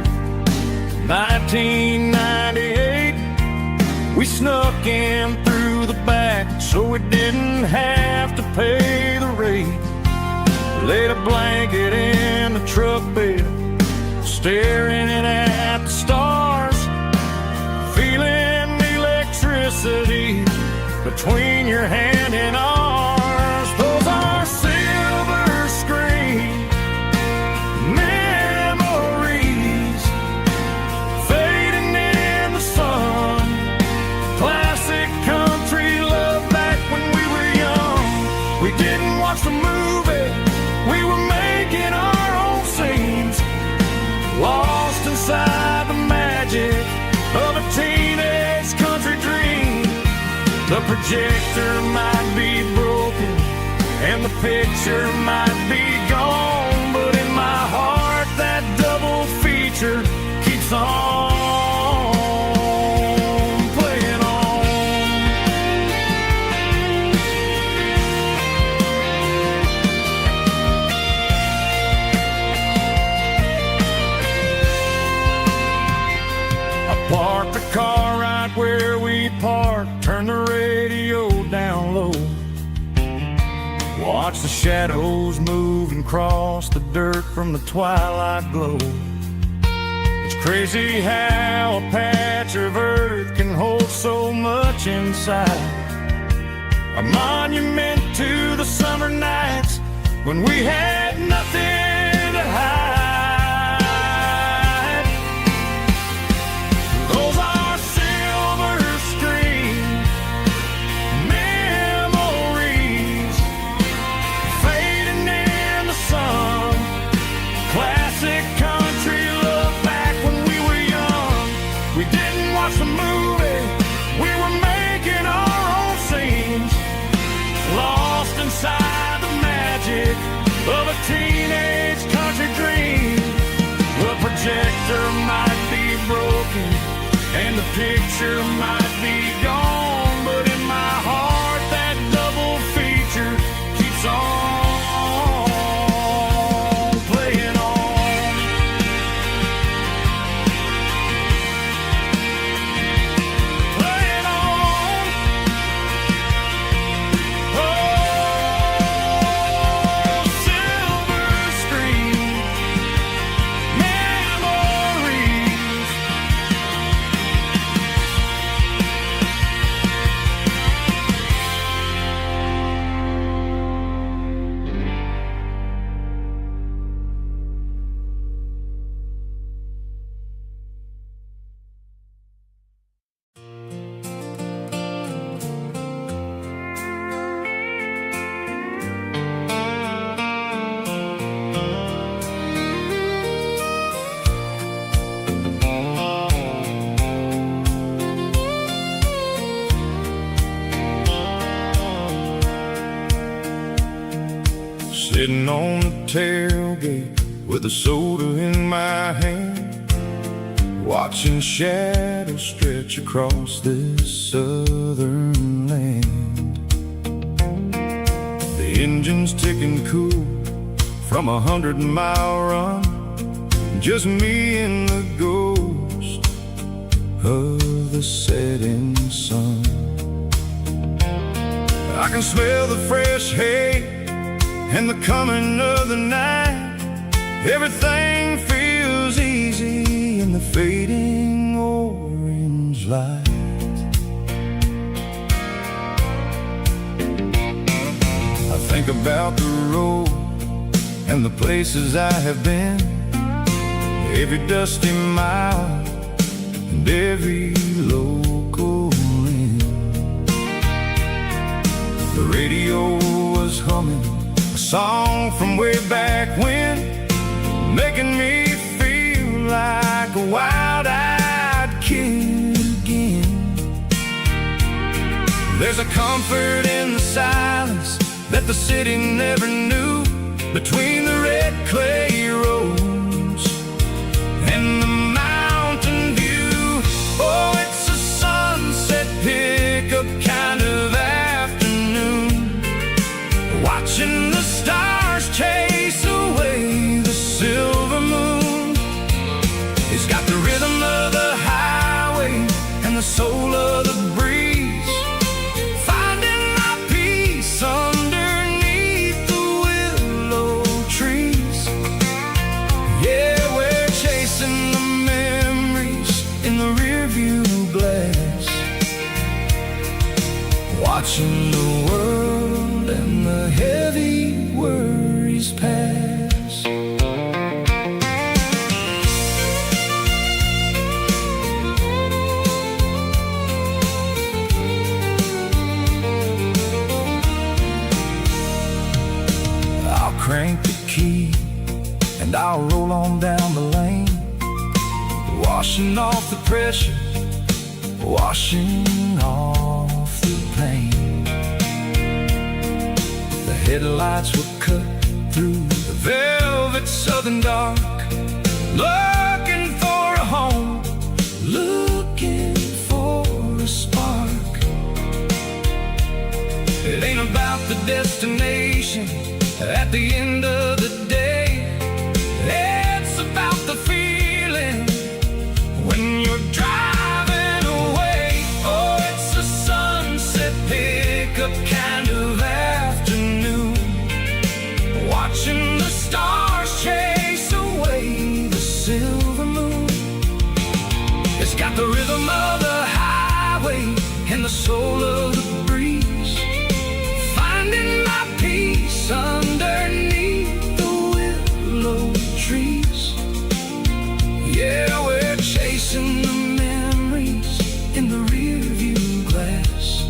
1998. We snuck in through the back so we didn't have to pay the rate. Laid a blanket in the truck bed, staring at the stars, feeling the electricity between your hand and ours. Those are silver screen memories fading in the sun. Classic country love back when we were young. We didn't watch the movie, we were making our own scenes, lost inside the magic of a teenage country dream. The projector might be broken and the picture might be gone, but in my heart that double feature keeps on playing on. I parked the car right where we parked, turned the radio down low, watch the shadows move and cross the dirt from the twilight glow. It's crazy how a patch of earth can hold so much inside. A monument to the summer nights when we had nothing to hide. Those are silver screen memories fading in the sun. Classic country love back when we were young. We didn't watch the movie, we were making our own scenes, lost inside the magic of a teenage country dream. The projector might be broken and the picture might be gone, but in my heart that double feature keeps on playing on. Playing on. Oh, silver screen memories. Sitting on the tailgate with a soda in my hand, watching shadows stretch across this southern land. The engine's ticking cool from 100-mile run, just me and the ghost of the setting sun. I can smell the fresh hay and the coming of the night. Everything feels easy in the fading orange light. I think about the road and the places I have been, every dusty mile and every local inn. The radio was humming a song from way back when, making me feel like a wild-eyed kid again. There's a comfort in the silence that the city never knew, between the red clay roads and the mountain view. Oh, it's a sunset pickup kind of afternoon, watching the stars chase away the silver moon. It's got the rhythm of the highway and the soul of the breeze, finding my peace underneath the willow trees. Yeah, we're chasing the memories in the rearview glass, watching the world and the heavy worries pass. I'll crank the key and I'll roll on down the lane, washing off the pressure, washing off the pain. The headlights will cut through the velvet southern dark, looking for a home, looking for a spark. It ain't about the destination at the end of the day, it's about the feeling when you're driving away. Oh, it's a sunset pickup kind of afternoon, watching the stars chase away the silver moon. It's got the rhythm of the highway and the soul of the breeze, finding my peace underneath the willow trees. Yeah, we're chasing the memories in the rearview glass,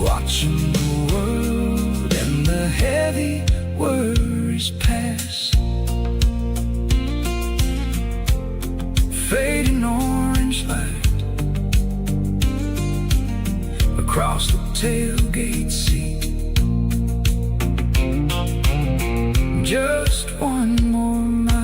watching the world and the heavy worries pass. Fading orange light across the tailgate seat, just one more mile.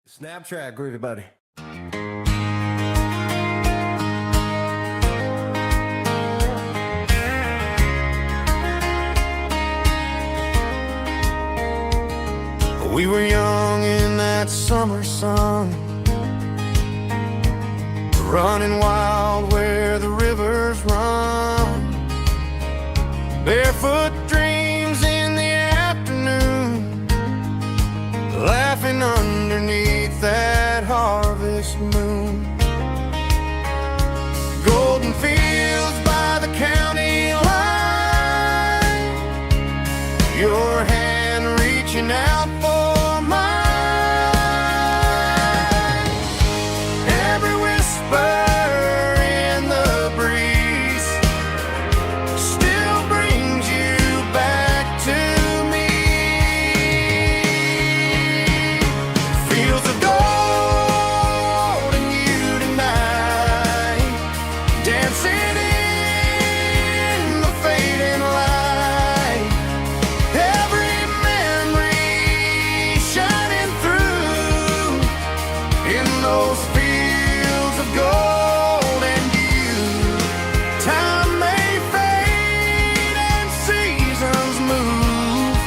Snap track, groovy buddy. We were young in that summer sun, running wild where the rivers run, barefoot dreams in the afternoon, laughing underneath that harvest moon. Golden fields by the county line, your hand reaching out for mine. Every whisper in the breeze still brings you back to me. Fields of gold and you tonight, dancing in the fading light. Every memory shining through in those fields of gold and you. Time may fade and seasons move,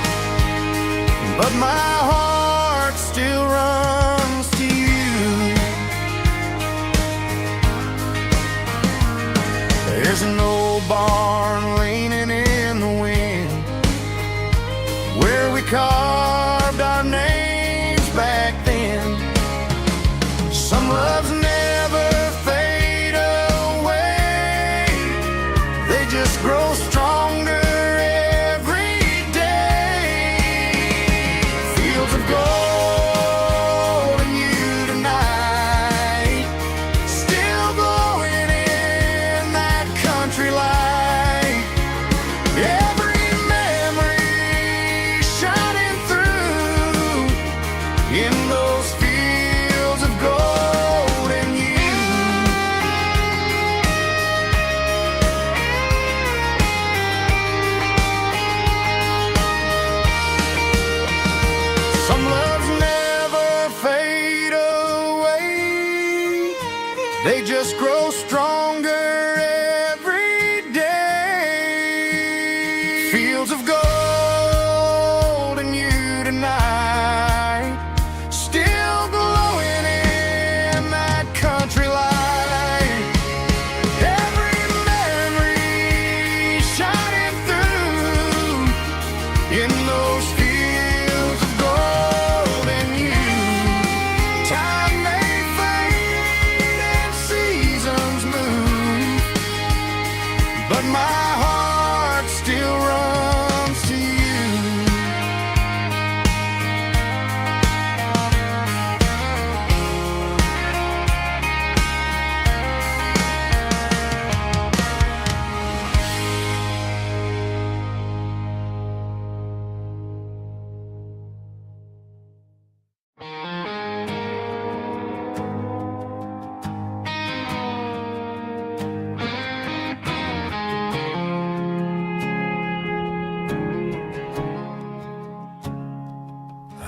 but my heart still runs to you. There's an old barn leaning in the wind, where we carved our names back then. Some loves never fade away, they just grow stronger every day. Fields of gold fields of gold and you tonight, still glowing in that country light. Every memory shining through in those fields of gold and you. Time may fade and seasons move, but my heart still runs to you.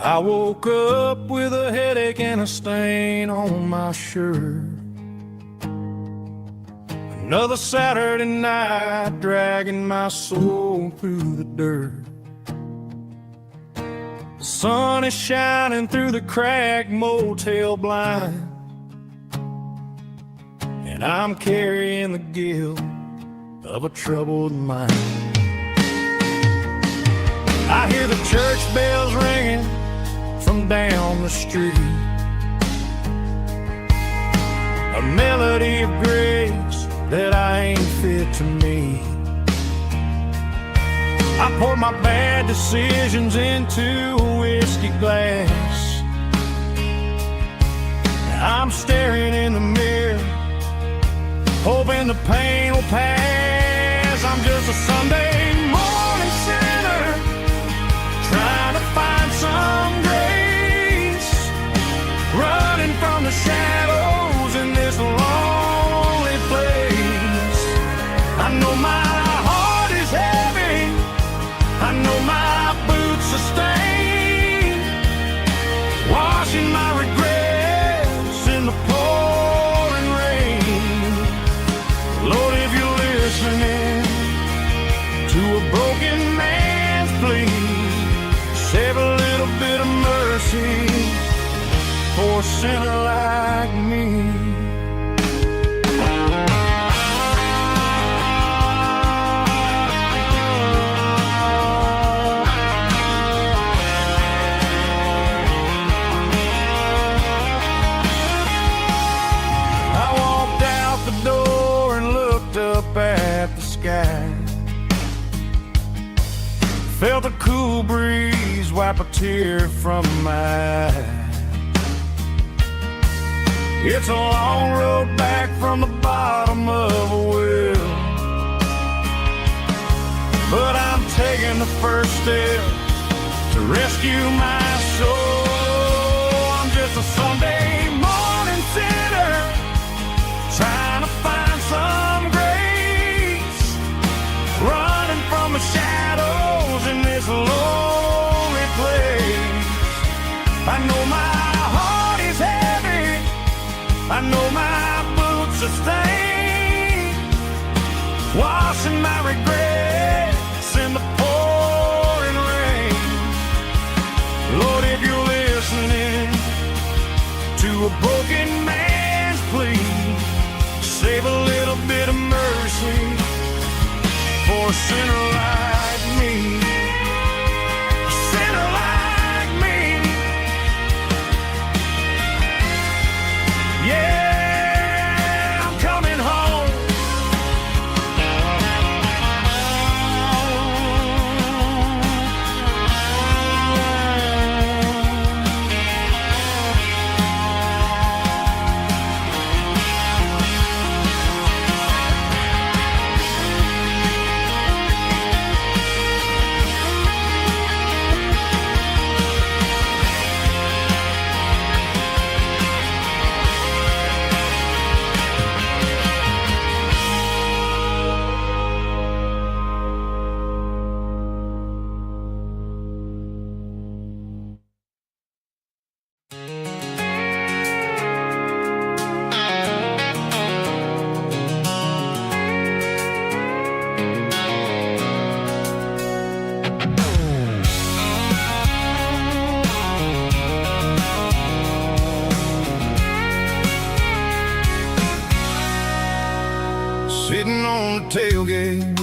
I woke up with a headache and a stain on my shirt. Another Saturday night dragging my soul through the dirt. The sun is shining through the cracked motel blind, and I'm carrying the guilt of a troubled mind. I hear the church bells ringing from down the street, a melody of grace that I ain't fit to meet. I pour my bad decisions into a whiskey glass. I'm staring in the mirror, hoping the pain will pass. I'm just a Sunday morning sinner, trying to find some grace, running from the shadows in this lonely place. I know my heart is heavy, I know my boots are stained, washing my regrets in the pouring rain. Lord, if you're listening to a broken man's plea, save a little bit of mercy for a sinner like me. I walked out the door and looked up at the sky, felt a cool breeze wipe a tear from my eye. It's a long road back from the bottom of a well, but I'm taking the first step to rescue my soul. I'm just a Sunday morning sinner, trying to find some grace, running from the shadows in this lonely place. I know my heart is heavy, I know my boots are stained, washing my regrets in the pouring rain. Lord, if you're listening to a broken man's plea, save a little bit of mercy for a sinner like me. A sinner like me. Yeah, I'm coming home.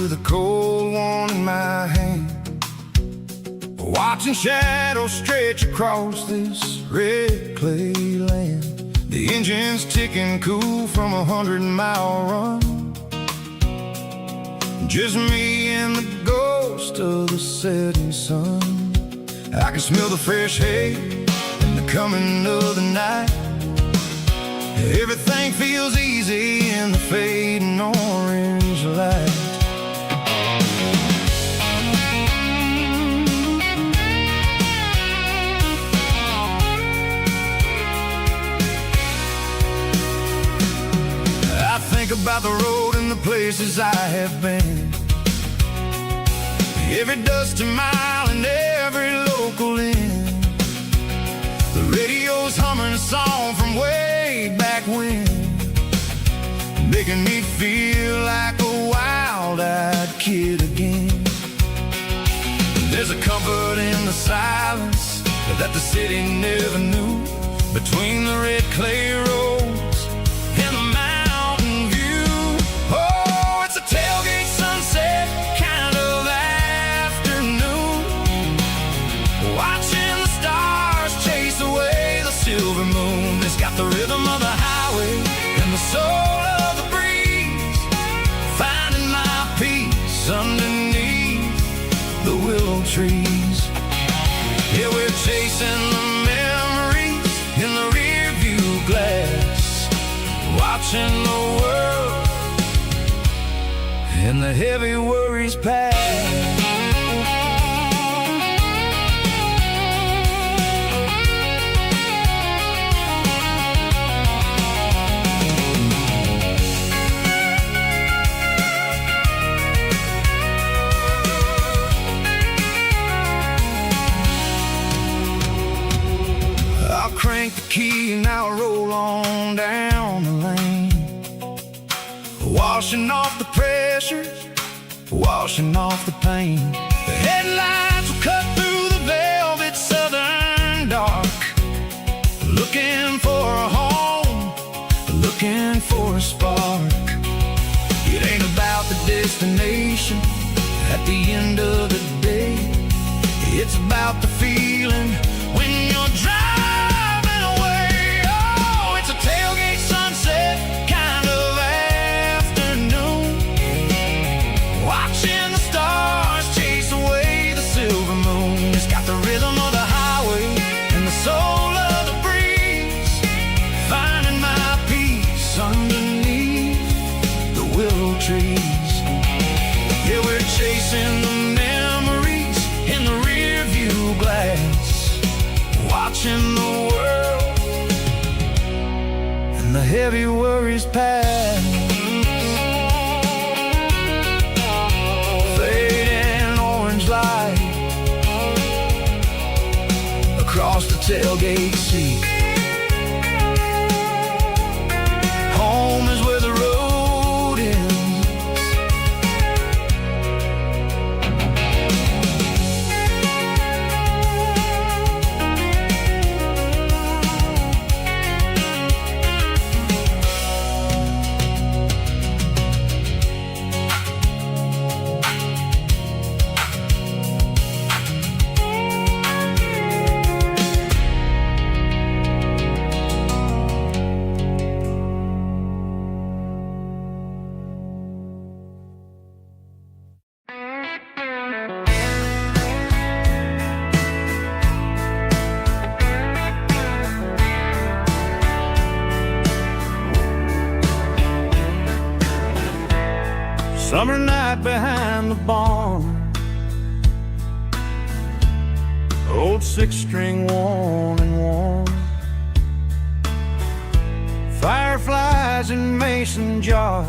with a cold one in my hand, watching shadows stretch across this red clay land. The engine's ticking cool from 100-mile run. Just me and the ghost of the setting sun. I can smell the fresh hay and the coming of the night. Everything feels easy in the fading orange light. I think about the road and the places I have been, every dusty mile and every local inn. The radio's humming a song from way back when, making me feel like a wild-eyed kid again. There's a comfort in the silence that the city never knew, between the red clay roads and the mountain view. Oh, it's a tailgate sunset kind of afternoon, watching the stars chase away the silver moon. It's got the rhythm of the highway and the soul of the breeze, finding my peace underneath the willow trees. Yeah, we're chasing the memories in the rear view glass, watching the world and the heavy worries pass. Crank the key and I'll roll on down the lane, washing off the pressure, washing off the pain. The headlights will cut through the velvet southern dark, looking for a home, looking for a spark. It ain't about the destination at the end of the day, it's about the feeling when you're driving. Tailgate sunset kind of afternoon, watching the stars chase away the silver moon. It's got the rhythm of the highway and the soul of the breeze, finding my peace underneath the willow trees. Yeah, we're chasing the memories in the rear view glass, watching the world the heavy worries pass. Fading orange light across the tailgate seat. Home is where the road ends. Summer night behind the barn, old six-string worn and worn, fireflies in mason jars,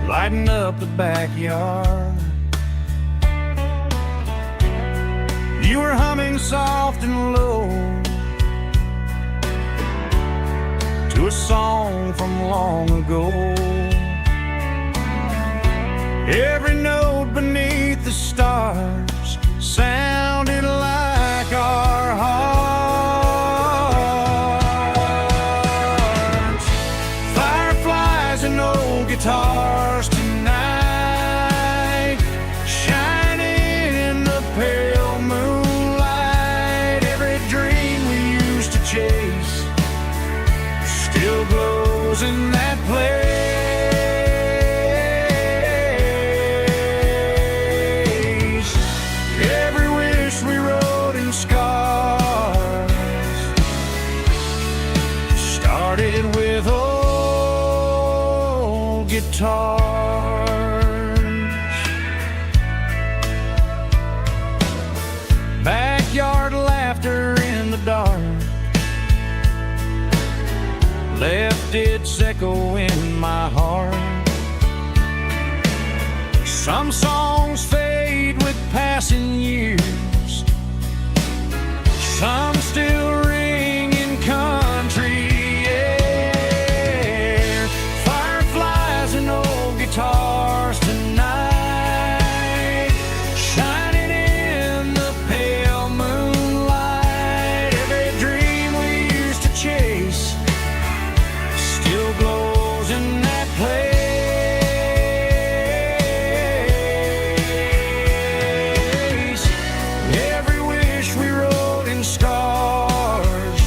lighting up the backyard. You were humming soft and low to a song from long ago. Every note beneath the stars sounded like our hearts. Fireflies and old guitars stars tonight, shining in the pale moonlight. Every dream we used to chase still glows in that place. Every wish we wrote in scars started with old guitars. Backyard laughter in the dark left its echo in my heart. Some songs fade with passing years, some still ring in country air. Fireflies and old guitars tonight, shining in the pale moonlight. Every dream we used to chase still glows in that place. Every wish we wrote in stars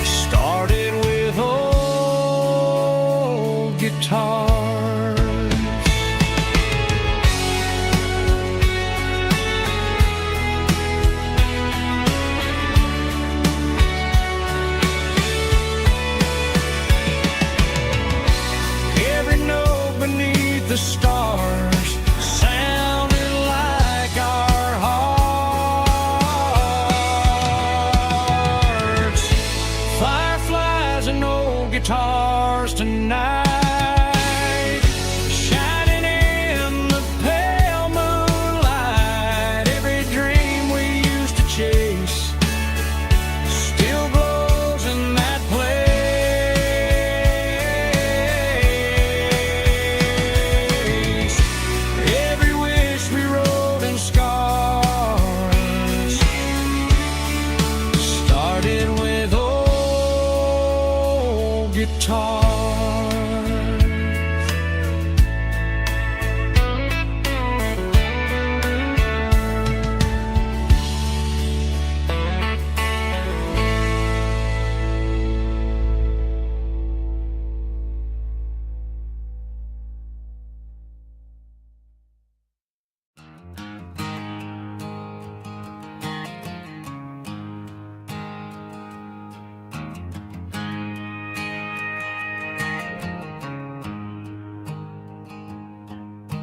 started with old guitars. Every note beneath the stars sounded like our hearts. Fireflies and old guitars tonight, shining in the pale moonlight. Every dream we used to chase still glows in that place. Every wish we wrote in scars started with old guitars.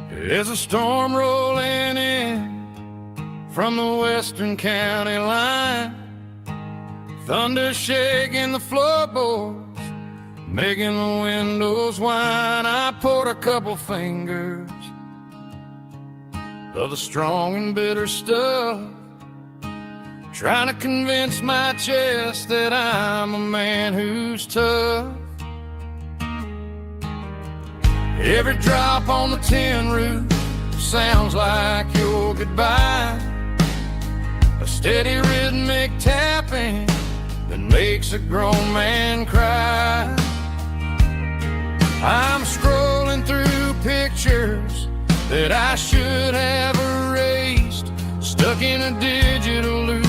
There's a storm rolling in from the western county line, thunder shaking the floorboards, making the windows whine. I poured a couple fingers of the strong and bitter stuff, trying to convince my chest that I'm a man who's tough. Every drop on the tin roof sounds like your goodbye, a steady rhythmic tapping that makes a grown man cry. I'm scrolling through pictures that I should have erased, stuck in a digital loop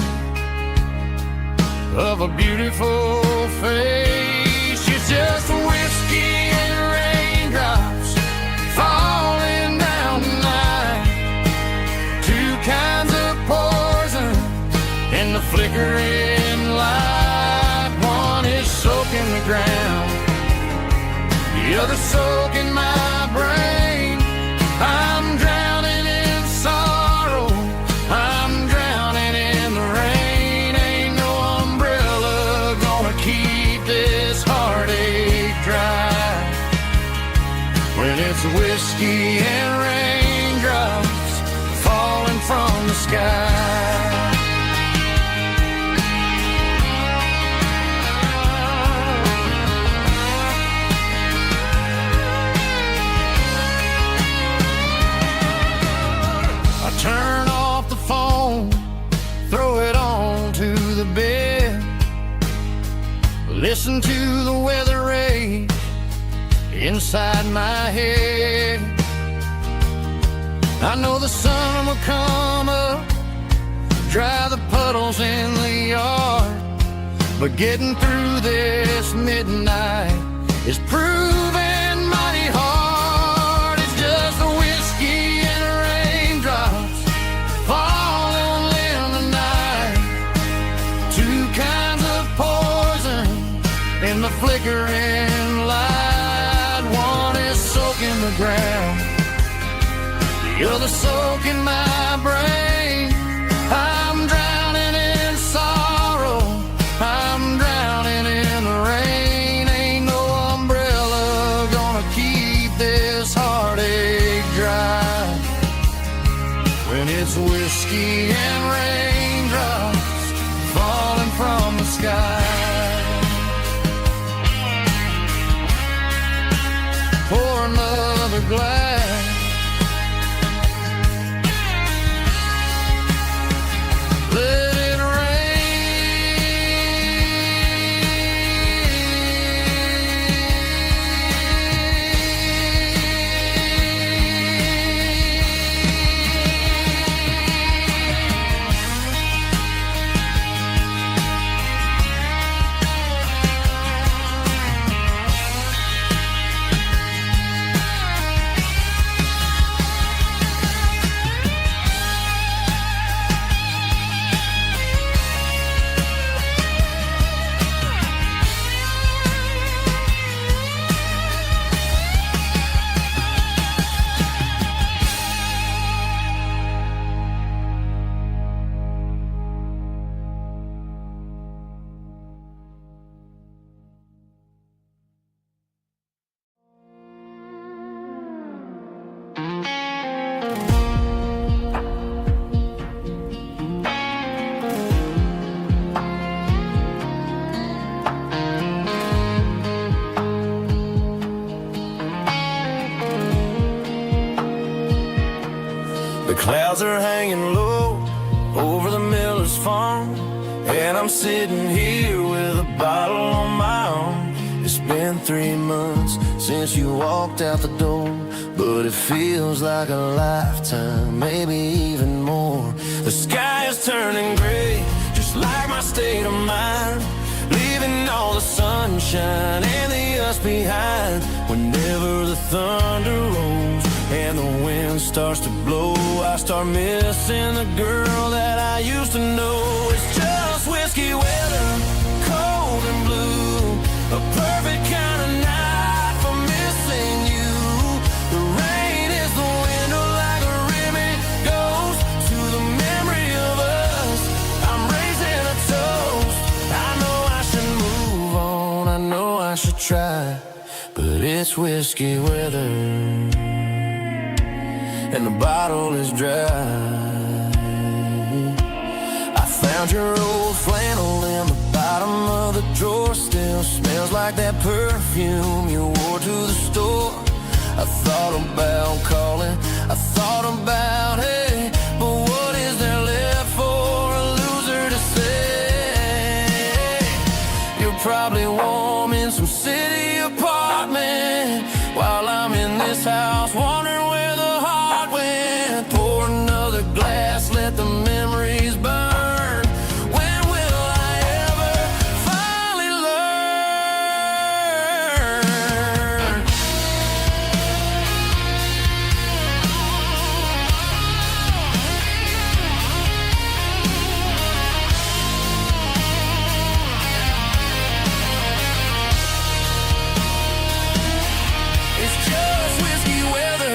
of a beautiful face. It's just whiskey and raindrops falling down tonight, two kinds of poison in the flickering light. One is soaking the ground, the other soaking my brain. I'm drowning in sorrow, I'm drowning in the rain. Ain't no umbrella gonna keep this heartache dry when it's whiskey and raindrops falling from the sky. I turn off the phone, throw it on to the bed, listen to the weather rage inside my head. I know the sun will come up, dry the puddles in the yard, but getting through this midnight is proving mighty hard. It's just a whiskey and raindrops falling in the night, two kinds of poison in the flickering light. One is soaking the ground, the other soaking my brain. I'm drowning in sorrow, I'm drowning in the rain. Ain't no umbrella gonna keep this heartache dry when it's whiskey and raindrops falling from the sky. Pour another glass, let it clouds are hanging low over the miller's farm, and I'm sitting here with a bottle on my arm. It's been 3 months since you walked out the door, but it feels like a lifetime, maybe even more. The sky is turning gray, just like my state of mind, leaving all the sunshine and the us behind. Whenever the thunder rolls and the wind starts to blow, I start missing the girl that I used to know. It's just whiskey weather, cold and blue, a perfect kind of night for missing you. The rain is the window like a ribbon goes to the memory of us. I'm raising a toast. I know I should move on, I know I should try, but it's whiskey weather and the bottle is dry. I found your old flannel in the bottom of the drawer, still smells like that perfume you wore to the store. I thought about calling, I thought about, hey, but what is there left for a loser to say? You're probably warm in some city apartment while I'm in this house wondering where the heart went. Pour another glass, let the memories burn. When will I ever finally learn? It's just whiskey weather,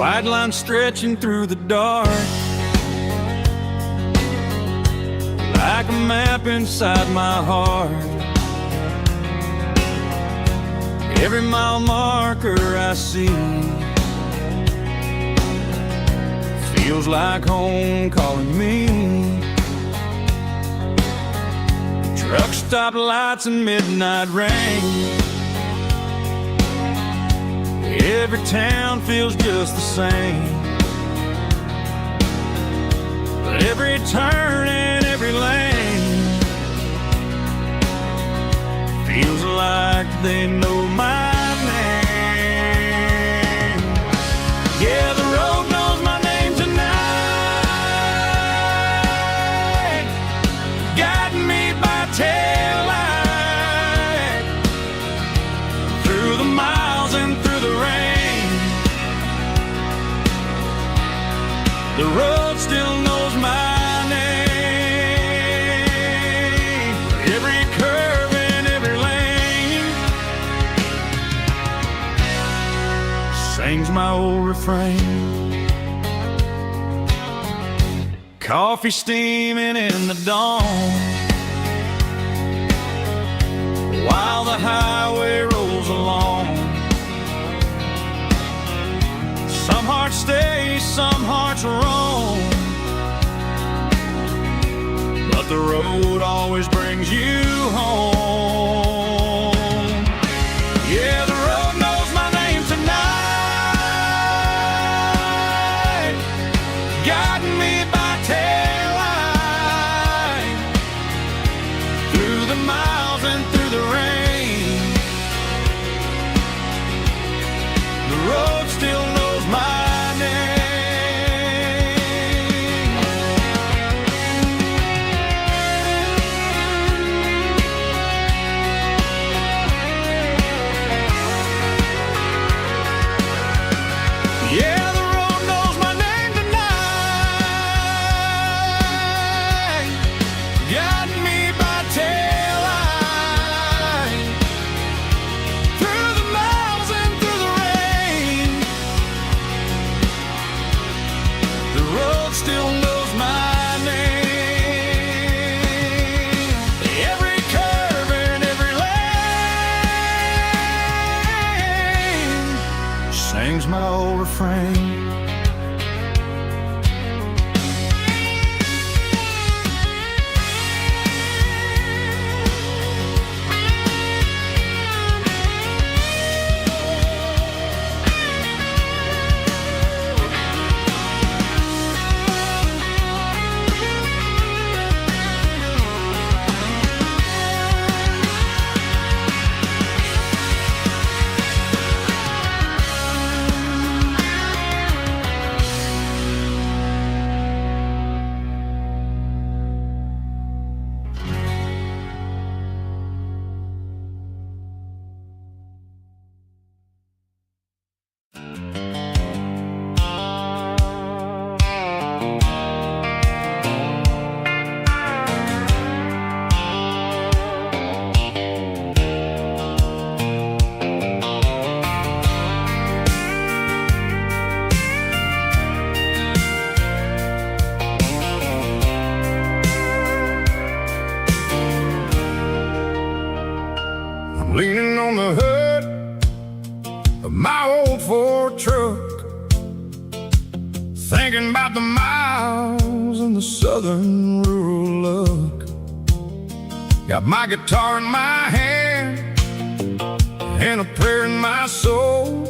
white line stretching through the dark, like a map inside my heart. Every mile marker I see feels like home calling me. Truck stop lights and midnight rain, every town feels just the same. But every turn and every lane feels like they know my name. Yeah, the road knows my name tonight, guiding me by taillight through the miles and through the rain. The road still knows my name. Every curve and every lane sings my old refrain. Coffee steaming in the dawn, while the highway rolls along. Some hearts stay, some hearts roam, but the road always brings you home. Yeah, the road knows my name tonight, guiding me by taillight through the miles and through the rain. The road still knows my name. Yeah, the road knows my name tonight, guiding me by taillight through the miles and through the rain. The road still knows my name. Every curve and every lane sings my old refrain. Leaning on the hood of my old Ford truck, thinking about the miles and the southern rural look. Got my guitar in my hand and a prayer in my soul,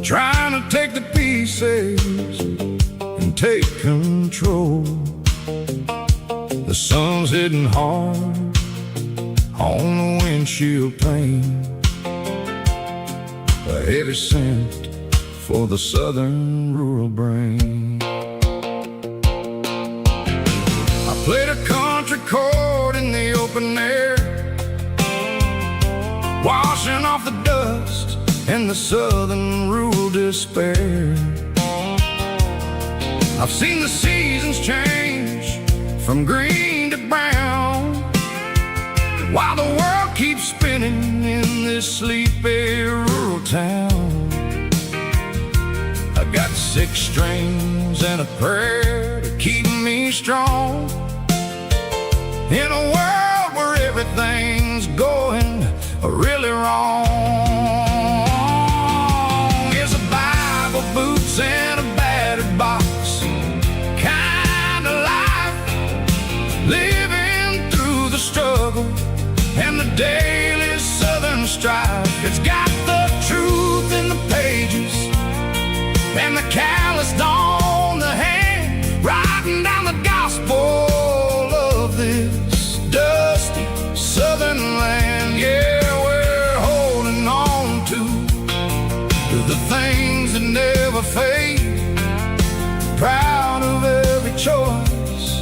trying to take the pieces and take control. The sun's hitting hard on the windshield pane, a heavy scent for the southern rural brain. I played a country chord in the open air, washing off the dust and the southern rural despair. I've seen the seasons change from green to brown, while the world keeps spinning in this sleepy rural town. 6 strings and a prayer to keep me strong. In a world where everything's going really wrong, is a Bible, boots, and a battered box kind of life, living through the struggle and the daily southern strife. It's got the truth in the pages and the calloused on the hand, writing down the gospel of this dusty southern land. Yeah, we're holding on to the things that never fade, proud of every choice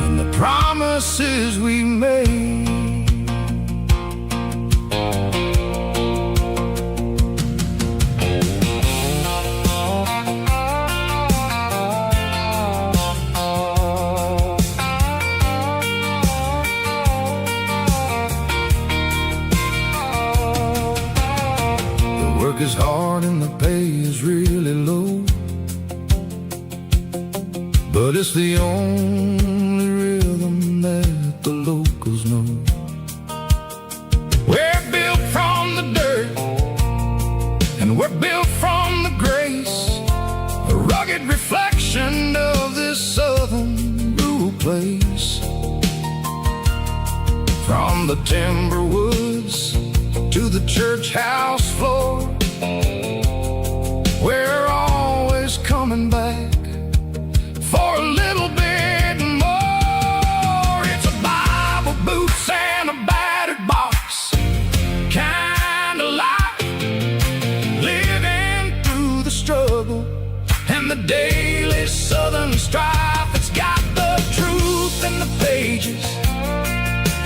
and the promises we made. Is hard and the pay is really low, but it's the only rhythm that the locals know. We're built from the dirt and we're built from the grace, a rugged reflection of this southern rural place. From the timber woods to the church house floor, we're always coming back for a little bit more. It's a Bible, boots, and a battered box kind of life, living through the struggle and the daily southern strife. It's got the truth in the pages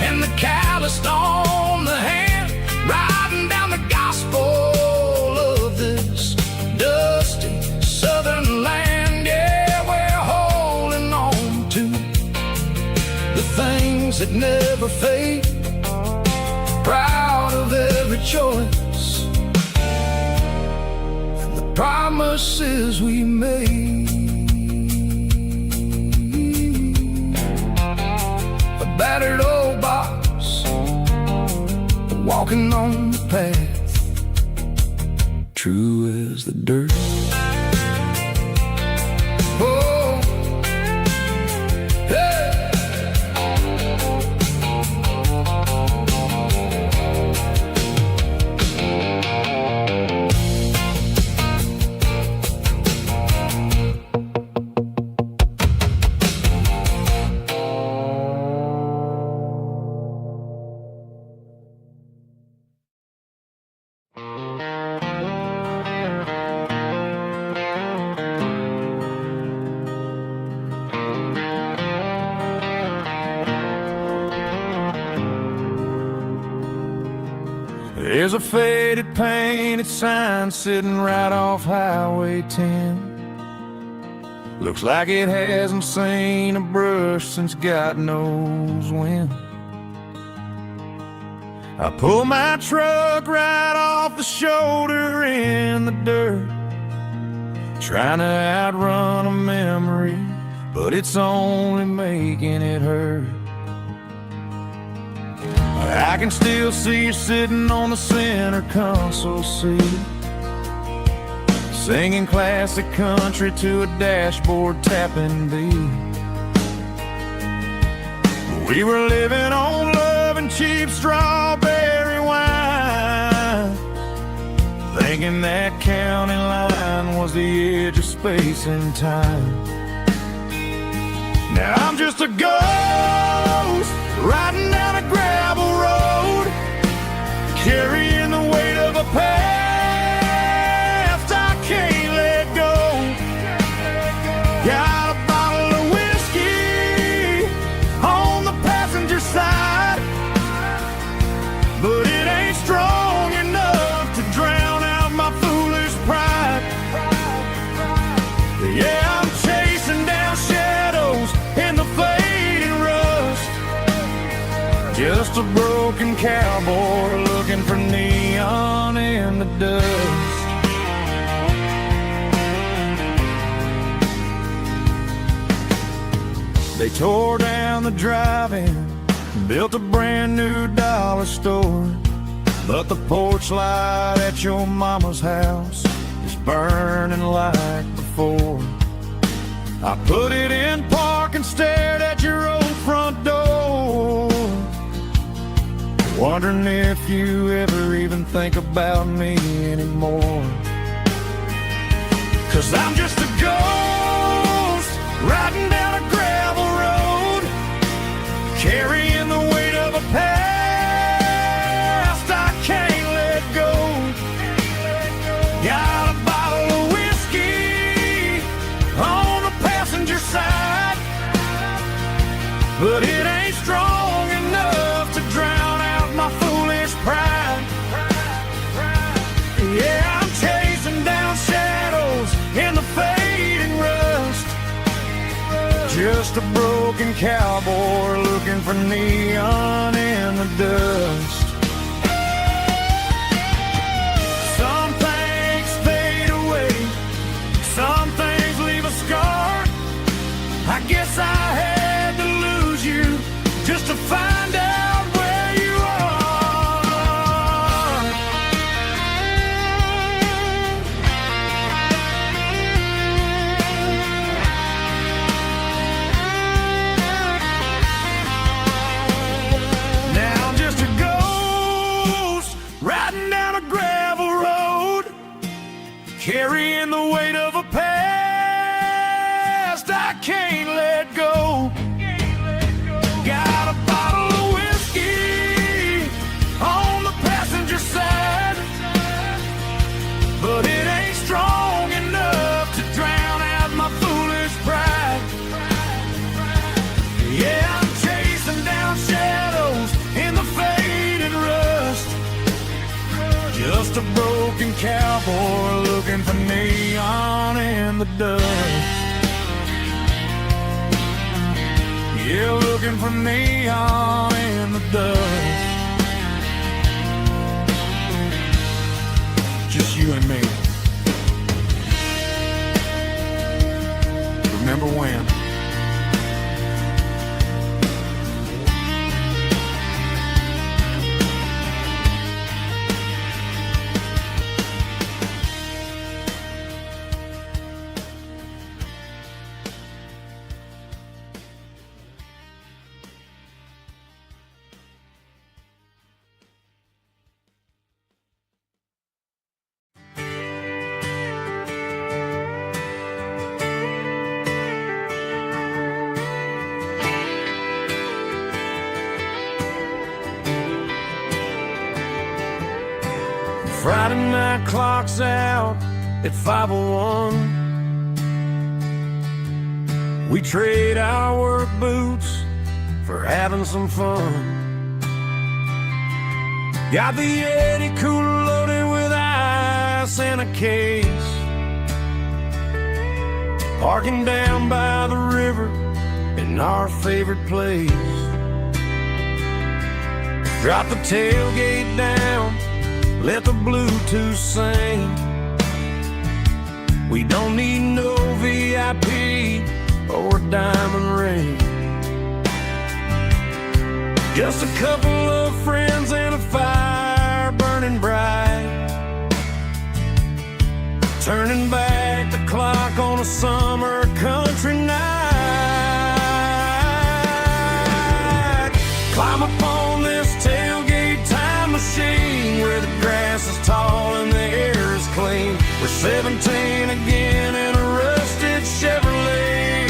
and the calloused on the hand, writing down the gospel of this dusty southern land. Yeah, we're holding on to the things that never fade, proud of every choice and the promises we made. A battered old box, walking on the path, true as the dirt. Oh, hey. There's a faded painted sign sitting right off Highway 10. Looks like it hasn't seen a brush since God knows when. I pull my truck right off the shoulder in the dirt, trying to outrun a memory, but it's only making it hurt. I can still see you sitting on the center console seat, singing classic country to a dashboard tapping beat. We were living on love and cheap strawberry wine, thinking that county line was the edge of space and time. Now I'm just a ghost riding down a gravel road, carrying the weight of a past I can't let go. Got a bottle of whiskey on the passenger side, but it ain't strong enough to drown out my foolish pride. Yeah, I'm chasing down shadows in the fading rust, just a broken cowboy looking for neon in the dust. tore down the drive-in, built a brand new dollar store. But the porch light at your mama's house is burning like before. I put it in park and stared at your old front door, wondering if you ever even think about me anymore. 'Cause I'm just a ghost riding down a gravel road, carrying the weight of a past I can't let go. Got a bottle of whiskey on the passenger side, but it ain't strong enough to drown out my foolish pride. Yeah, I'm chasing down shadows in the fading rust, just a broken cowboy looking for neon in the dust. Some things fade away, some things leave a scar. I guess I had to lose you just to find out where you are. Now I'm just a ghost riding down a gravel road, carrying the weight of a past I can't let go. Got a bottle of whiskey on the passenger side, but it ain't strong enough to drown out my foolish pride. Yeah, I'm chasing down shadows in the fading rust, just a broken cowboy looking for neon in the dust. Yeah, looking for neon in the dust. Just you and me. Remember when? Friday night clock's out at 5:01. We trade our work boots for having some fun. Got the Yeti cooler loaded with ice and a case, parking down by the river in our favorite place. Drop the tailgate down, let the Bluetooth sing. We don't need no VIP or a diamond ring, just a couple of friends and a fire burning bright, turning back the clock on a summer country night. Climb up on this tailgate time machine where the grass is tall and the air is clean. We're 17 again in a rusted Chevrolet,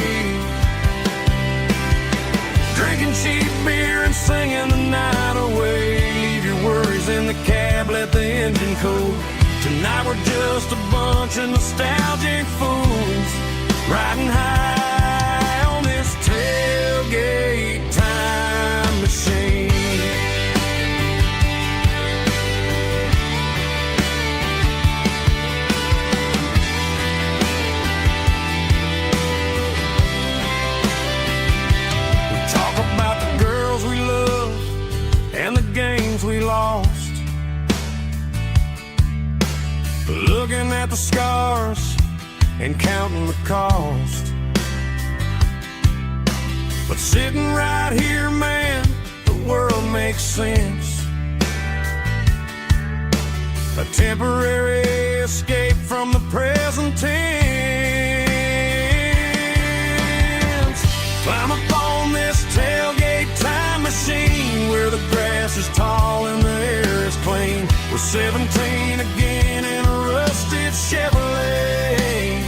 drinking cheap beer and singing the night away. Leave your worries in the cab, let the engine cool. Tonight we're just a bunch of nostalgic fools, riding high on this tailgate time machine. We lost, looking at the scars and counting the cost. But sitting right here, man, the world makes sense. A temporary escape from the present tense. Climb upon this tailgate time machine where the grass is tall and the air is clean. We're 17 again in a rusted Chevrolet,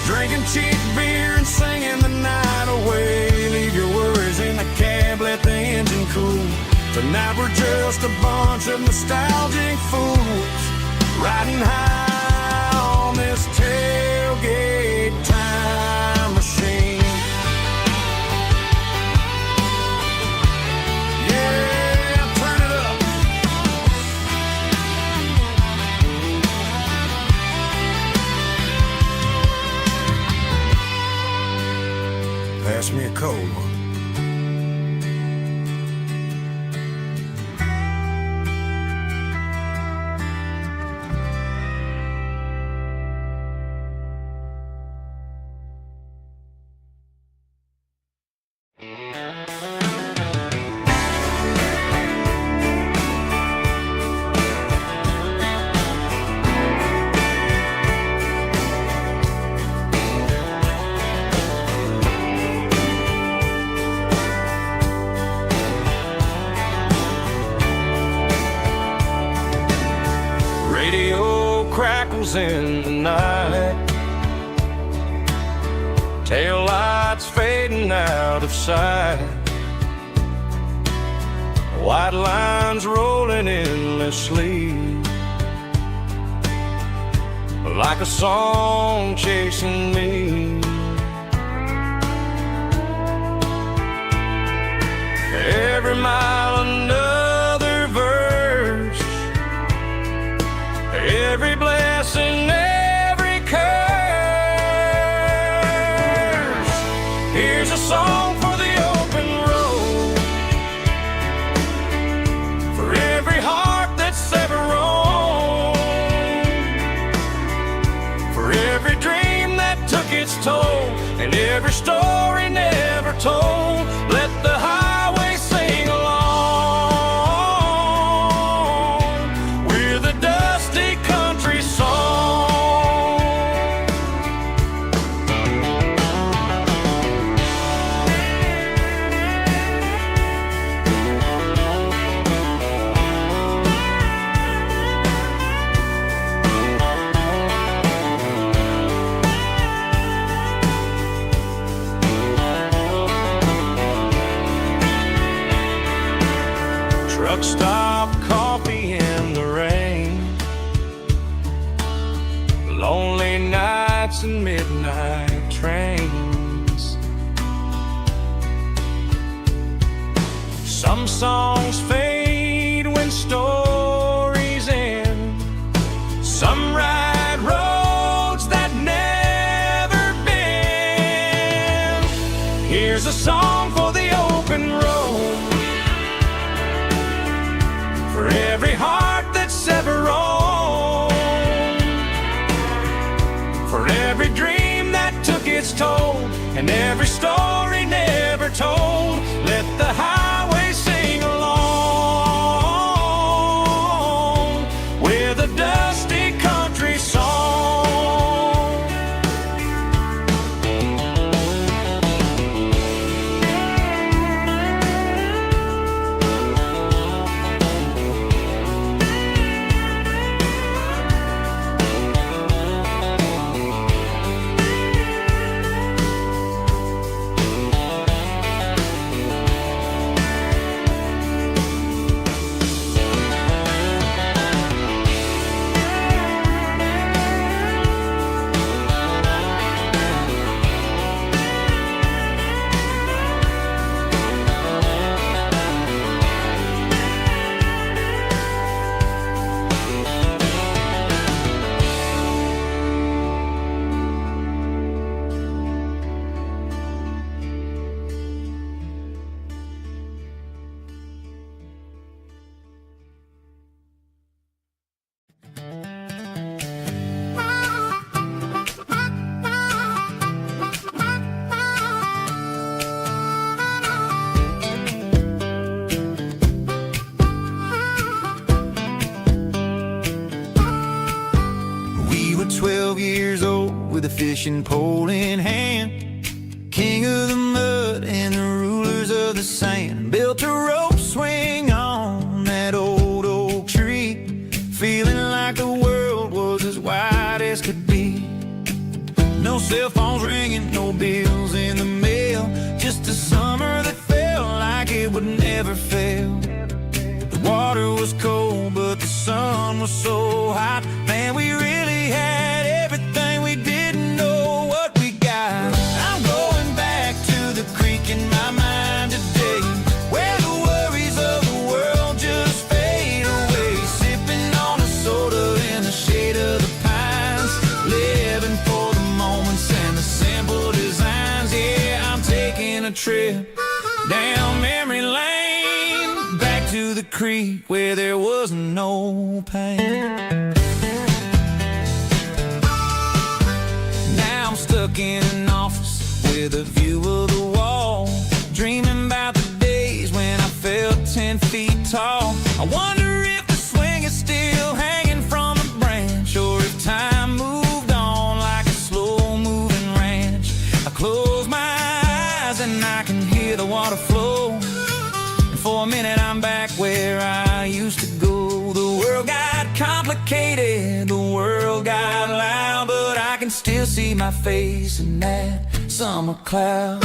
drinking cheap beer and singing the night away. Leave your worries in the cab, let the engine cool. Tonight we're just a bunch of nostalgic fools riding high on this tailgate time machine. Yeah, turn it up. Pass me a cold one. In the night, tail lights fading out of sight, white lines rolling endlessly, like a song chasing me. Every mile another verse, every blessing, every curse. Here's a song for the open road, for every heart that's ever roamed, for every dream that took its toll, and every story never told. Let the highway sing along with a dusty country song. Truck stop, coffee in the rain, lonely nights and midnight trains. Some songs fade when stories end, some ride roads that never bend. Here's a song for the open road, for every heart that's ever roamed, for every dream that took its toll, and every story never told. Let the highway sing along with a dusty country song. 12 years old with a fishing pole in hand. King of the mud and the rulers of the sand. Built a rope swing on that old oak tree, feeling like the world was as wide as could be. No cell phones ringing, no bills in the mail, just a summer that felt like it would never fail. The water was cold, but the sun was so hot. Man, we really had everything, we didn't know what we got. I'm going back to the creek in my mind today, where the worries of the world just fade away. Sipping on a soda in the shade of the pines, living for the moments and the simple designs. Yeah, I'm taking a trip down memory lane, back to the creek where there was no pain. Now I'm stuck in an office with a view of the wall, dreaming about the days when I felt 10 feet tall. I wonder if the swing is still hanging from a branch, or if time moved on like a slow-moving ranch. I close my eyes and I can hear the water flow, and for a minute I'm back where I used to go. The world got complicated, the world got loud, but I can still see my face in that summer cloud.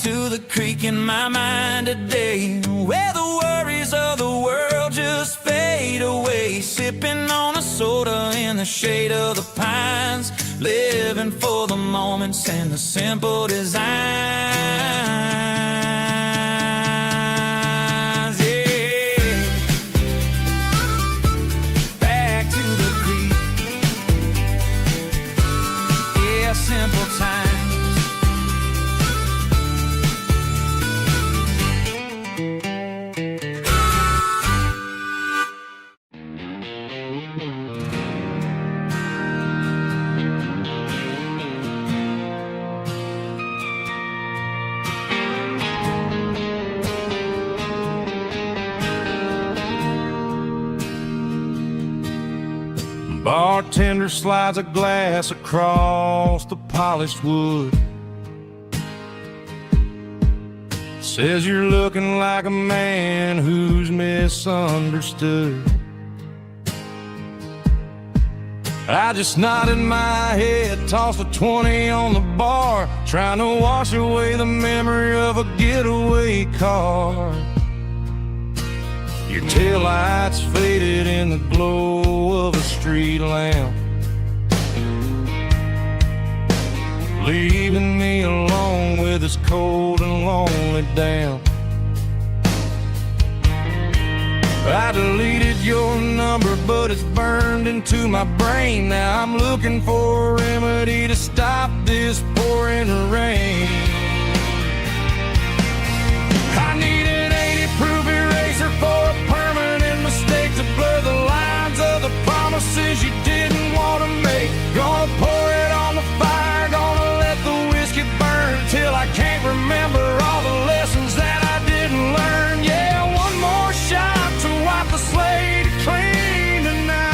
To the creek in my mind today, where the worries of the world just fade away. Sipping on a soda in the shade of the pines, living for the moments and the simple designs. Yeah, back to the creek. Yeah, simple times. Bartender slides a glass across the polished wood, says you're looking like a man who's misunderstood. I just nodded my head, tossed a 20 on the bar, trying to wash away the memory of a getaway car. Your taillights faded in the glow of a street lamp, leaving me alone with this cold and lonely damp. I deleted your number, but it's burned into my brain. Now I'm looking for a remedy to stop this pouring rain. I need an 80-proof eraser for a permanent mistake, to blur the lines of the promises you didn't want to make. Gonna pour it on the fire, gonna let the whiskey burn till I can't remember all the lessons that I didn't learn. Yeah, one more shot to wipe the slate clean tonight.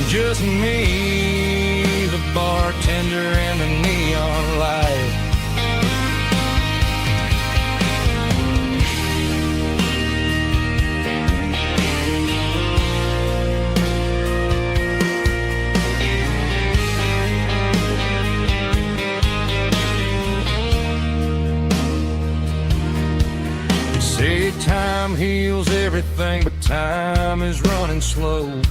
Just me, the bartender, and the neon light. Say time heals everything, but time is running slow.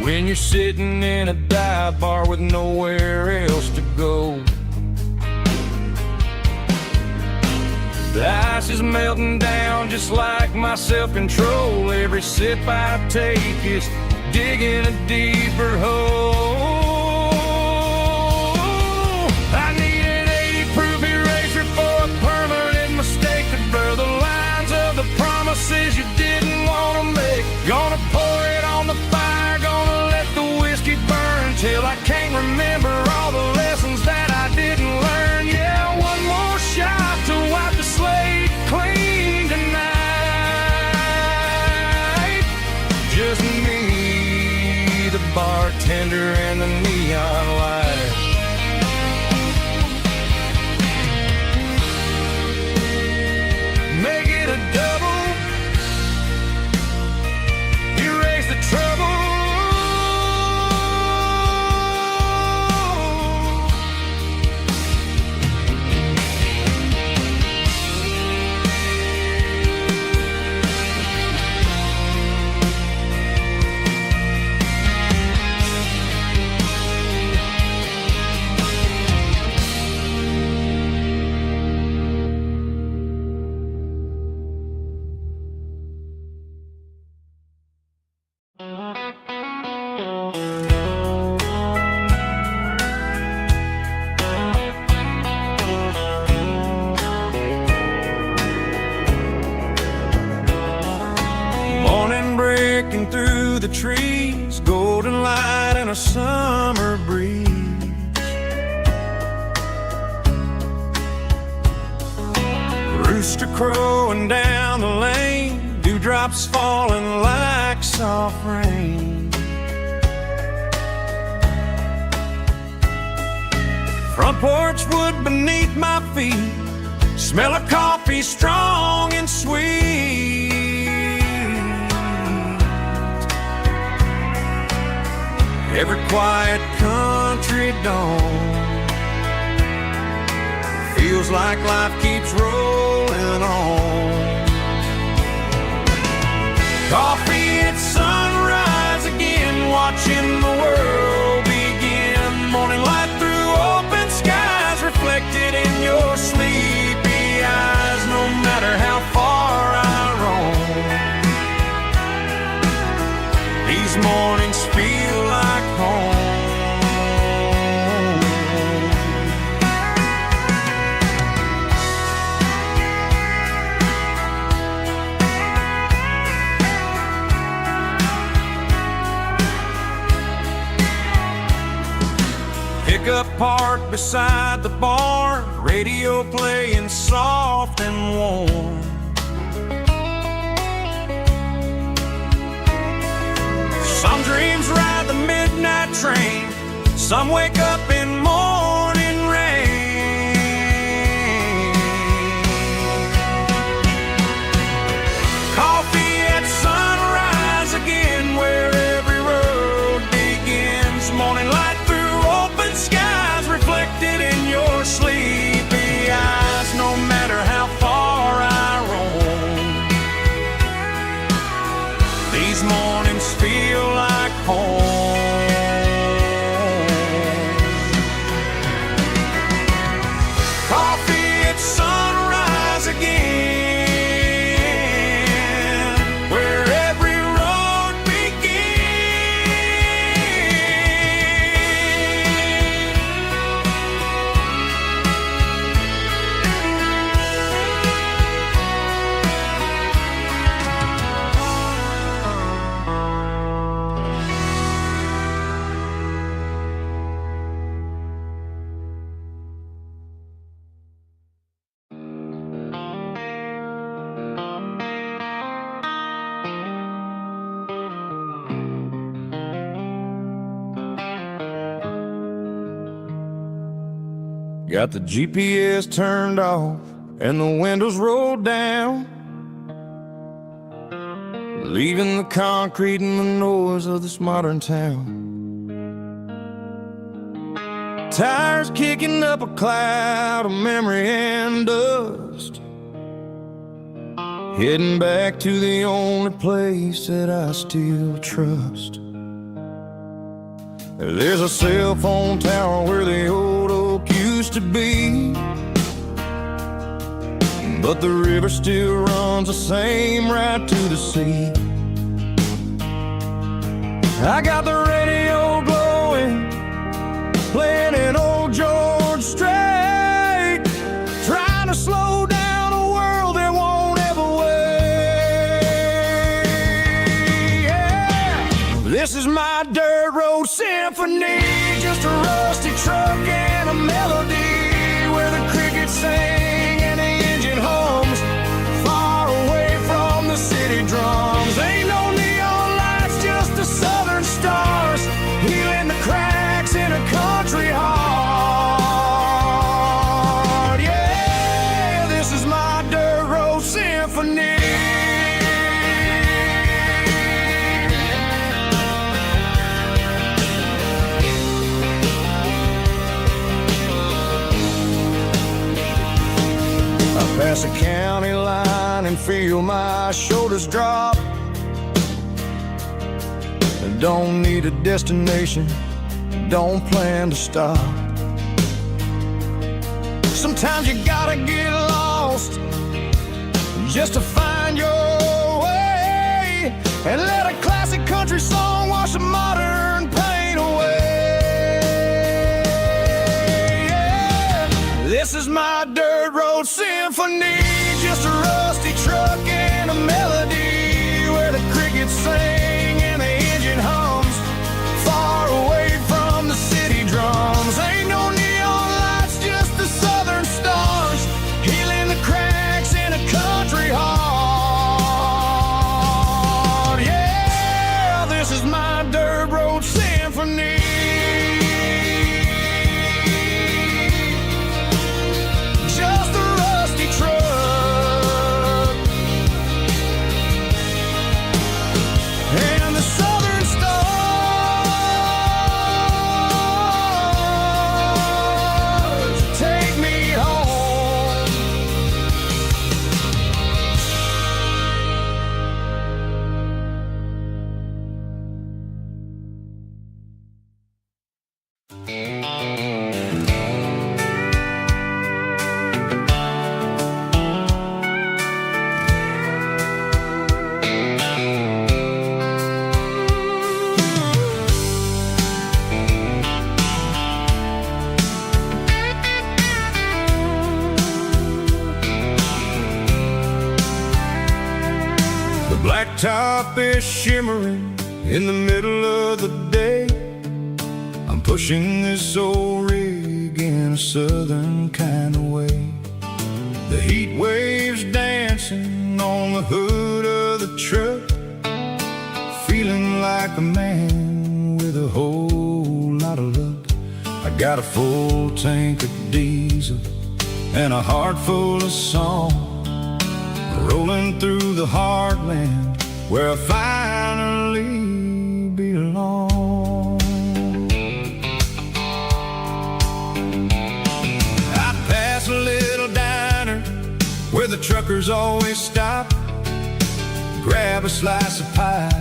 When you're sitting in a dive bar with nowhere else to go, the ice is melting down just like my self-control. Every sip I take is digging a deeper hole. I need an 80-proof eraser for a permanent mistake, to blur the lines bartender and the neon light. Make it a double, erase the trouble. Breaking through the trees, golden light and a summer breeze. Rooster crowing down the lane, dewdrops falling like soft rain. Front porch wood beneath my feet, smell of coffee strong and sweet. Every quiet country dawn feels like life keeps rolling on. Coffee at sunrise again, watching the world begin. Morning light through open skies, reflected in your sleepy eyes. No matter how far I roam, these mornings feel like home. Pickup parked beside the barn, radio playing soft and warm. Some dreams ride the midnight train, some wake up in morning rain. Coffee at sunrise again, where every road begins. Morning light through open skies, reflected in your sleepy eyes. No matter how far I roam, these mornings feel like home. Coffee at sunrise again, where every road Got the GPS turned off and the windows rolled down, leaving the concrete and the noise of this modern town. Tires kicking up a cloud of memory and dust, heading back to the only place that I still trust. There's a cell phone tower where the old oak used to be, but the river still runs the same right to the sea. I got the radio glowing, playing an old George Strait, trying to slow down a world that won't ever wait. Yeah. This is my dirt road symphony, just a rusty truck and a melody where the crickets sing and the engine hums, far away from the city drums. Ain't no neon lights, just the southern stars healing Cross the county line and feel my shoulders drop. Don't need a destination, don't plan to stop. Sometimes you gotta get lost just to find your way, and let a classic country song wash the modern pain away. Yeah. This is my dirt road symphony, just a rusty truck and a melody where the crickets sing and the engine hums, far away from the city drums. Ain't no neon lights, just the southern stars, healing the cracks in a country heart. Yeah, this is my dirt road symphony. Just a rusty truck and the southern stars take me home. The blacktop is shimmering in the middle of the day. I'm pushing this old rig in a southern kind of way. The heat waves dancing on the hood of the truck, feeling like a man with a whole lot of luck. I got a full tank of diesel and a heart full of song, rolling through the heartland where I finally belong. I pass a little diner where the truckers always stop, grab a slice of pie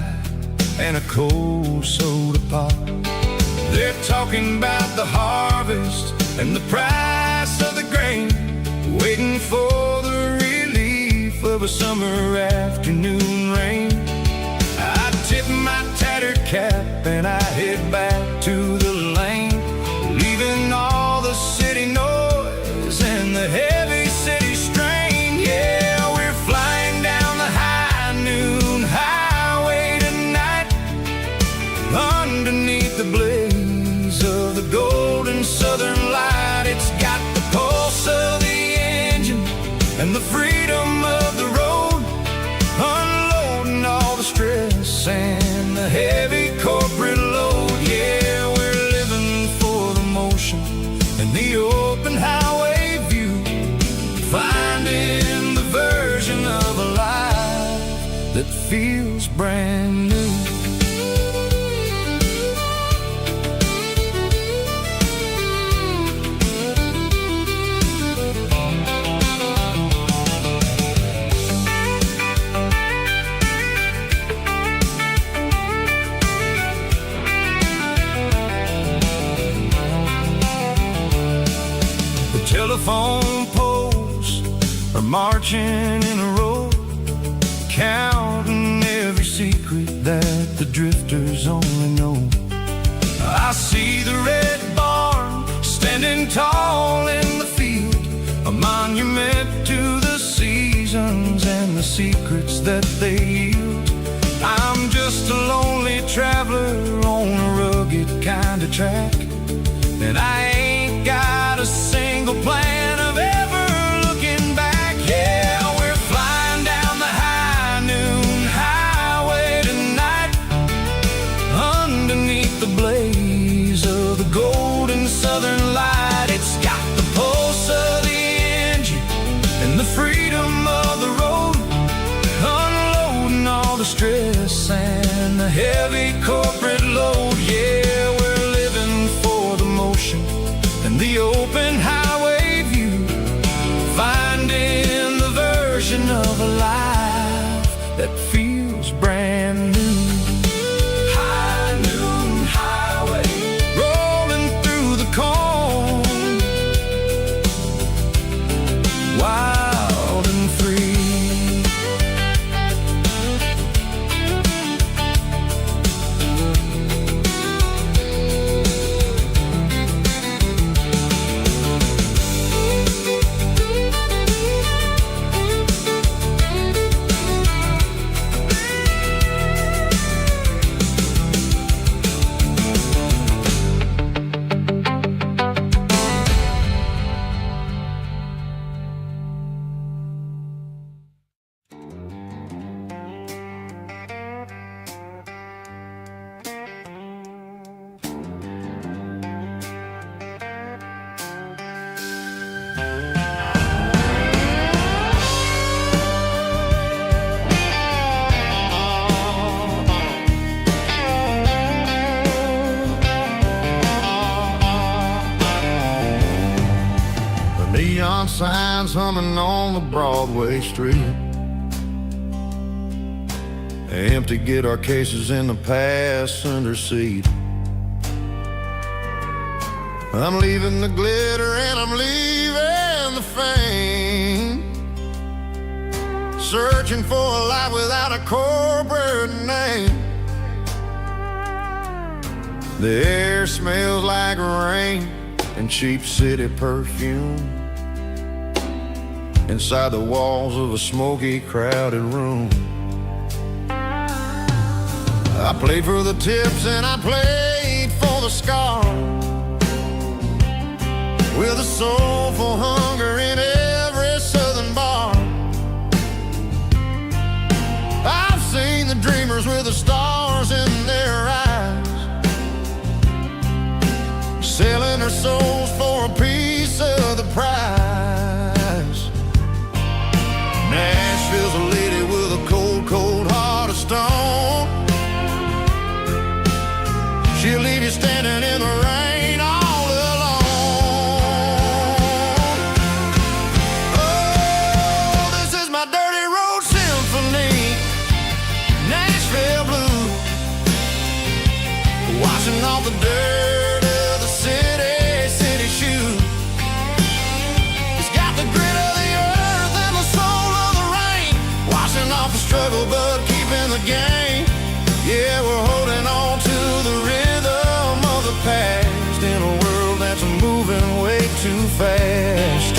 and a cold soda pop. They're talking about the harvest and the price of the grain, waiting for the relief of a summer afternoon rain. I tip my tattered cap and I head back to the lane, leaving all the city noise and the heavy city strain. Yeah, we're flying down the high noon highway tonight, underneath the blaze of the golden southern light. It's got the pulse of the engine and the freedom of the road, unloading all the stress and the heavy corporate load. Yeah, we're living for the motion and the open highway view, finding the version of a life that feels brand new. Telephone poles are marching in a row, counting every secret that the drifters only know. I see the red barn standing tall in the field, a monument to the seasons and the secrets that they yield. I'm just a lonely traveler on a rugged kind of track, and I ain't got a single plan of ever looking back. Yeah, we're flying down the high noon highway tonight, underneath the blaze of the golden southern light. It's got the pulse of the engine and the freedom of the road, unloading all the stress and the heavy corporate load. Yeah, we're living for the motion and the open highway view, finding the signs humming on the Broadway street. Empty guitar cases in the passenger seat. I'm leaving the glitter and I'm leaving the fame, searching for a life without a corporate name. The air smells like rain and cheap city perfume inside the walls of a smoky, crowded room. I played for the tips and I played for the scars, with a soulful hunger in every southern bar. I've seen the dreamers with the stars in their eyes, selling their souls for a piece of the prize. Nashville's a lady with a cold, cold heart of stone. She'll leave you standing in the rain all alone. Oh, this is my dirty road symphony, Nashville blues, washing off the dirt of the city shoes. It's got the grit of the earth and the soul of the rain, washing off the struggle but keeping the game. Yeah, we're holding on to the rhythm of the past in a world that's moving way too fast.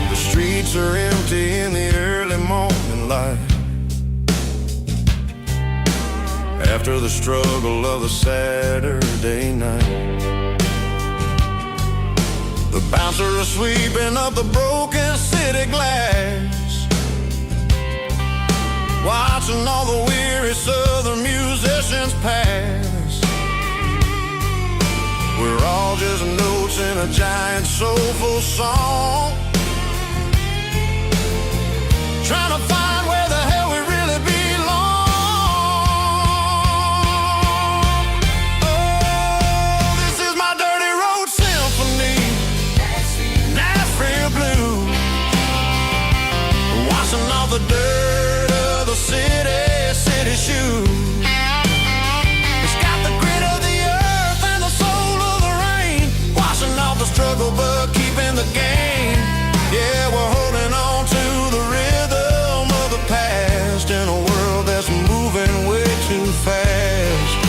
The streets are empty in the early morning light, after the struggle of the Saturday night. The bouncers are sweeping up the broken city glass, watching all the weary southern musicians pass. We're all just notes in a giant soulful song, trying to find where the hell we really belong. Oh, this is my dirty road symphony, Nashville blues, washing off the dirt of the city shoes. It's got the grit of the earth and the soul of the rain, washing off the struggle but keeping the game. Yeah, we're holding on to the rhythm of the past in a world that's moving way too fast.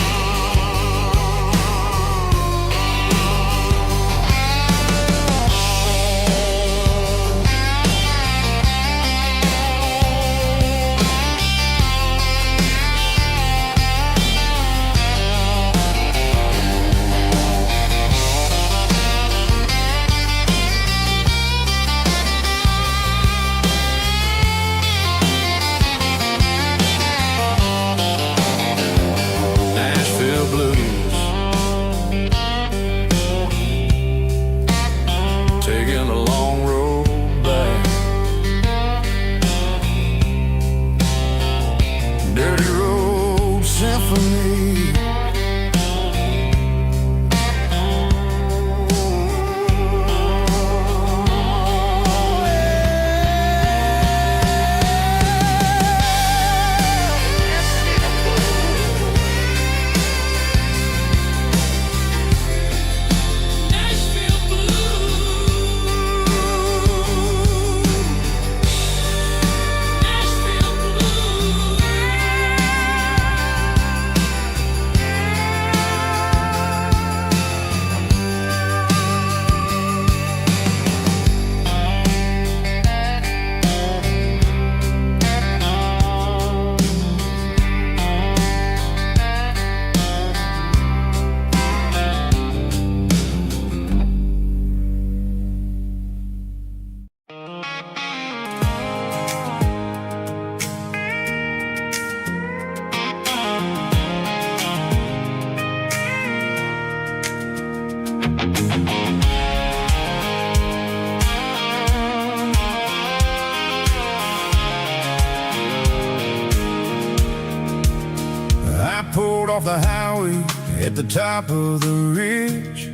I pulled off the highway at the top of the ridge,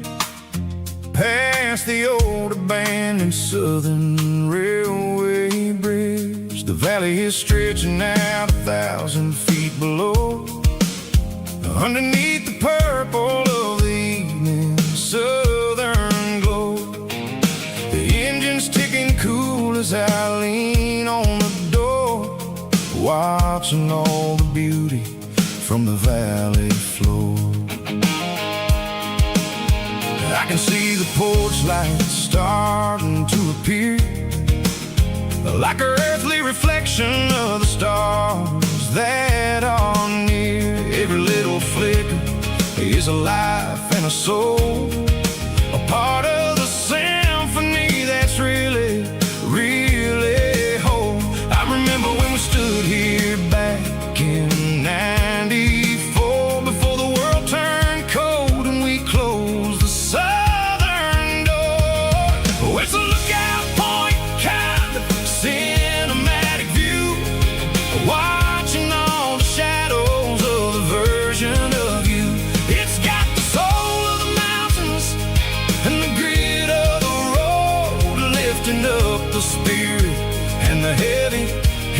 past the old abandoned Southern Railway bridge. The valley is stretching out 1,000 feet below. Underneath the purple of the evening southern glow, the engine's ticking cool as I lean on the door, watching all the beauty from the valley floor. I can see the porch lights starting to appear, like an earthly reflection of the stars that are near. Every little flicker is a life and a soul, a part of the symphony that's really, really whole. I remember when we stood here back in '94, before the world turned cold and we closed the southern door. Oh, it's a lookout point, kind of cinematic view, watching all the shadows of the version of you. It's got the soul of the mountains and the grit of the road, lifting up the spirit and the heavy,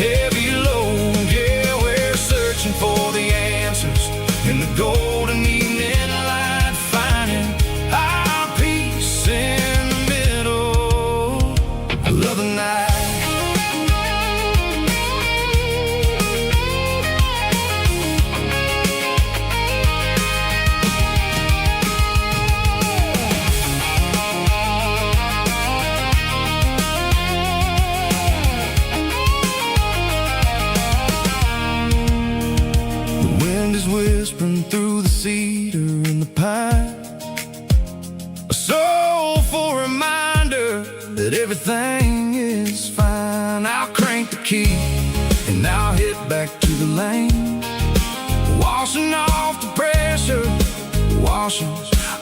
heavy load. Yeah, we're searching for the answers in the golden evening light, finding our peace in the middle of the night. The wind is whispering through the cedar and the pine, a soulful reminder that everything is fine. I'll crank the key and I'll hit back to the lane, washing off the pressure, washing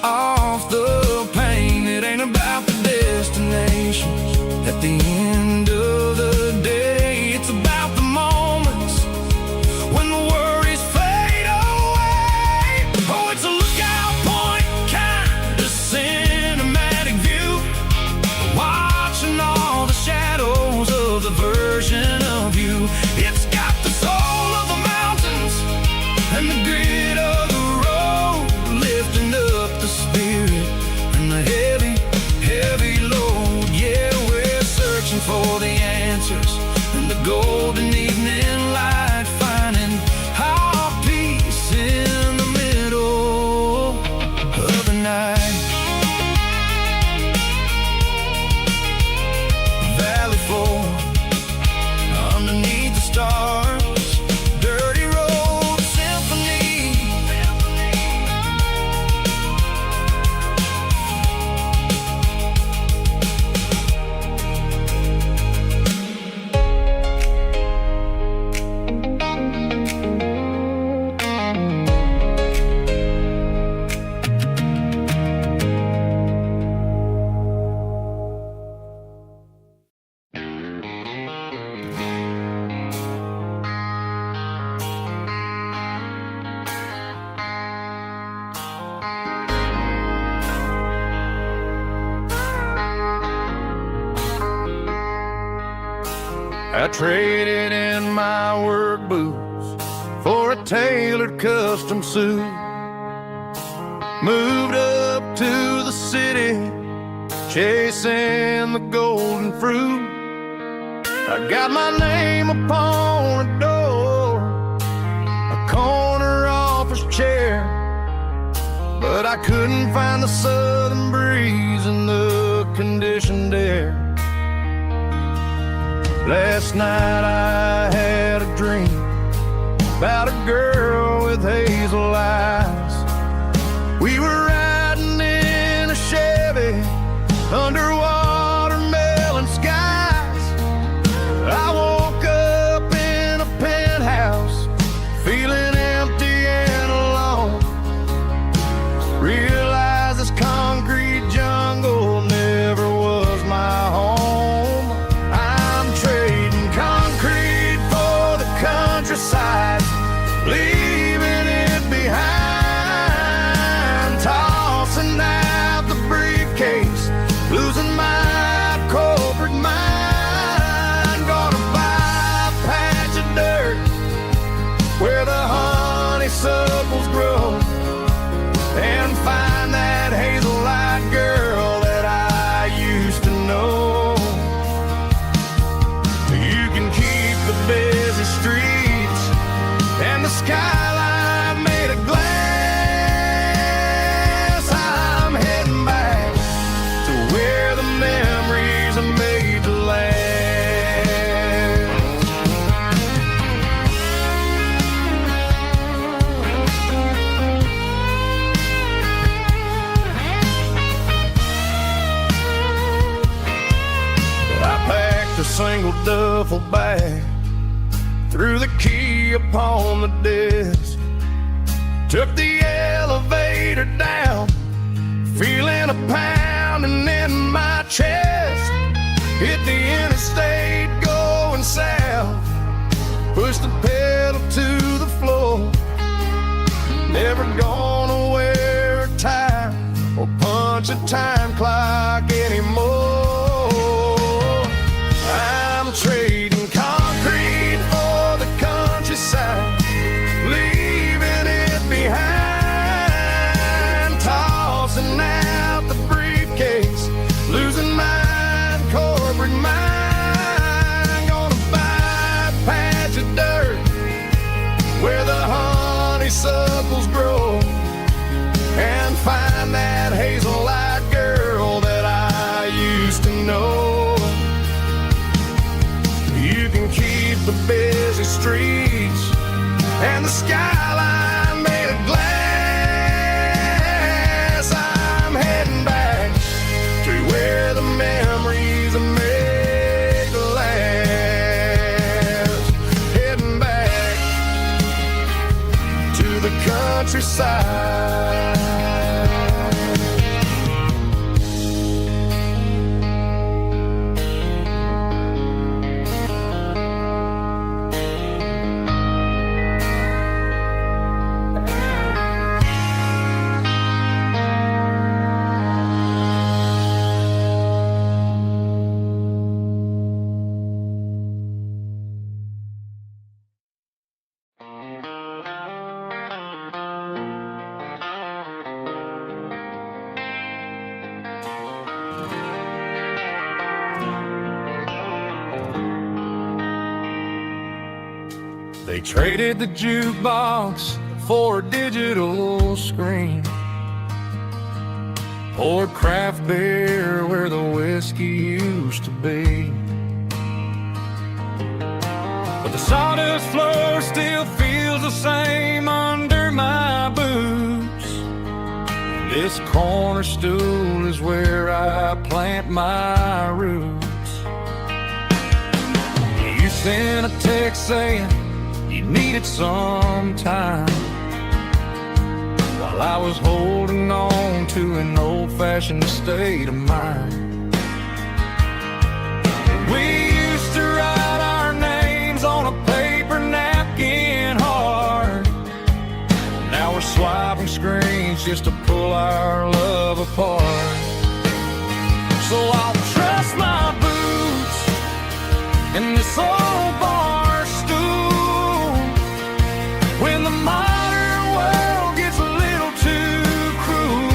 off the pain. It ain't about the destinations at the end of the day, it's about the moments when the worries fade away. Oh, it's a lookout point, kind of cinematic view, watching all the shadows of the version of you. It's got the soul of the mountains and the grit of the road, lifting up the spirit and the heavy, heavy load. Yeah, we're searching for the answers in the golden evening light, finding our peace in the middle of the night. Valley floor, underneath the stars, dirty road symphony. I traded in my work boots for a tailored custom suit, moved up to the city, chasing the golden fruit. I got my name upon a door, a corner office chair, but I couldn't find the southern breeze in the conditioned air. Last night I had a dream about a girl with hazel eyes. We were riding in a Chevy under watermelon skies. I woke up in a penthouse feeling empty and alone. Realized this concrete jungle never was my home. I'm trading concrete single duffel bag, threw the key upon the desk, took the elevator down, feeling a pounding in my chest. Hit the interstate going south, pushed the pedal to the floor. Never gonna wear a tie or punch a time clock anymore. I'm trading concrete for the countryside, leaving it behind, tossing out the briefcase, losing my corporate mind. Gonna buy a patch of dirt where the honeysuckles grow, and find that hazel-eyed girl that I used to know. You can keep the busy streets and the skyline made of glass. I'm heading back to where the memories are made to last. Heading back to the countryside. They traded the jukebox for a digital screen, poured craft beer where the whiskey used to be. But the sawdust floor still feels the same under my boots. This corner stool is where I plant my roots. You sent a text saying you needed some time, while I was holding on to an old-fashioned state of mind. We used to write our names on a paper napkin hard. Now we're swiping screens just to pull our love apart. So I'll trust my boots in this old bar stool when the modern world gets a little too cruel.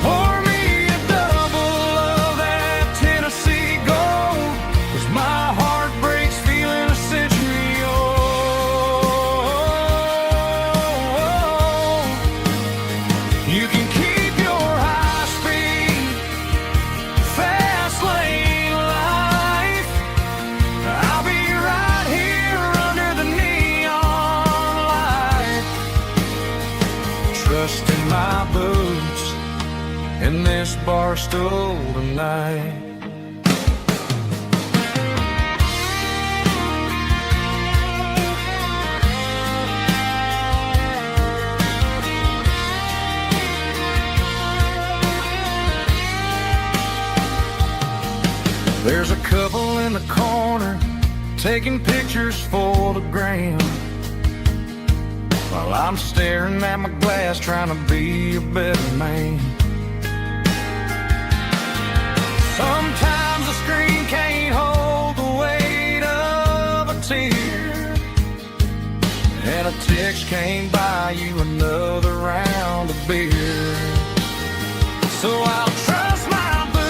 Pour me a double of that Tennessee Gold, 'cause my heart breaks feeling a century old. You can keep your high-speed, fast lane life. I'll be right here under the neon light, trusting my boots in this bar stool tonight. There's a couple in the corner taking pictures for the gram, while I'm staring at my glass trying to be a better man. Sometimes the screen can't hold the weight of a tear, and a text can't buy you another round of beer. So I'll trust my boots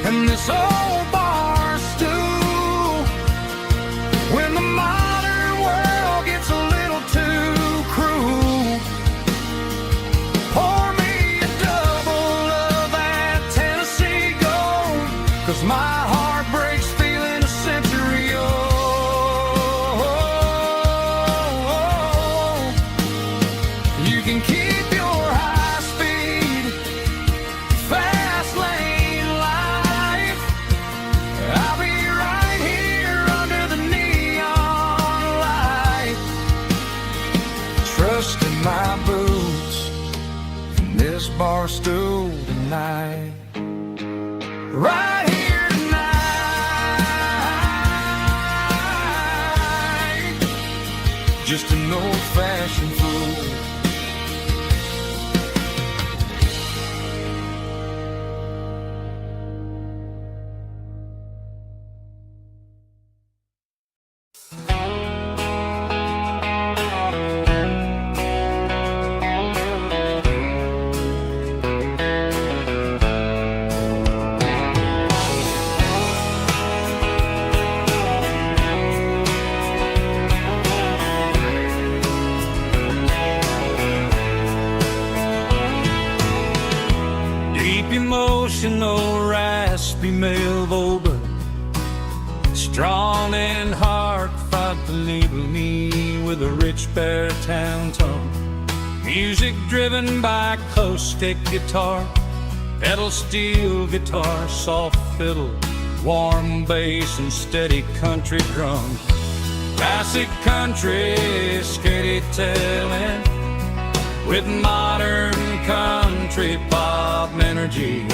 and this old bar stool when the modern world gets a little too cruel. Pour me a double of that Tennessee Gold, 'cause my heart breaks feeling a century old. You can keep your high speed, fast lane life. this bar stool tonight. Right here tonight. Just an old-fashioned fool. Emotional, raspy male vocal, strong in heart, fought to label me with a rich baritone tone. Music driven by acoustic guitar, pedal steel guitar, soft fiddle, warm bass and steady country drums. Classic country, skitty telling, with modern country pop energy.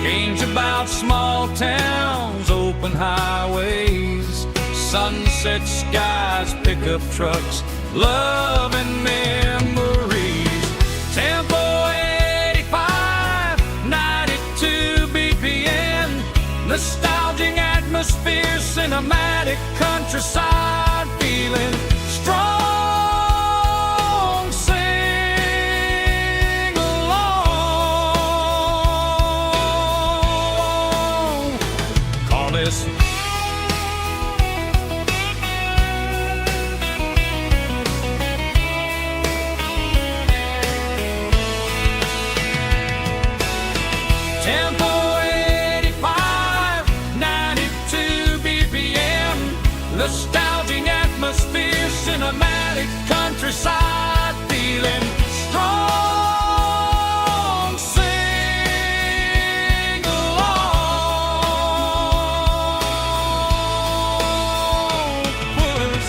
Games about small towns, open highways, sunset skies, pickup trucks, love and memories. Tempo 85, 92 BPM, nostalgic atmosphere, cinematic countryside feeling, strong. Nostalgic atmosphere, cinematic countryside feeling, strong, sing along with us.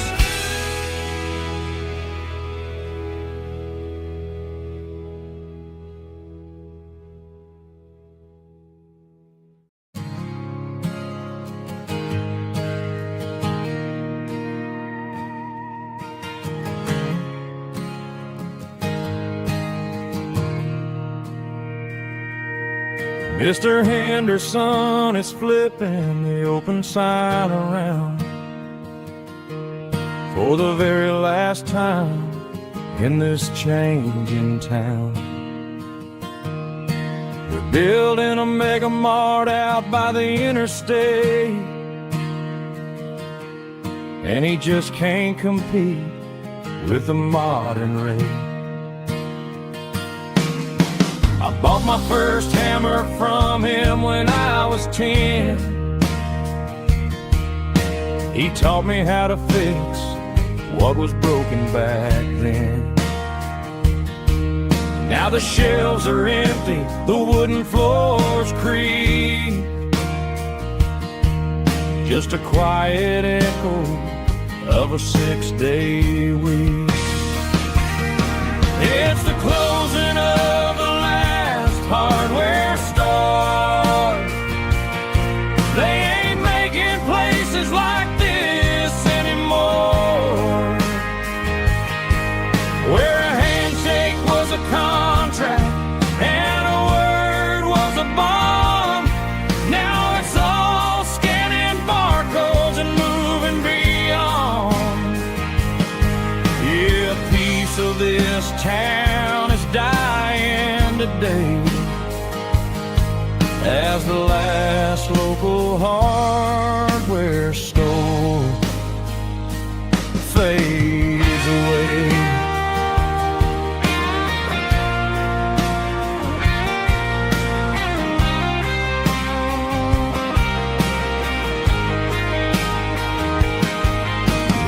Mr. Henderson is flipping the open sign around for the very last time in this changing town. We're building a mega mart out by the interstate, and he just can't compete with the modern rate. I bought my first hammer from him when I was 10. He taught me how to fix what was broken back then. Now the shelves are empty, the wooden floors creak, just a quiet echo of a 6-day week. It's the closing of the hardware store. They ain't making places like this anymore, where a handshake was a contract and a word was a bond. Now it's all scanning barcodes and moving beyond. Yeah, a piece of this town is dying today as the last local hardware store fades away.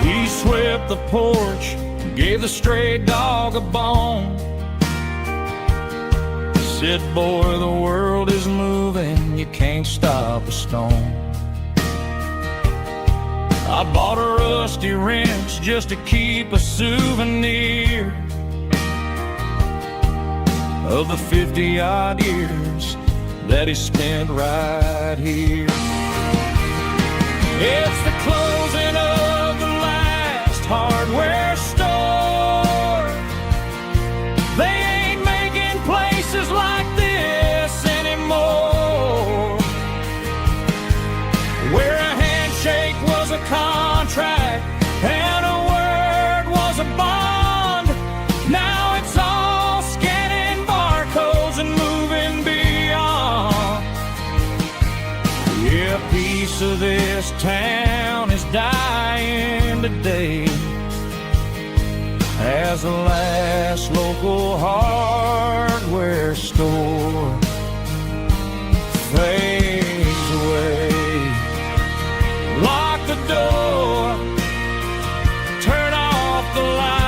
He swept the porch, gave the stray dog a bone, said, boy, the world is moving, you can't stop a stone. I bought a rusty wrench just to keep a souvenir, of the 50-odd years that he spent right here. It's the closing of the last hardware store. They ain't making places like this anymore, where a handshake was a contract and a word was a bond. Now it's all scanning barcodes and moving beyond. Yeah, a piece of this town is dying today as the last local hardware store fades away. Lock the door, turn off the light.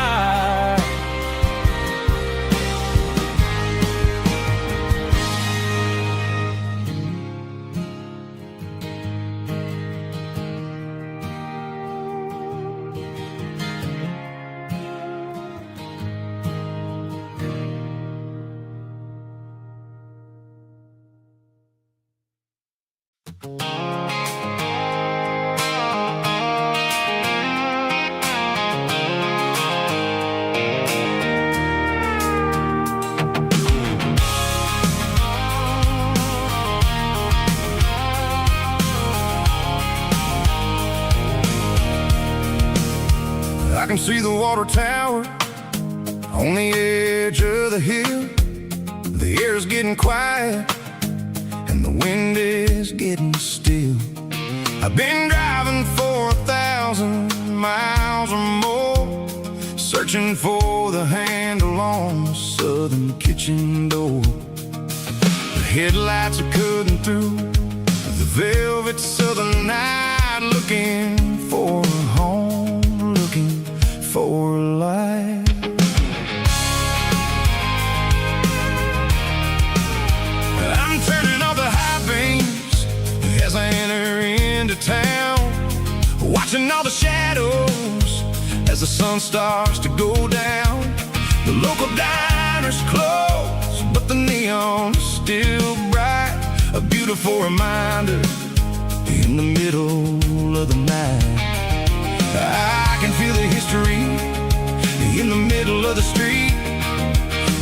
I can see the water tower on the edge of the hill. The air's getting quiet and the wind is getting still. I've been driving for 1,000 miles or more, searching for the handle on the southern kitchen door. The headlights are cutting through the velvet southern night, looking for a home, looking for a life. I'm turning off the high beams as I enter into town, watching all the shadows as the sun starts to go down. The local diner's closed, but the neon is still bright, a beautiful reminder in the middle of the night. I can feel the history in the middle of the street,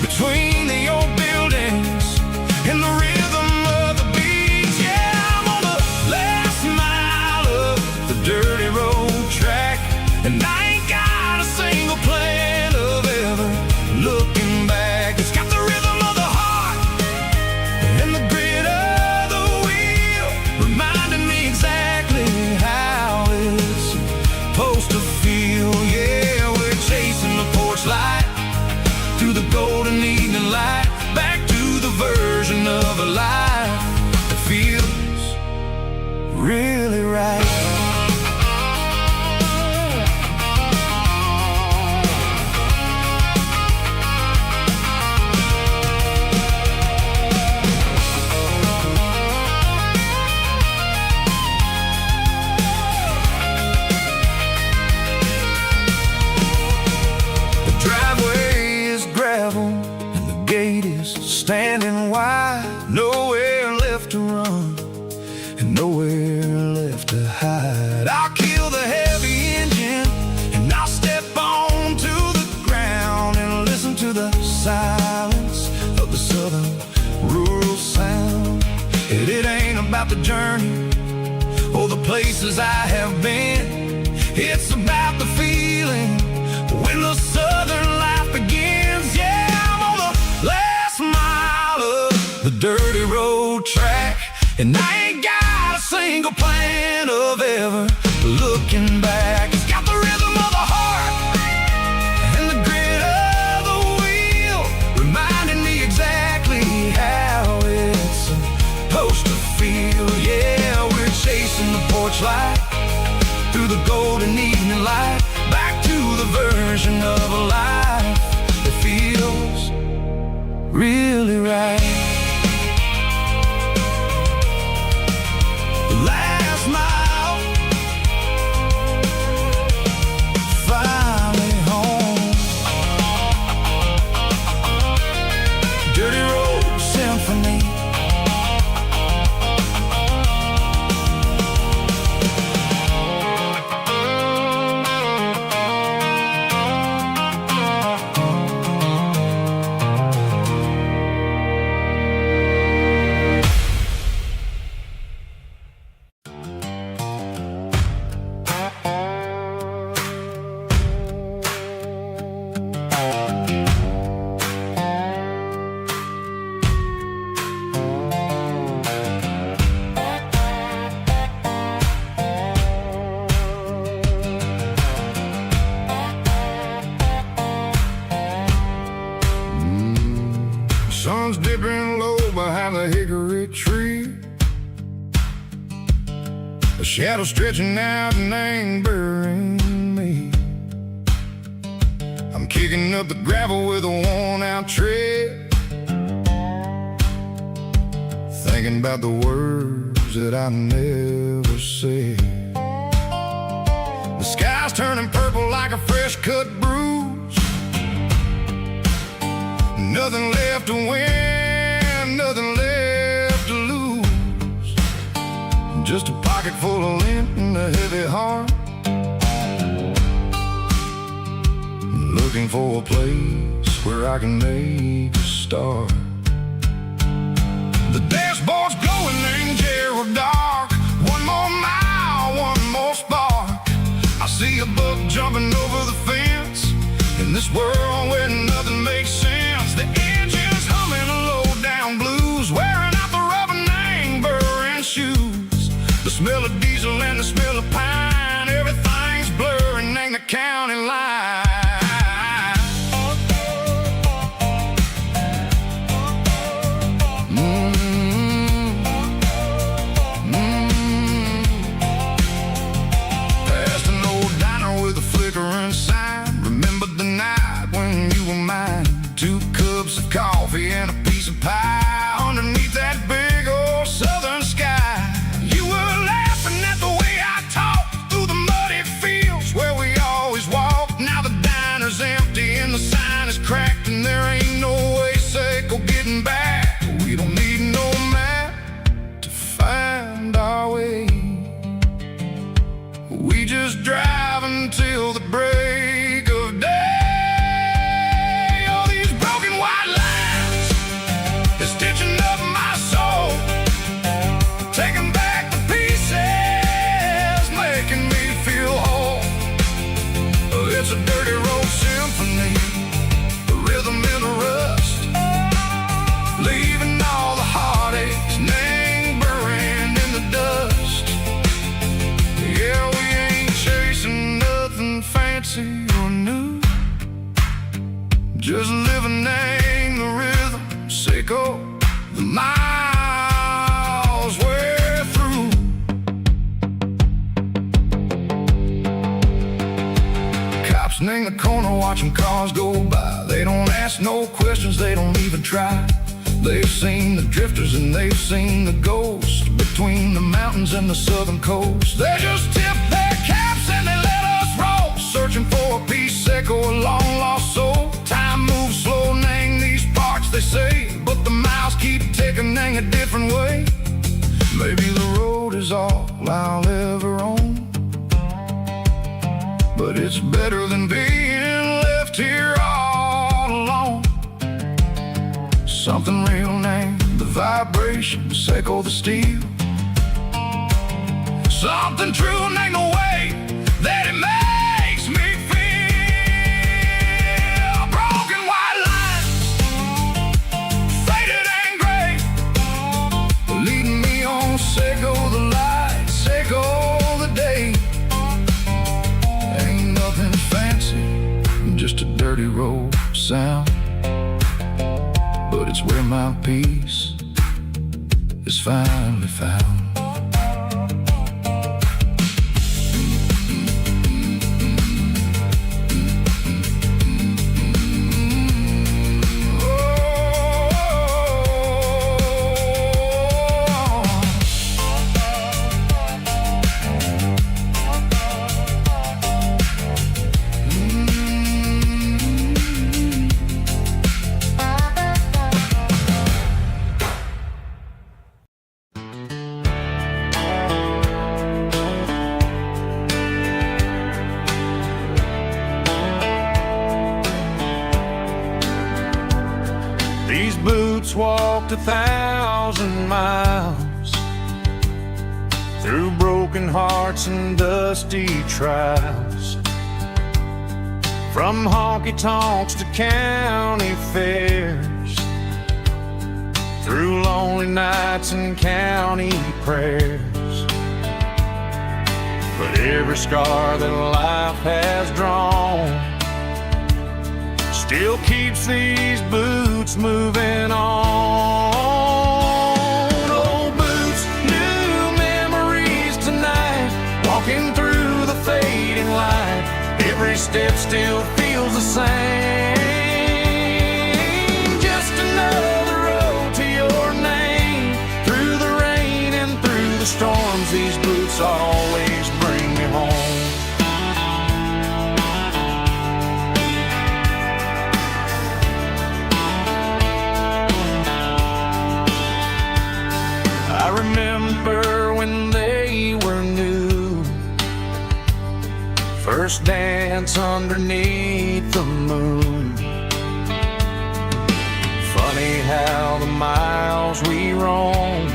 between the old buildings and the rhythm of the beats. Yeah, I'm on the last mile of the dirty road track, and I ain't got a single plan of ever looking back. It's got the rhythm of the heart and the grit of the wheel, reminding me exactly how it's supposed to feel. Yeah, we're chasing the porch light through the golden evening light, back to the version of a life that feels really right. Standing wide, nowhere left to run and nowhere left to hide. I'll kill the heavy engine and I'll step onto the ground and listen to the silence of the southern rural sound. And it ain't about the journey or the places I have been, it's about the feeling when the southern life begins. Yeah, I'm on the last mile of the dirty road track, and I ain't got a single plan of ever looking back. It's got the rhythm of the heart and the grit of the wheel, reminding me exactly how it's supposed to feel. Yeah, we're chasing the porch light through the golden evening light, back to the version of a life that feels really right. The last mile Sun's dipping low behind the hickory tree. A shadow stretching out and angering me. I'm kicking up the gravel with a worn-out tread, thinking about the words that I never said. The sky's turning purple like a fresh-cut bruise. Nothing left to win, nothing left to lose. Just a pocket full of lint and a heavy heart, looking for a place where I can make a start. The dashboard's glowing in Gerald dark. One more mile, one more spark. I see a buck jumping over the fence in this world where nothing makes sense. The engine's humming a low-down blues, wearing out the rubber name burring shoes. The smell of diesel and the smell of pine, everything's blurring in the county line. Past an old diner with a flickering sign. Remember the night when you were mine? 2 cups of coffee and a piece of pie underneath that big old southern sky. You were laughing at the way I talked through the muddy fields where we always walked. Now the diner's empty and the sign is cracked, and there ain't no way safe or getting back. We don't need no map to find our way. We just drive until the break of day. All these broken white lines is stitching up my soul, taking back the pieces, making me feel whole. It's a dirty road symphony, the rhythm in the rust, leaving all the heartaches, name buried in the dust. Yeah, we ain't chasing nothing fancy or new, just living in the rhythm, sicko, the miles we're through. Cops in the corner watching cars go by. They don't ask no questions, they don't even try. They've seen the drifters and they've seen the ghosts between the mountains and the southern coast. They just tip their caps and they let us roll, searching for a piece sick or a long lost soul. Time moves slow in these parts, they say, but the miles keep ticking in a different way. Maybe the road is all I'll ever own, but it's better than being left here all alone. Something real named the vibration, echo the steel. Something true named the way that it makes me feel. Broken white lines, faded and gray, leading me on, Seco the light, Seco the day. Ain't nothing fancy, just a dirty road sound, but it's where my peace is finally found. These boots walked 1,000 miles through broken hearts and dusty trials, from honky-tonks to county fairs, through lonely nights and county prayers. But every scar that life has drawn still keeps these boots moving on. step still feels the same. Just another road to your name. Through the rain and through the storms, these boots always bring me home. I remember when they were new, first dance underneath the moon. Funny how the miles we roam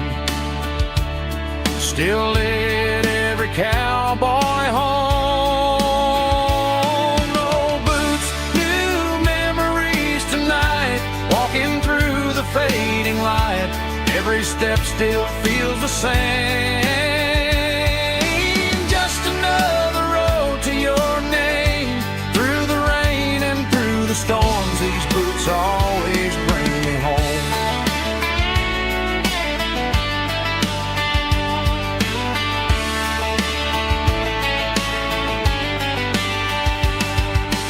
still lit every cowboy home. Old boots, new memories tonight, walking through the fading light. Every step still feels the same. Just another road to your name. Through the rain and through the storms, these boots always bring me home.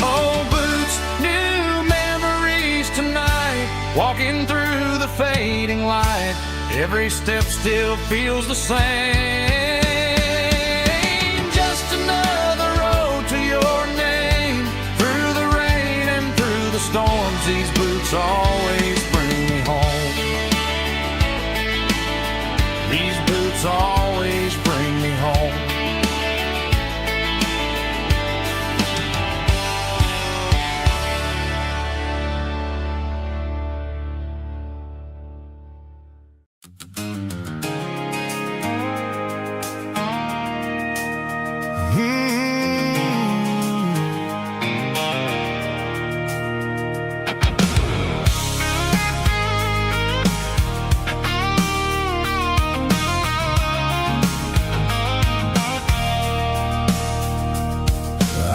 Old boots, new memories tonight, walking through the fading light. Every step still feels the same. Just another road to your name. Through the rain and through the storms, these boots always bring me home. These boots always bring me home.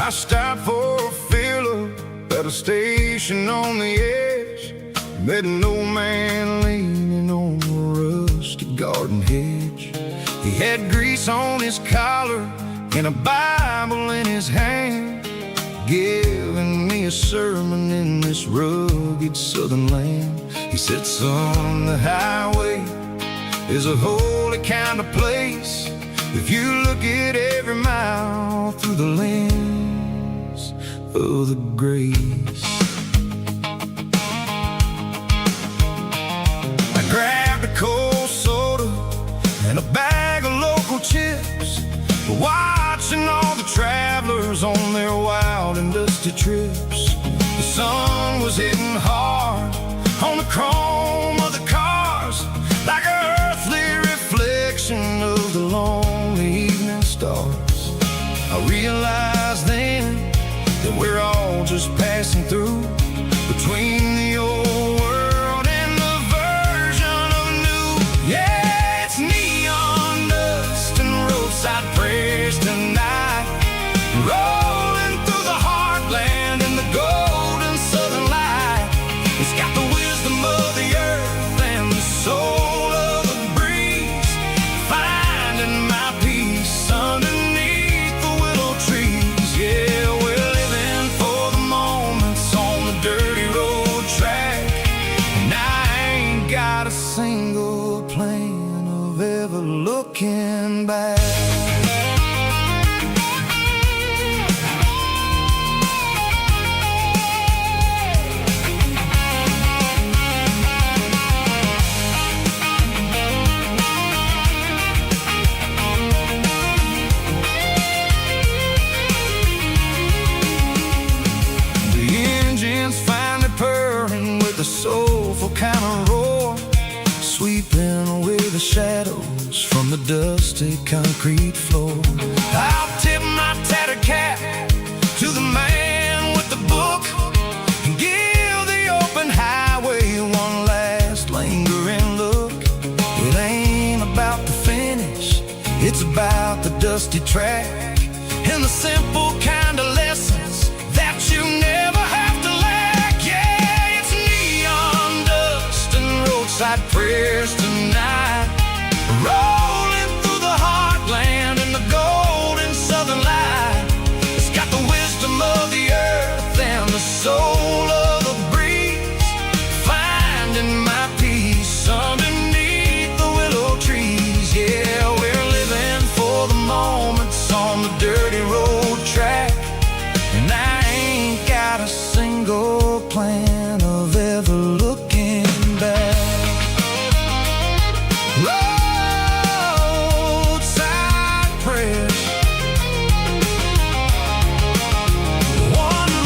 I stopped for a fill-up at a station on the edge. Met an old man leaning on a rusty garden hedge. He had grease on his collar and a Bible in his hand, giving me a sermon in this rugged southern land. He said, son, the highway is a holy kind of place if you look at every mile through the lens of the grace. I grabbed a cold soda and a bag of local chips, watching all the travelers on their wild and dusty trips. The sun was hitting hard on the chrome of the cars, like an earthly reflection of the lonely evening stars. I realized then that we're all just passing through between the old world and the version of new. Yeah, it's neon dust and roadside prayers tonight, rolling through the heartland in the golden southern light. It's got the wisdom of the earth and the soul of the breeze, finding my peace underneath the willow trees. Yeah, we're living for the moments on the dirty road track, and I ain't got a single plan of ever looking back. A soulful kind of roar, sweeping away the shadows from the dusty concrete floor. I'll tip my tattered cap to the man with the book and give the open highway one last lingering look. It ain't about the finish, it's about the dusty track and the simple kind of lessons that you never have to lack. Yeah, it's neon dust and roadside prayers